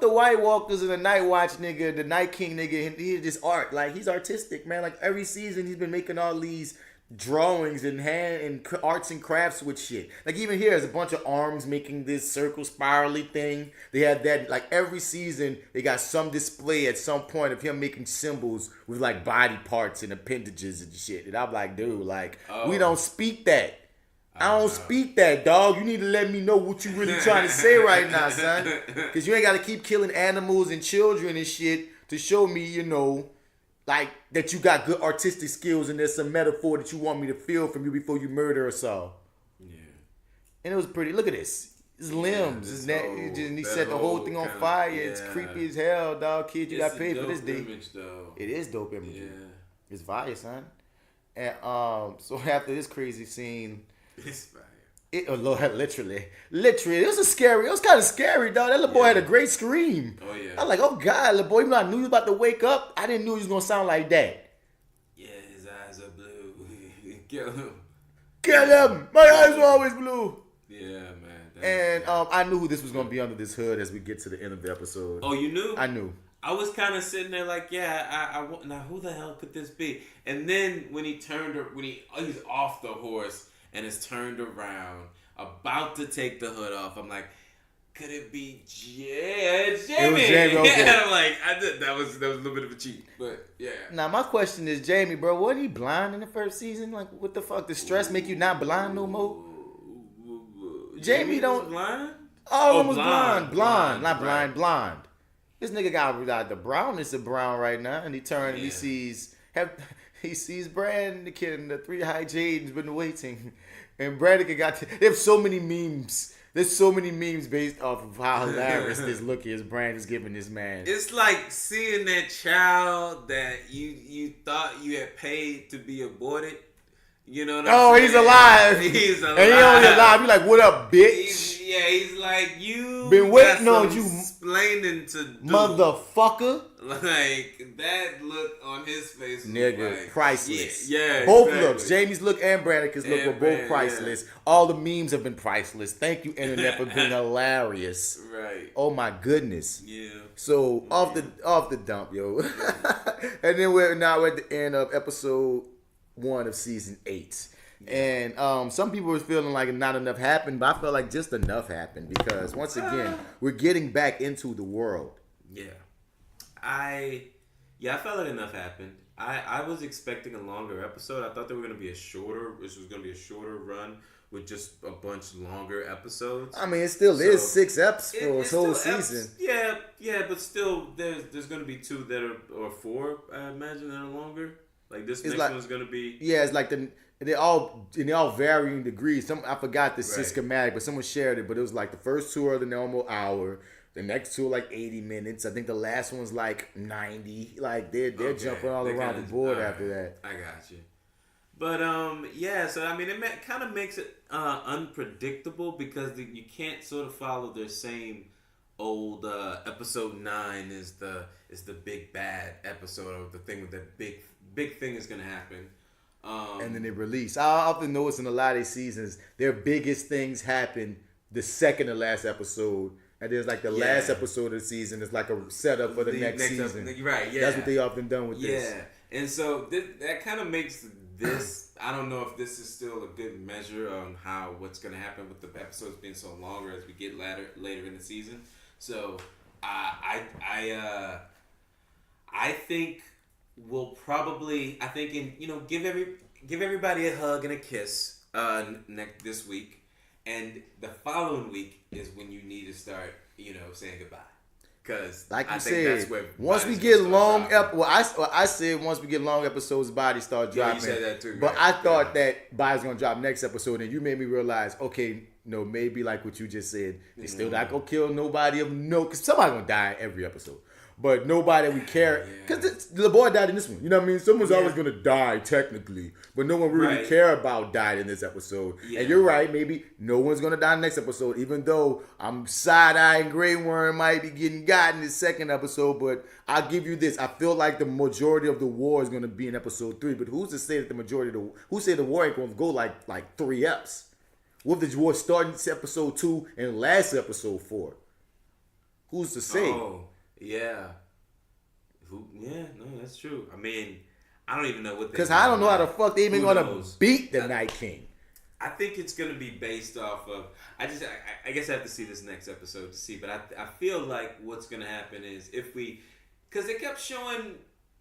White Walkers and the Night Watch nigga, the Night King nigga? He's just art. Like, he's artistic, man. Like, every season he's been making all these drawings and arts and crafts with shit. Like, even here, there's a bunch of arms making this circle spirally thing. They have that, like, every season they got some display at some point of him making symbols with, like, body parts and appendages and shit. And I'm like, dude, like, we don't speak that. I don't speak that, dog. You need to let me know what you really trying to say right now, son. Because you ain't got to keep killing animals and children and shit to show me, like, that you got good artistic skills and there's some metaphor that you want me to feel from you before you murder us all. Yeah. And it was pretty. Look at this. His limbs. His neck. And he set the whole thing on fire. It's creepy as hell, dog. Kid, you got paid for this day. Image, though. It is dope imagery. Yeah. It's fire, son. And so after this crazy scene... It's fire. Literally, it was kind of scary, dog. That little boy had a great scream. Oh, yeah. I was like, oh God, little boy, even though I knew he was about to wake up, I didn't know he was gonna sound like that. Yeah, his eyes are blue. Kill him. Kill him! My eyes were always blue. Yeah, man. And I knew who this was gonna be under this hood as we get to the end of the episode. Oh, you knew? I knew. I was kind of sitting there like, now who the hell could this be? And then when he's off the horse and is turned around, about to take the hood off, I'm like, could it be Jamie? It was Jamie, okay. And I'm like, that was a little bit of a cheat, but yeah. Now my question is, Jamie, bro, wasn't he blind in the first season? Like, what the fuck? Does stress make you not blind no more? Jamie don't. Was blind? All of them was blonde, not blind, right. blonde. This nigga got the brownness of brown right now, and he turned and he sees Brad and the kid and the 3 high Jadens been waiting, and Brad got. They have so many memes. There's so many memes based off of how hilarious this look is. Brand is giving this man. It's like seeing that child that you thought you had paid to be aborted. You know what I'm saying? He's alive. He's alive. And he only alive. You like, what up, bitch? He's like, you been waiting on you, explaining to do. Motherfucker. Like, that look on his face was Nigga, like, priceless. Yeah, both exactly. looks. Jamie's look and Brannigan's look were both priceless. Yeah. All the memes have been priceless. Thank you, internet, for being hilarious. Right. Oh my goodness. Yeah. So off the dump, yo. And then we're at the end of episode 1 of season 8. Yeah. And some people were feeling like not enough happened, but I felt like just enough happened because once again, we're getting back into the world. Yeah. I felt like enough happened. I was expecting a longer episode. I thought this was going to be a shorter run with just a bunch longer episodes. I mean, it still is 6 episodes for a whole season. Yeah, but still, there's going to be 2 that are, or 4, I imagine, that are longer. Like this next one's going to be. Yeah, it's like they're all varying degrees. I forgot the schematic, but someone shared it. But it was like the first 2 are the normal hour. The next 2 are like 80 minutes. I think the last one's like 90. Like they're jumping all around the board after that. I got you. But so I mean, it kind of makes it unpredictable because you can't sort of follow their same old episode 9 is the big bad episode of the thing with the big thing is gonna happen. And then they release. I often notice in a lot of these seasons, their biggest things happen the second to last episode. And there's like the last episode of the season is like a setup for the next season. Right, yeah. That's what they often done with this. Yeah. And so that kind of makes this. I don't know if this is still a good measure on what's going to happen with the episodes being so longer as we get later in the season. So I think we'll probably give everybody a hug and a kiss this week, and the following week is when you need to start saying goodbye. Because like you I think said, that's where once we get long I said once we get long episodes, bodies start dropping. You said that too. But I thought that bodies gonna drop next episode, and you made me realize, okay, no, maybe like what you just said, they still not gonna kill nobody of no, because somebody gonna die every episode. But nobody we care, because the boy died in this one. You know what I mean? Someone's always gonna die technically, but no one really care about died in this episode. Yeah. And you're right, maybe no one's gonna die in the next episode. Even though I'm side-eyeing Grey Worm might be getting got in this second episode, but I'll give you this: I feel like the majority of the war is gonna be in episode 3. But who's to say that the majority of who say the war ain't gonna go like 3 eps? What if the war starting episode 2 and last episode 4? Who's to say? Oh. Yeah. No, that's true. I mean, I don't even know what. Because I don't know how the fuck they even gonna beat the Night King. I think it's gonna be based off of. I guess I have to see this next episode to see. But I feel like what's gonna happen is because they kept showing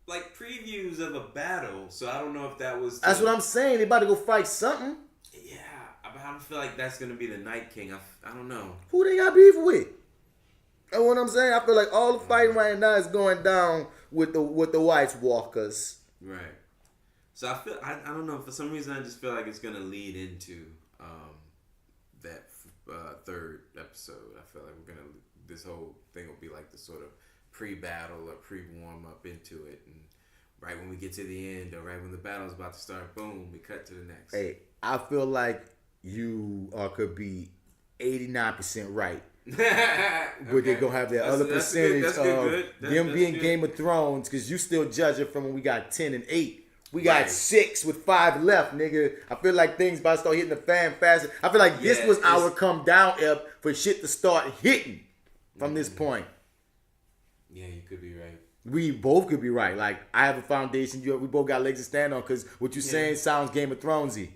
like previews of a battle, so I don't know if that was. That's what I'm saying. They about to go fight something. Yeah, but I don't feel like that's gonna be the Night King. I don't know. Who they got beef with? That's what I'm saying. I feel like all the fighting right now is going down with the White Walkers. Right. So I don't know, for some reason I just feel like it's gonna lead into that third episode. I feel like this whole thing will be like the sort of pre-battle or pre-warm up into it, and right when we get to the end or right when the battle's about to start, boom, we cut to the next. Hey, I feel like you could be 89% right. But they're gonna have that other percentage of them being Game of Thrones, because you still judge it from when we got 10 and 8. We got 6 with 5 left, nigga. I feel like things about to start hitting the fan faster. I feel like this was our come down up for shit to start hitting from this point. Yeah, you could be right. We both could be right. Like, I have a foundation. We both got legs to stand on, because what you're saying sounds Game of Thronesy.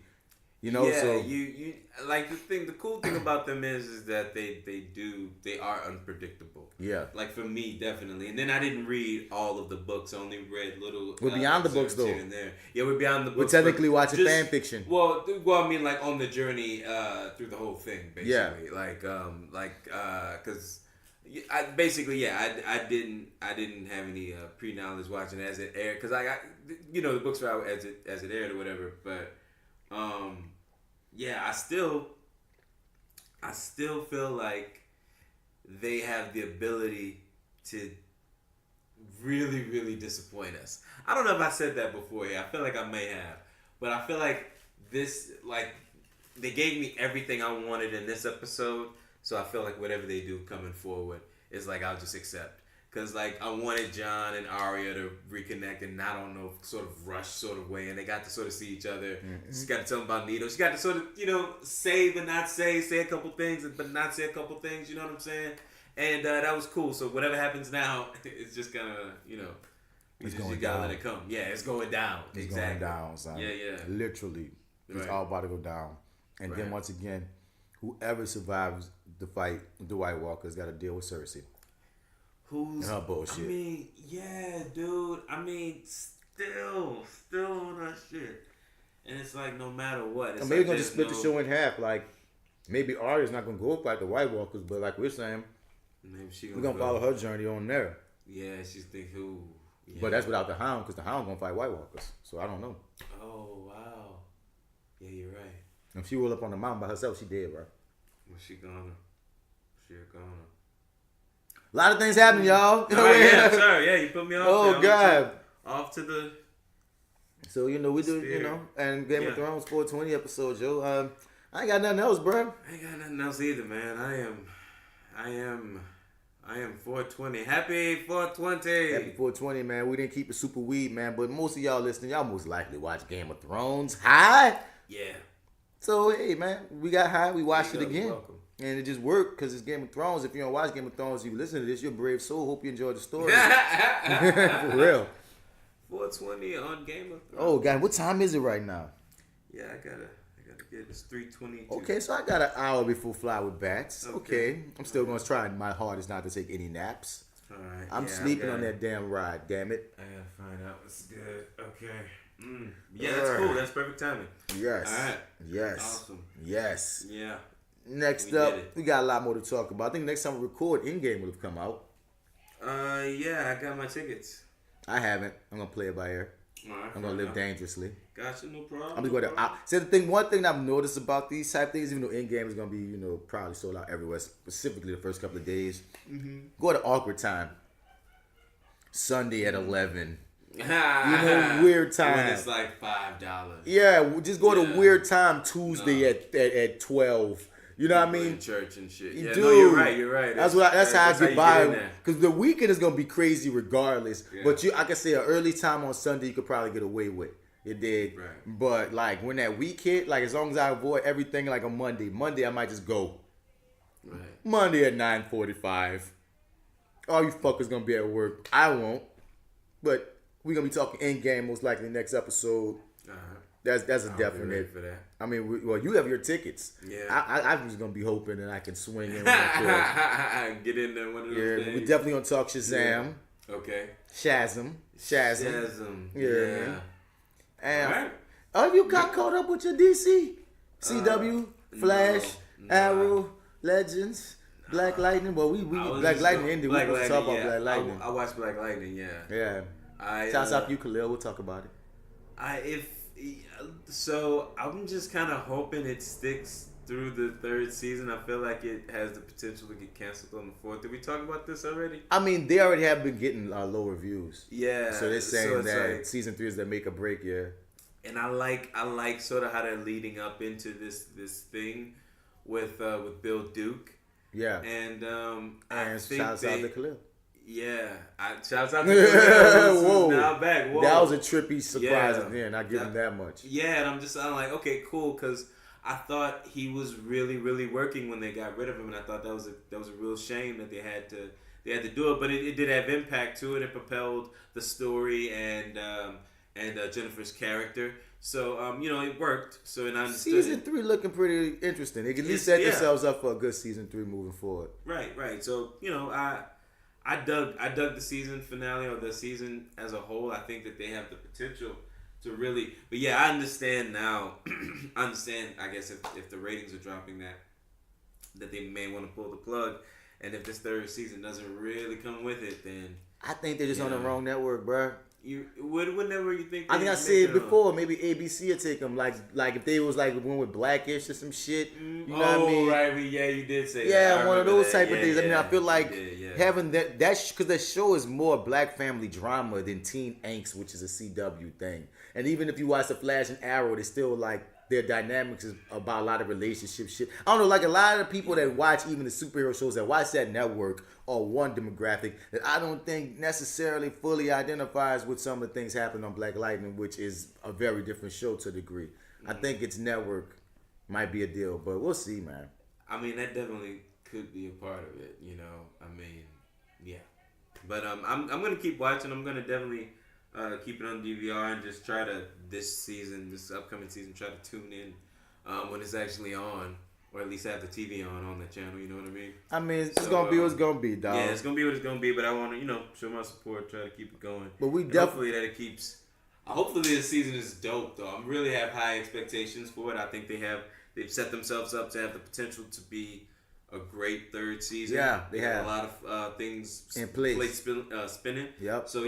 You know, yeah, so you like the cool thing about them is that they are unpredictable. Yeah. Like for me, definitely. And then I didn't read all of the books. I only read little. We're beyond the books, though. Here and there. Yeah, we're beyond the books. We're technically watching fan fiction. Well, I mean, like on the journey through the whole thing, basically. Yeah. Because I didn't have any pre-knowledge watching it as it aired, because I got the books were out as it aired or whatever, but. Yeah, I still feel like they have the ability to really, really disappoint us. I don't know if I said that before here. I feel like I may have. But I feel like this, like, they gave me everything I wanted in this episode, so I feel like whatever they do coming forward is like, I'll just accept. Because, like, I wanted John and Arya to reconnect and not on no sort of rush sort of way. And they got to sort of see each other. Mm-hmm. She got to tell them about Nito. She got to sort of, say but not say a couple things but not say a couple things. You know what I'm saying? And that was cool. So whatever happens now, it's just going to, it's you going gotta down. let it come. Yeah, it's going down. It's exactly. going down, son. Yeah. Literally. It's all about to go down. And then once again, whoever survives the fight, the White Walkers got to deal with Cersei. Who's her bullshit. I mean, yeah, dude. I mean, still on that shit. And it's like, no matter what. It's maybe like gonna just split the show in half. Like, maybe Arya's not gonna go up like the White Walkers, but like we're saying, maybe we're gonna follow her journey on there. Yeah, she's thinking who. Yeah. But that's without the Hound, because the Hound gonna fight White Walkers. So I don't know. Oh wow. Yeah, you're right. If she roll up on the mountain by herself, she dead, bro. Well, she gonna. A lot of things happen, y'all. Right, yeah, sorry. Yeah, you put me off. Oh, God. Off to the. So, we do, and Game of Thrones 420 episodes, yo. I ain't got nothing else, bro. I ain't got nothing else either, man. I am 420. Happy 420. Happy 420, man. We didn't keep it super weed, man. But most of y'all listening, y'all most likely watch Game of Thrones. High? Yeah. So, hey, man. We got high. We watched it again. You're welcome. And it just worked because it's Game of Thrones. If you don't watch Game of Thrones, you listen to this, you're a brave soul. Hope you enjoyed the story. For real. 4:20 on Game of Thrones. Oh, God, what time is it right now? Yeah, I gotta get it's 3:22. Okay, so I got an hour before Fly with Bats. Okay. I'm still going to try my hardest not to take any naps. All right. I'm sleeping on that damn ride, damn it. I gotta find out what's good. Okay. Yeah, that's cool. That's perfect timing. Yes. All right. Yes. Awesome. Yes. Yeah. Next We up, did it. we got a lot more to talk about. I think next time we record, In-Game will have come out. Yeah, I got my tickets. I haven't. I'm going to play it by ear. All right. I'm going to live dangerously. Gotcha, no problem. I'm going to go to... So the thing, one thing I've noticed about these type things, even though In-Game is going to be, probably sold out everywhere, specifically the first couple of days, go to awkward time. Sunday at 11. Weird time. When it's like $5. Yeah, just go to weird time Tuesday at 12. You know what I mean? Church and shit. You Yeah, do. no, you're right. That's how I get you by. in there. Because the weekend is gonna be crazy regardless. Yeah. But I can say an early time on Sunday you could probably get away with. You dig? Right. But like when that week hit, like as long as I avoid everything like a Monday I might just go. Right. Monday at 9:45. All you fuckers gonna be at work. I won't. But we're gonna be talking In-Game most likely next episode. That's a I'll be ready definite. for that. I mean, you have your tickets. Yeah. I'm just gonna be hoping that I can swing in. When I Get in there one of those yeah, days. but we definitely gonna talk Shazam, Okay. Shazam. Yeah. And Alright. oh, you got caught up with your DC, CW, Flash, no. Arrow, Legends, Black Lightning. Well, we I was Black just Lightning go- ended. Black We gonna talk Lightning, about yeah. Black Lightning. I watched Black Lightning. Yeah. Yeah. Shouts out to you, Khalil. We'll talk about it. So I'm just kind of hoping it sticks through the third season. I feel like it has the potential to get canceled on the fourth. Did we talk about this already? I mean, they already have been getting low reviews. Yeah. So they're saying it's that like- season 3 is their make or break year. and I like sort of how they're leading up into this thing with Bill Duke. Yeah. And I And think shouts out to Khalil. Yeah, shouts out to Khalil. Whoa. Now back. Whoa. That was a trippy surprise Yeah. again. I give him that much. Yeah, and I'm like, okay, cool, because I thought he was really, really working when they got rid of him, and I thought that was a real shame that they had to do it. But it did have impact to it. It propelled the story and Jennifer's character. So it worked. So and I understood. Season 3 looking pretty interesting. They can at least set themselves up for a good season 3 moving forward. Right. So I dug the season finale or the season as a whole. I think that they have the potential to really. But yeah, I understand now. I understand. I guess if the ratings are dropping, that they may want to pull the plug, and if this third season doesn't really come with it, then I think they're just on the wrong network, bruh. Whenever you think. I think I said before, maybe ABC would take them. Like if they was like one with Blackish or some shit. You know what I mean? Right. Yeah, you did say that. Yeah, I one of remember those that. type of things. I mean, I feel like having that because that show is more black family drama than teen angst, which is a CW thing. And even if you watch the Flash and Arrow, they still like their dynamics is about a lot of relationship shit. I don't know, like a lot of the people that watch even the superhero shows that watch that network are one demographic that I don't think necessarily fully identifies with some of the things happening on Black Lightning, which is a very different show to a degree. I think its network might be a deal, but we'll see, man. I mean, that definitely could be a part of it, I mean, yeah. But I'm gonna keep watching. I'm gonna definitely keep it on DVR and just try to this upcoming season, try to tune in when it's actually on, or at least have the TV on the channel. You know what I mean? I mean, it's gonna be what it's gonna be, dog. Yeah, it's gonna be what it's gonna be. But I want to, show my support, try to keep it going. But we And definitely hopefully that it keeps. Hopefully this season is dope, though. I really have high expectations for it. I think they've set themselves up to have the potential to be a great third season. Yeah, they have a lot of things in place, spinning. Yep. So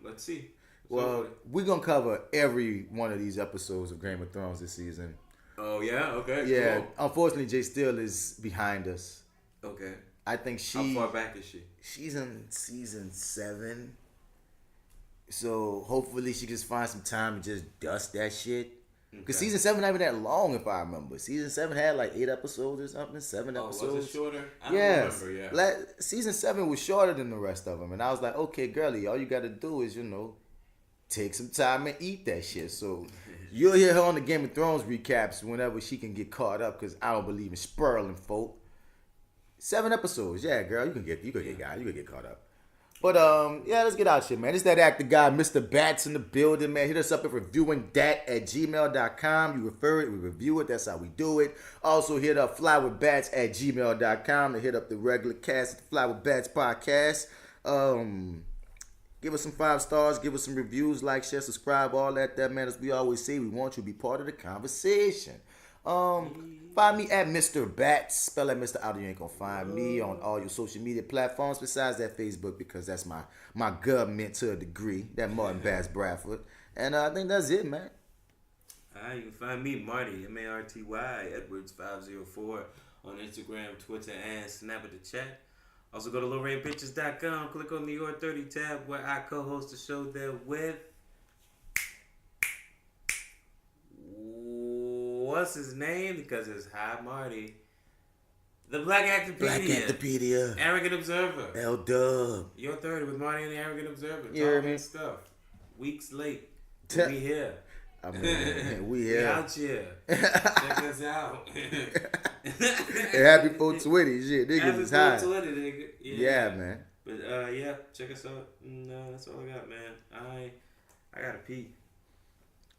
let's see. Well, we're gonna cover every one of these episodes of Game of Thrones this season. Oh yeah, okay. Yeah, Cool. unfortunately, J.Steel is behind us. Okay. I think How far back is she? She's in season 7. So hopefully she just finds some time to just dust that shit. Because season 7 not even that long, if I remember. Season 7 had like 8 episodes or something, 7 episodes. Was it shorter? I Yes. don't remember, yeah. Season 7 was shorter than the rest of them. And I was like, okay, girlie, all you got to do is, take some time and eat that shit. So you'll hear her on the Game of Thrones recaps whenever she can get caught up, because I don't believe in spurling folk. 7 episodes. Yeah, girl, you can get caught up. But yeah, let's get out here, man. It's that actor guy, Mr. Bats in the building, man. Hit us up at reviewingdat@gmail.com. You refer it, we review it. That's how we do it. Also hit up FlyWithBats@gmail.com to hit up the regular cast at the FlyWithBats Podcast. Give us some 5 stars. Give us some reviews. Like, share, subscribe, all that, man. As we always say, we want you to be part of the conversation. Find me at Mr. Bats. Spell that Mr. out. You ain't gonna find me on all your social media platforms besides that Facebook, because that's my government to a degree. That Martin Bass Bradford. And I think that's it, man. You can find me, Marty, M-A-R-T-Y, Edwards 504 on Instagram, Twitter, and Snap at the chat. Also go to LorrainePictures.com. Click on the Your30 tab where I co-host the show there with... What's his name? Because it's Hi Marty. The BlackActorPedia. BlackActorPedia. Arrogant Observer. L-Dub. Your30 with Marty and the Arrogant Observer. You hear Talking me? stuff. Weeks late. We here. I mean, we We here. out here. Check us out. Happy 420. Shit, niggas Happy is high. 420, nigga. Yeah, man. But yeah, check us out. No, that's all I got, man. I gotta pee.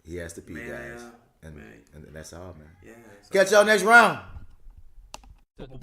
He has to pee, Man, guys. And man. that's all, man. Yeah. that's Catch y'all next round. Do